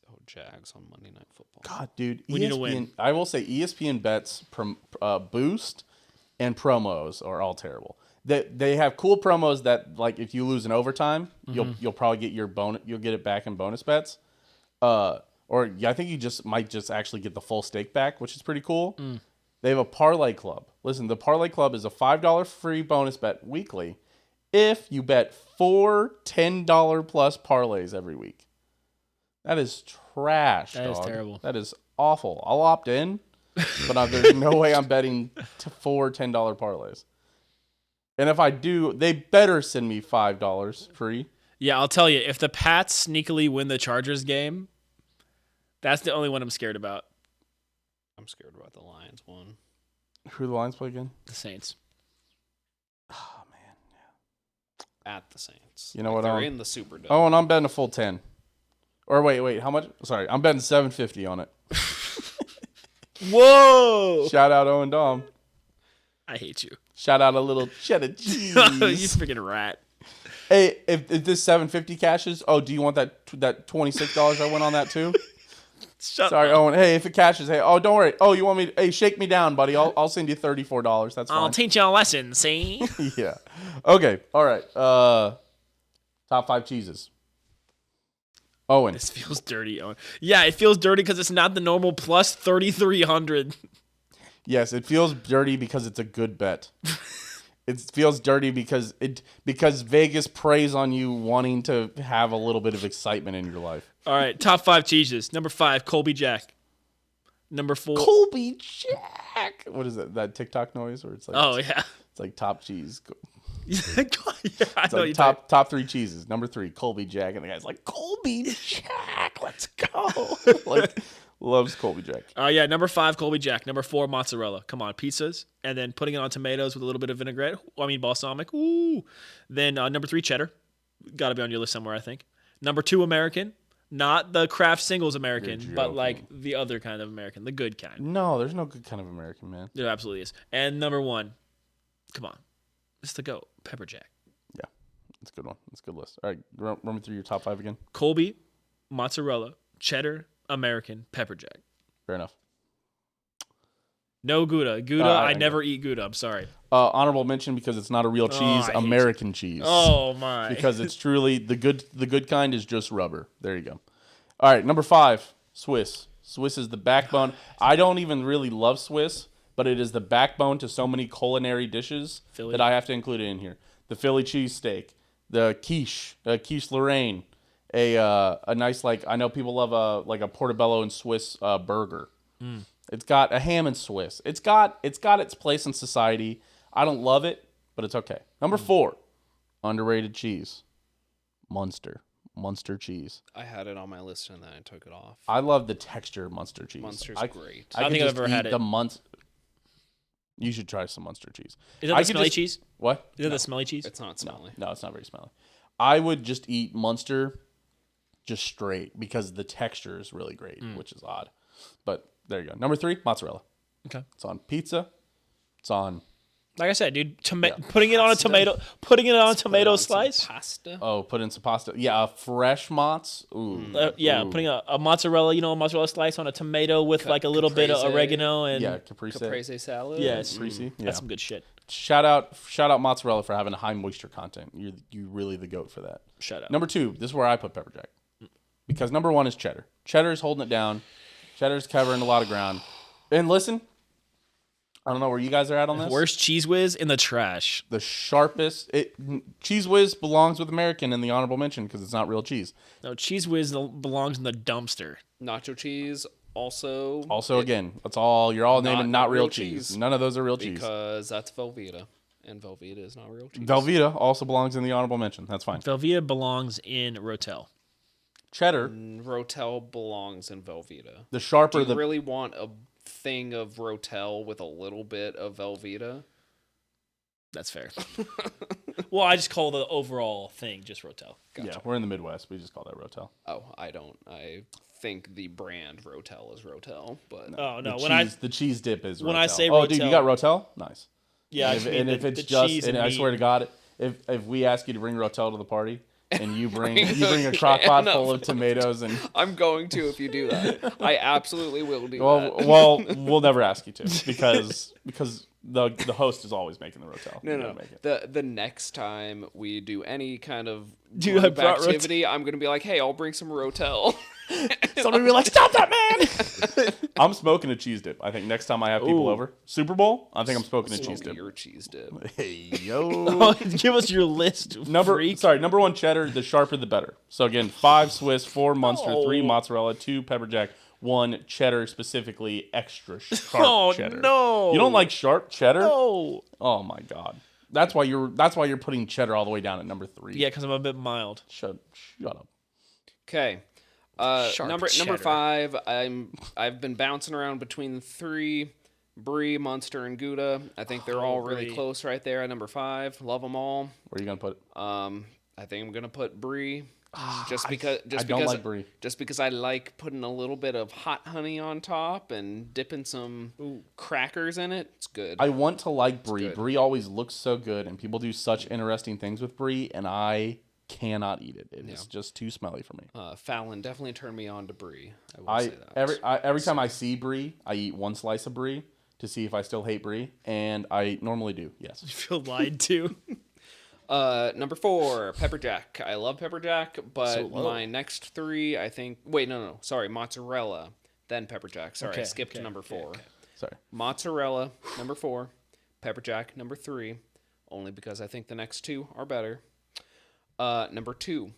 Oh, Jags on Monday Night Football. God, dude. We need a win. I will say ESPN bets boost and promos are all terrible. They have cool promos that, like, if you lose in overtime, you'll probably get your bonus. You'll get it back in bonus bets. I think you might actually get the full stake back, which is pretty cool. They have a parlay club. Listen, the parlay club is a $5 free bonus bet weekly if you bet 4 $10 plus parlays every week. That is trash. That is dog. terrible. That is awful. I'll opt in, but there's no way I'm betting 4 $10 parlays. And if I do, they better send me $5 free. Yeah, I'll tell you, if the Pats sneakily win the Chargers game, that's the only one I'm scared about. I'm scared about the Lions one. Who do the Lions play again? The Saints. Oh, man. At the Saints. You know what, They're Owen? in the Superdome. Oh, and I'm betting a full 10. Or wait, how much? Sorry, I'm betting $750 on it. Whoa! Shout out Owen Dahm. I hate you. Shout out a little cheddar cheese. You freaking rat. Hey, if this $750 cashes, do you want that $26 I went on that too? Sorry, up. Owen. Hey, if it cashes, don't worry. Oh, you want me? Hey, shake me down, buddy. I'll send you $34. That's fine. I'll teach you a lesson, see? Yeah. Okay. All right. Top 5 cheeses. Owen. This feels dirty, Owen. Yeah, it feels dirty because it's not the normal plus 3,300. Yes, it feels dirty because it's a good bet. It feels dirty because Vegas preys on you wanting to have a little bit of excitement in your life. All right, top 5 cheeses. Number 5, Colby Jack. Number 4, Colby Jack. What is it? That TikTok noise where it's like Oh yeah. it's like top cheese. Yeah, I It's know like you top 3 cheeses. Number 3, Colby Jack, and the guy's like Colby Jack. Let's go. Like loves Colby Jack. Yeah, number 5, Colby Jack. Number 4, mozzarella. Come on, pizzas, and then putting it on tomatoes with a little bit of vinaigrette. Balsamic. Ooh. Then number 3, cheddar. Got to be on your list somewhere, I think. Number 2, American. Not the Kraft Singles American, but like the other kind of American, the good kind. No, there's no good kind of American, man. There absolutely is. And number 1, come on, it's the GOAT, pepper jack. Yeah, it's a good one. It's a good list. All right, run me through your top 5 again. Colby, mozzarella, cheddar, American, pepper jack. Fair enough. No Gouda. I never eat Gouda. I'm sorry. Honorable mention because it's not a real cheese. American cheese. Oh my! Because it's truly the good kind is just rubber. There you go. All right, number 5, Swiss. Swiss is the backbone. I don't even really love Swiss, but it is the backbone to so many culinary dishes that I have to include it in here. The Philly cheesesteak, the quiche Lorraine, a nice I know people love a portobello and Swiss burger. It's got a ham and Swiss. It's got its place in society. I don't love it, but it's okay. Number 4, underrated cheese, Munster cheese. I had it on my list and then I took it off. I love the texture of Munster cheese. Munster's great. I don't think I've ever had it. You should try some Munster cheese. Is that the smelly cheese? What? Is that the smelly cheese? It's not smelly. No, it's not very smelly. I would just eat Munster just straight because the texture is really great, which is odd. But there you go. Number 3, mozzarella. Okay. It's on pizza. It's on. Like I said, dude, putting it on a tomato, putting it on a tomato slice. Pasta. Oh, put in some pasta. Yeah, a fresh mozz. Ooh. Ooh. Putting a mozzarella, a mozzarella slice on a tomato with like a little bit of oregano and caprese salad. Yes, caprese. That's some good shit. Shout out mozzarella for having a high moisture content. You're really the GOAT for that. Shout out. Number 2, this is where I put pepper jack. Because number 1 is cheddar. Cheddar is holding it down. Cheddar's covering a lot of ground. And listen, I don't know where you guys are at on this. Worst Cheese Whiz in the trash. The sharpest. Cheese Whiz belongs with American in the honorable mention because it's not real cheese. No, Cheese Whiz belongs in the dumpster. Nacho cheese also. Again, that's all. You're all naming not real cheese. None of those are real cheese. Because that's Velveeta. And Velveeta is not real cheese. Velveeta also belongs in the honorable mention. That's fine. Velveeta belongs in Rotel. Cheddar. Rotel belongs in Velveeta. The sharper Do you really want a thing of Rotel with a little bit of Velveeta? That's fair. Well, I just call the overall thing just Rotel. Gotcha. Yeah, we're in the Midwest. We just call that Rotel. Oh, I don't. I think the brand Rotel is Rotel, but the cheese dip is Rotel. When I say Rotel, oh, dude, you got Rotel? Nice. Yeah, and if it's just, and I swear to God, if we ask you to bring Rotel to the party, and you bring a crock pot full of tomatoes, and I'm going to if you do that. I absolutely will do that. Well, we'll never ask you to because the host is always making the Rotel. No. The next time we do any kind of group activity, I'm gonna be like, hey, I'll bring some Rotel. Somebody will be like, stop that, man! I'm smoking a cheese dip. I think next time I have people over, Super Bowl, I think I'm smoking a cheese dip. Your cheese dip. Hey, yo. Give us your list. Number 1 cheddar, the sharper the better. So again, 5 Swiss, 4 Munster, 3 mozzarella, 2 pepper jack, 1 cheddar, specifically extra sharp cheddar. No. You don't like sharp cheddar? No. Oh my God. That's why you're putting cheddar all the way down at number 3. Yeah, because I'm a bit mild. Shut up. Okay. Number 5. I've been bouncing around between 3, Brie, Munster, and Gouda. I think they're all really close right there at number 5. Love them all. Where are you gonna put it? I think I'm gonna put Brie. I don't like Brie. Just because I like putting a little bit of hot honey on top and dipping some crackers in it. It's good. I want to like Brie. Brie always looks so good, and people do such interesting things with Brie, and I cannot eat it. It's just too smelly for me. Fallon definitely turned me on to Brie. I will say that. Every time I see Brie, I eat 1 slice of Brie to see if I still hate Brie, and I normally do. Yes. You feel lied to. Number 4, pepper jack. I love pepper jack, but my next 3, I think. Wait, no. Sorry, mozzarella, then pepper jack. Sorry, I skipped to number 4. Sorry. Mozzarella, number 4. Pepper jack, number 3. only because I think the next two are better. Number 2,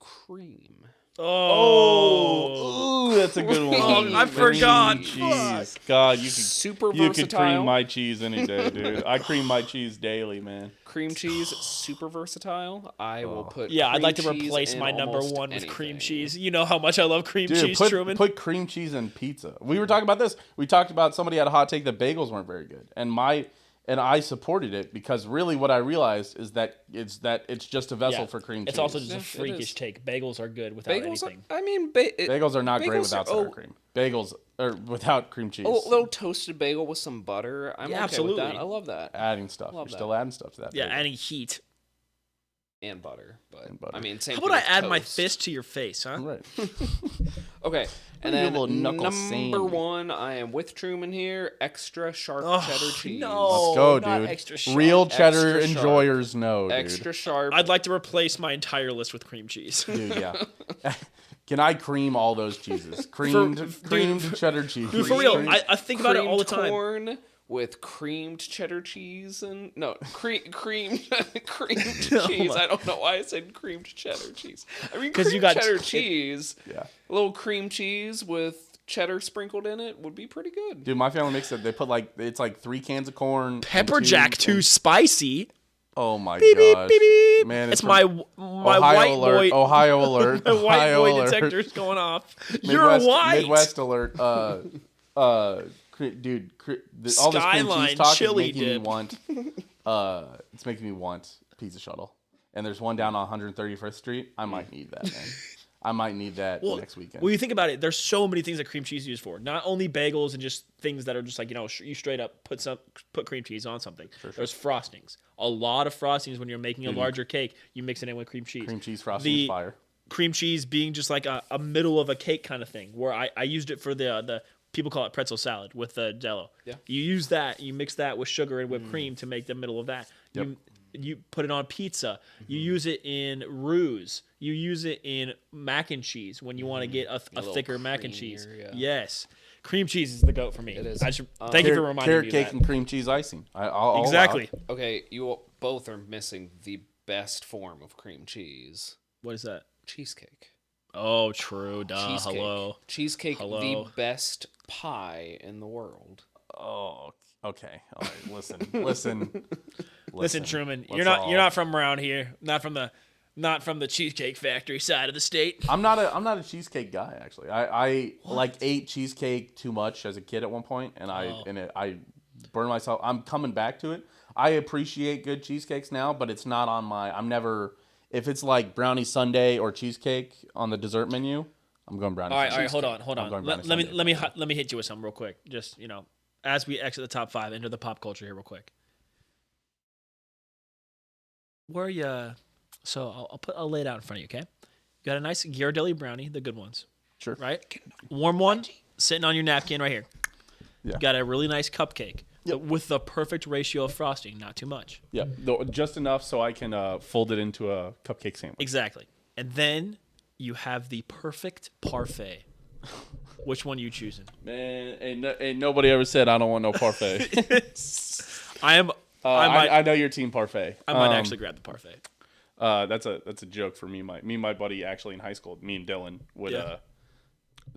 cream. Oh, Ooh, that's a good one. I forgot. Cream cheese. God, you could Super you versatile. could cream my cheese any day, dude. I cream my cheese daily, man. Cream cheese, super versatile. I will put. yeah, I'd cream like to cheese replace in my number almost one with cream anything. cheese. You know how much I love cream Dude, cheese, Truman. put cream cheese in pizza. We were talking about this. We talked about somebody had a hot take that bagels weren't very good, and I supported it because really what I realized is that it's just a vessel for cream cheese. It's also just Yeah, a it freakish is. take. Bagels are good without Bagels. anything. Bagels are not great bagels without are- sour cream. Bagels are without cream cheese. A little toasted bagel with some butter. I'm Yeah, okay absolutely. with that. I love that. Adding stuff. Love You're that. still adding stuff to that. Yeah, bagel. adding heat. And butter, but And butter. I mean, same How thing about I with add my toast. fist to your face, huh? Right. Okay, and you a then little knuckle number sand. 1, I am with Truman here. Extra sharp cheddar cheese. no. Let's go, not dude. extra sharp. Real cheddar Extra sharp. enjoyers know, dude. Extra sharp. I'd like to replace my entire list with cream cheese. Dude, yeah. Can I cream all those cheeses? Creamed cheddar cheese. Dude, for real, Creamed- I think about it all the Creamed time. corn with creamed cheddar cheese and creamed cheese. I don't know why I said creamed cheddar cheese. I mean, 'Cause creamed you got cheddar cheese. Yeah. A little cream cheese with cheddar sprinkled in it would be pretty good. Dude, my family makes it. They put it's 3 cans of corn. and Pepper two- jack too spicy. Oh my Beep, beep, gosh. beep, beep. Man, It's from my Ohio white alert. boy. Ohio alert. My white Ohio boy alert. detector's going off. Midwest, You're white. Midwest alert. Dude, all this cream Skyline cheese talk chili is making dip. me want. It's making me want pizza shuttle. And there's one down on 131st Street. I might need that, man. I might need that next weekend. Well, you think about it. There's so many things that cream cheese is used for. Not only bagels and just things that are just like you straight up put cream cheese on something. There's frostings. A lot of frostings when you're making a larger cake. You mix it in with cream cheese. Cream cheese frosting is fire. Cream cheese being just like a middle of a cake kind of thing. Where I used it for the people call it pretzel salad with the Jello. Yeah. You use that. You mix that with sugar and whipped cream to make the middle of that. Yep. You put it on pizza. You use it in roux. You use it in mac and cheese when you want to get a little thicker mac and cheese. creamier, yeah. Yes. Cream cheese is the goat for me. It is. Thank you for reminding Carrot me cake of and cream cheese icing. I'll Exactly. Okay, you both are missing the best form of cream cheese. What is that? Cheesecake. Oh, true. Duh. Cheesecake. Hello. Cheesecake, Hello. the best pie in the world. Oh, okay. All right. Listen. Listen, Truman, Let's you're all- not from around here. Not from the Cheesecake Factory side of the state. I'm not a cheesecake guy actually. I ate cheesecake too much as a kid at one point, and I burned myself. I'm coming back to it. I appreciate good cheesecakes now, but it's not on my. I'm never. If it's like brownie sundae or cheesecake on the dessert menu, I'm going brownie. All right, sundae. hold on. I'm going Let brownie me sundae. let me hit you with something real quick. Just as we exit the top 5, enter the pop culture here real quick. Where you? So I'll lay it out in front of you. Okay, you got a nice Ghirardelli brownie, the good ones. Sure. Right, warm one sitting on your napkin right here. Yeah. Got a really nice cupcake with the perfect ratio of frosting, not too much. Yeah, just enough so I can fold it into a cupcake sandwich. Exactly. And then you have the perfect parfait. Which one are you choosing? Man, ain't nobody ever said I don't want no parfait. I know your team parfait. I might actually grab the parfait. That's a joke for me. My buddy actually in high school, me and Dylan would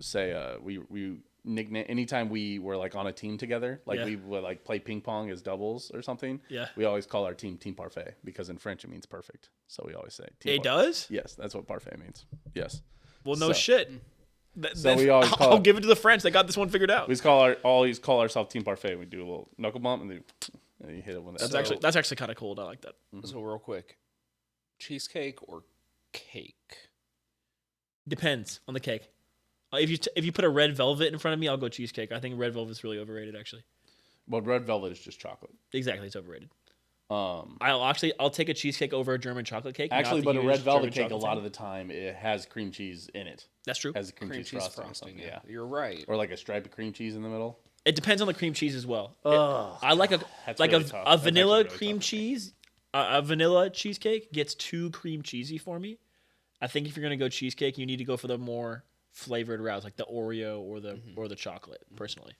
say we nickname anytime we were like on a team together, like we would like play ping pong as doubles or something. Yeah, we always call our team parfait because in French it means perfect. So we always say team it does. Yes, that's what parfait means. Yes. Well, no shit. So we always I'll give it to the French. They got this one figured out. We always call ourselves team parfait. We do a little knuckle bump and then you hit it with that. That's actually kind of cool. I like that. So real quick, cheesecake or cake? Depends on the cake. If you put a red velvet in front of me, I'll go cheesecake. I think red velvet's really overrated, actually. Well, red velvet is just chocolate. Exactly, it's overrated. I'll take a cheesecake over a German chocolate cake. Actually, but a red velvet cake, a lot of the time, it has cream cheese in it. That's true. Has cream cheese frosting. Yeah, you're right. Or like a stripe of cream cheese in the middle. It depends on the cream cheese as well. I like a tough. vanilla That's cream tough for me. cheese. A vanilla cheesecake gets too cream cheesy for me. I think if you're gonna go cheesecake, you need to go for the more flavored routes, like the Oreo or the chocolate. Personally,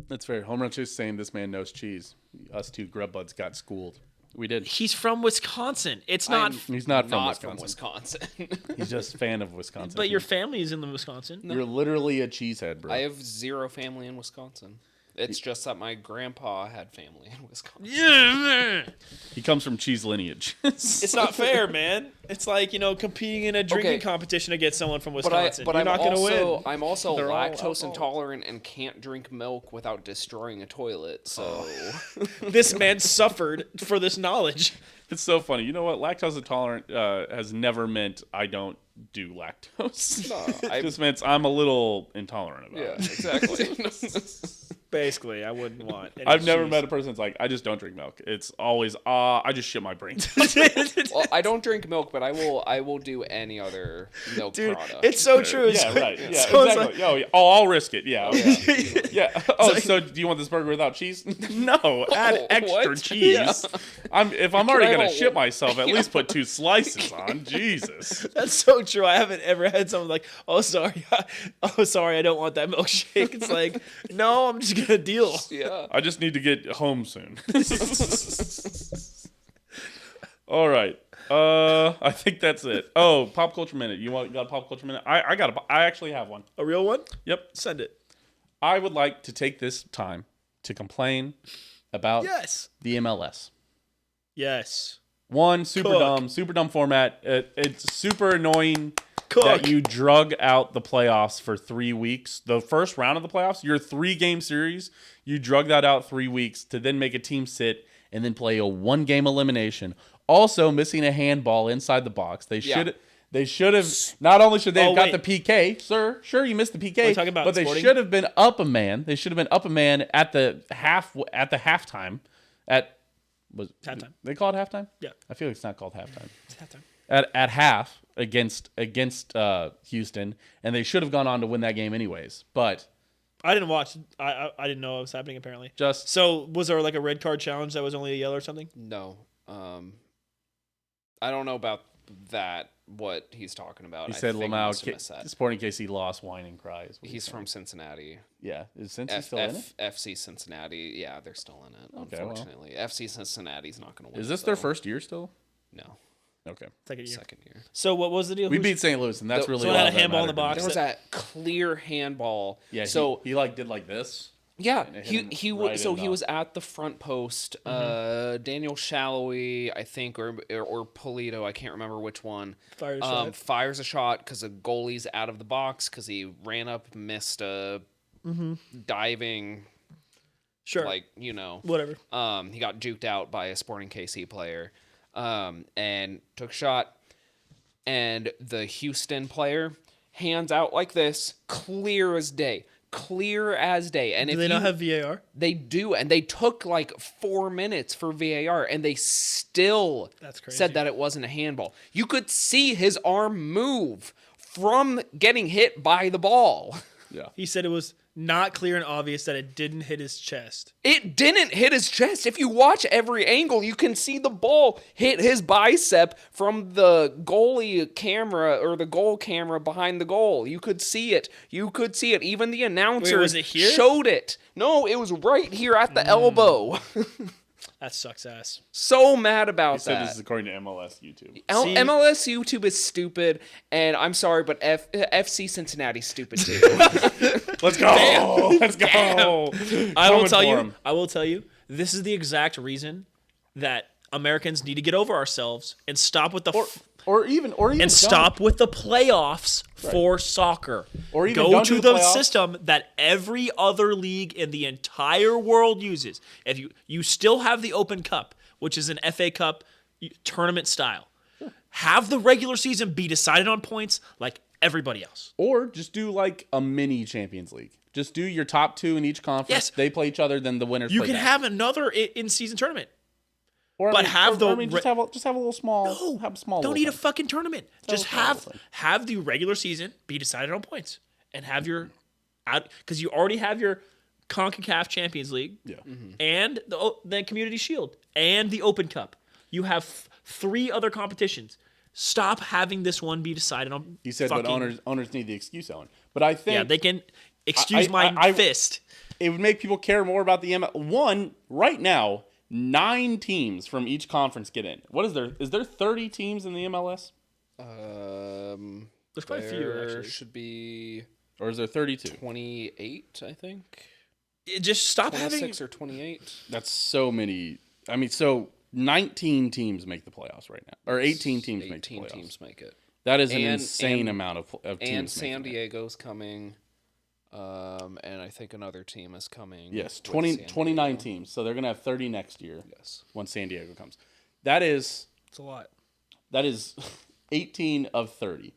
That's fair. Home Run Chase saying this man knows cheese. Us two grub buds got schooled. We did. He's from Wisconsin. It's not. He's not from From Wisconsin. Wisconsin. He's just a fan of Wisconsin. But your family is in the Wisconsin. You're literally a cheesehead, bro. I have zero family in Wisconsin. It's just that my grandpa had family in Wisconsin. Yeah. He comes from cheese lineage. It's not fair, man. It's like, competing in a drinking competition against someone from Wisconsin. You're not going to win. I'm also They're all lactose alcohol. intolerant and can't drink milk without destroying a toilet. So This man suffered for this knowledge. It's so funny. You know what? Lactose intolerant has never meant I don't do lactose. It just meant I'm a little intolerant about yeah, it. exactly. Basically, I wouldn't want any I've never cheese. met a person that's like, I just don't drink milk. It's always, I just shit my brains. Well, I don't drink milk, but I will do any other milk Dude, product. it's so true. It's Yeah, like- right. Yeah, so it's exactly. like- I'll risk it. Yeah. Okay. Yeah. Oh, so do you want this burger without cheese? No, add extra what? cheese. If I'm already I have gonna a- shit myself, at least put 2 slices on. Jesus. That's so true. I haven't ever had someone like, oh, sorry. I don't want that milkshake. It's like, no, I'm just going to deal. yeah. I just need to get home soon. All right. I think that's it. Oh, pop culture minute. You got a pop culture minute? I actually have one. A real one? Yep. Send it. I would like to take this time to complain about Yes. the MLS. Yes. One, Cook. super dumb format. It's super annoying Cook. that you drug out the playoffs for 3 weeks. The first round of the playoffs, your 3-game series, you drug that out 3 weeks to then make a team sit and then play a 1-game elimination. Also missing a handball inside the box. They should have. Not only should they have got wait. the PK, sir. Sure, you missed the PK, we talking about but they Sporting? should have been up a man. They should have been up a man at the halftime. Halftime. They call it halftime. Yeah. I feel like it's not called halftime. It's halftime. At half against Houston, and they should have gone on to win that game anyways. But I didn't watch. I didn't know it was happening, apparently. just So, was there like a red card challenge that was only a yellow or something? No. I don't know about that. What he's talking about. he I said think I must have missed Lamau, that. Sporting KC lost, whine and cry. Is what He's saying. from Cincinnati. Yeah, is Cincy still in it? FC Cincinnati. Yeah, they're still in it. Okay, well. Unfortunately, FC Cincinnati's not going to win. Is this it, their though. first year still? No, Okay, Second year. second year. So, what was the deal? we Who's- beat St. Louis, and that's So really it all had a that handball in the mattered. box. There was that clear handball. Yeah, So he like did like this. yeah, and it hit he him he right was so in he the- was at the front post. Daniel Shallowy, I think, or Polito, I can't remember which one. Fired a shot. Fires a shot because the goalie's out of the box because he ran up, missed a diving, Sure. Whatever. he got juked out by a Sporting KC player, and took a shot, and the Houston player hands out like this, clear as day. And Do if they not you- have VAR? They do, and they took like 4 minutes for VAR, and they still That's crazy. said that it wasn't a handball. You could see his arm move from getting hit by the ball. Yeah, He said it was not clear and obvious that it didn't hit his chest. It didn't hit his chest. If you watch every angle, you can see the ball hit his bicep from the goalie camera or the goal camera behind the goal. You could see it. Even the announcer was it here? showed it. No, it was right here at the elbow. That sucks ass. So mad about he said that. this is according to MLS YouTube. See? MLS YouTube is stupid, and I'm sorry, but FC Cincinnati's stupid too. Let's go! Let's go! I will Coming tell for you. him. I will tell you. This is the exact reason that Americans need to get over ourselves and stop with the Or even and don't. stop with the playoffs for soccer. Or even go don't to do the the playoffs. system that every other league in the entire world uses. If you still have the Open Cup, which is an FA Cup tournament style. Have the regular season be decided on points like everybody else. Or just do like a mini Champions League. Just do your top 2 in each conference. Yes. They play each other, then the winners You play can back. have another in-season tournament. Or, but have the just have a little small. No, have a small. don't little need a thing. fucking tournament. Just small little thing. have the regular season be decided on points and have your out because you already have your CONCACAF Champions League, Yeah. and the Community Shield and the Open Cup. You have 3 other competitions. Stop having this one be decided on. He said, fucking, but owners need the excuse, Owen. But I think Yeah, they can excuse my I- fist. it would make people care more about the MLS. Right now, 9 teams from each conference get in. What is there? Is there 30 teams in the MLS? There's quite a few, there actually. should be Or is there 32? 28, I think. Just stop having 26 or 28. That's so many. I mean, so 19 teams make the playoffs right now, or 18 teams make the 18 playoffs. teams make it. That is an And- insane and- amount of teams. And San making it. Diego's coming. And I think another team is coming. Yes, with 20, San 29 Diego. teams. So they're going to have 30 next year Yes. when San Diego comes. That is It's a lot. 18 of 30.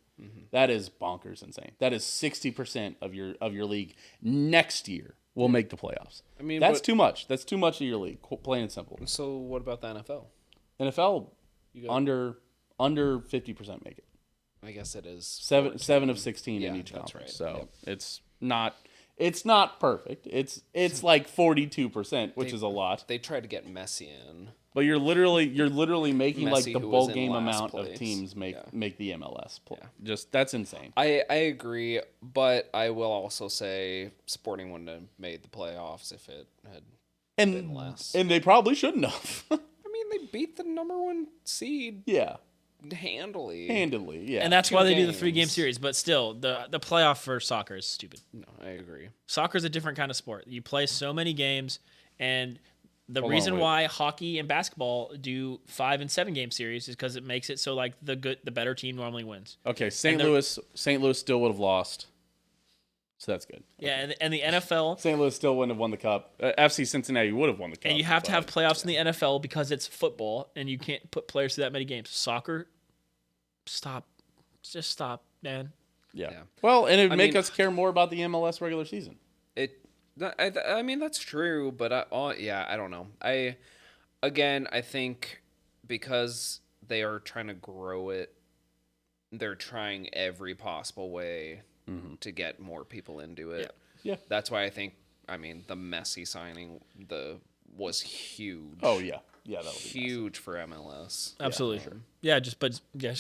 That is bonkers insane. That is 60% of your league next year will make the playoffs. I mean, that's but- too much. That's too much of your league, plain and simple. So what about the NFL? NFL You got, under 50% make it. I guess it is 7 of 16 in Yeah, each that's conference. right. So Yep. it's not perfect. It's like 42%, which is a lot. They tried to get Messi in. But you're literally making like Messi, the who bowl was in game last amount of place. teams make the MLS play. Yeah. Just that's insane. I agree, but I will also say Sporting wouldn't have made the playoffs if it had been less. And they probably shouldn't have. I mean, they beat the #1 seed yeah, handily. yeah. And that's why they do the games. 3-game series. But still, the playoff for soccer is stupid. No, I agree. Soccer's a different kind of sport. You play so many games, and the Hold on, reason wait. why hockey and basketball do 5 and 7 game series is because it makes it so like the better team normally wins. Okay, St. they're- Louis still would have lost. So that's good. Yeah, and the NFL, St. Louis still wouldn't have won the cup. FC Cincinnati would have won the cup. and you have to have but- playoffs in the NFL because it's football, and you can't put players through that many games. Soccer, stop, just stop, man. Yeah. Yeah. Well, and it'd I make mean- us care more about the MLS regular season. I mean, that's true, but I don't know. I think because they are trying to grow it, they're trying every possible way to get more people into it. Yeah. That's why I think, I mean, the Messi signing was huge. Oh yeah, that'll be massive. Huge for MLS. Absolutely. Yeah, just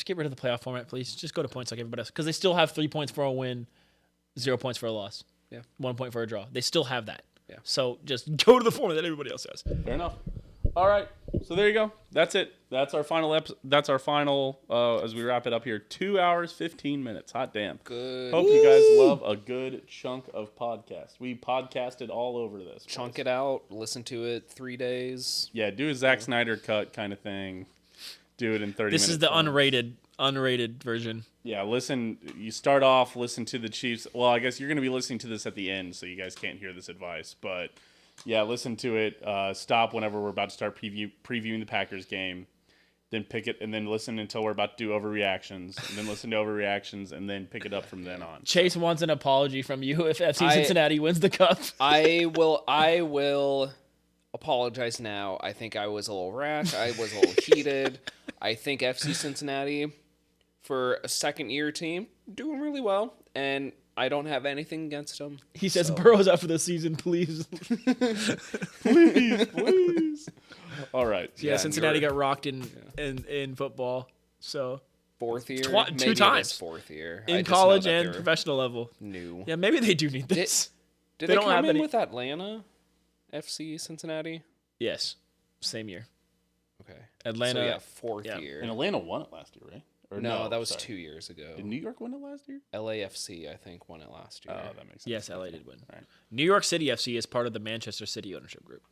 get rid of the playoff format, please. Just go to points like everybody else, because they still have 3 points for a win, 0 points for a loss. Yeah. 1 point for a draw. They still have that. Yeah. So just go to the format that everybody else has. Fair enough. All right. So there you go. That's it. That's our final That's our final. As we wrap it up here, 2 hours 15 minutes. Hot damn. Good. Hope you guys love a good chunk of podcast. We podcasted all over this. Chunk boys. it out. Listen to it 3 days. Yeah. Do a Zack Snyder cut kind of thing. Do it in 30 minutes. This is the unrated version. Yeah. Listen. You start off. Listen to the Chiefs. Well, I guess you're going to be listening to this at the end, so you guys can't hear this advice, but. Yeah, listen to it. Stop whenever we're about to start previewing the Packers game. Then pick it, and then listen until we're about to do overreactions. And then listen to overreactions, and then pick it up from then on. Chase wants an apology from you if FC Cincinnati wins the cup. I will apologize now. I think I was a little rash. I was a little heated. I think FC Cincinnati, for a second-year team, doing really well, and I don't have anything against them. He says Burrow's out for the season, please. Please. All right. Yeah, Cincinnati you're- got rocked in football. So Fourth year, Twi- Maybe two it is times. fourth year. in I just know college that and they're professional level. new. Yeah, maybe they do need this. Did They they, don't come have in any- with Atlanta, FC Cincinnati? Yes, same year. Okay, Atlanta. So yeah, fourth yeah. year. And Atlanta won it last year, right? Or No, that was sorry. 2 years ago. Did New York win it last year? LAFC, I think, won it last year. Oh, that makes sense. Yes, LA did win. Right. New York City FC is part of the Manchester City ownership group.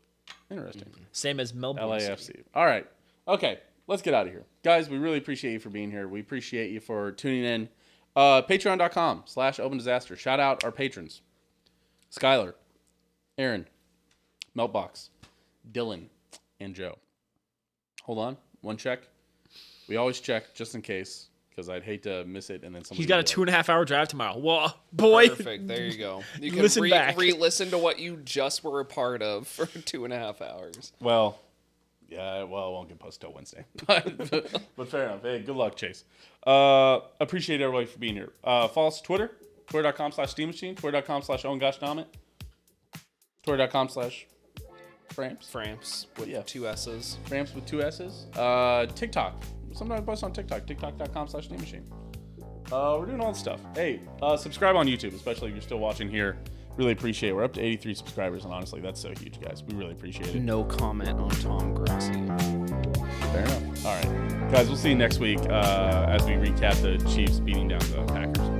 Interesting. Same as Melbourne City. LAFC. All right. Okay. Let's get out of here. Guys, we really appreciate you for being here. We appreciate you for tuning in. Patreon.com/open disaster. Shout out our patrons. Skylar, Aaron, Meltbox, Dylan, and Joe. Hold on. One check. We always check just in case, because I'd hate to miss it and then somebody. He's got a 2.5-hour drive tomorrow. Whoa, boy. Perfect. There you go. You can Listen back. re-listen to what you just were a part of for 2.5 hours. Well, yeah, well, it won't get posted till Wednesday. but fair enough. Hey, good luck, Chase. Appreciate everybody for being here. Follow us on Twitter, twitter.com/steammachine, twitter.com/OwenGoshDommit, twitter.com/Framps. Framps with 2 S's. Framps with 2 S's. TikTok. Sometimes I post on TikTok, tiktok.com/steammachine. We're doing all the stuff. Hey, subscribe on YouTube, especially if you're still watching here. Really appreciate it. We're up to 83 subscribers, and honestly, that's so huge, guys. We really appreciate it. No comment on Tom Grassi. Fair enough. All right. Guys, we'll see you next week as we recap the Chiefs beating down the Packers.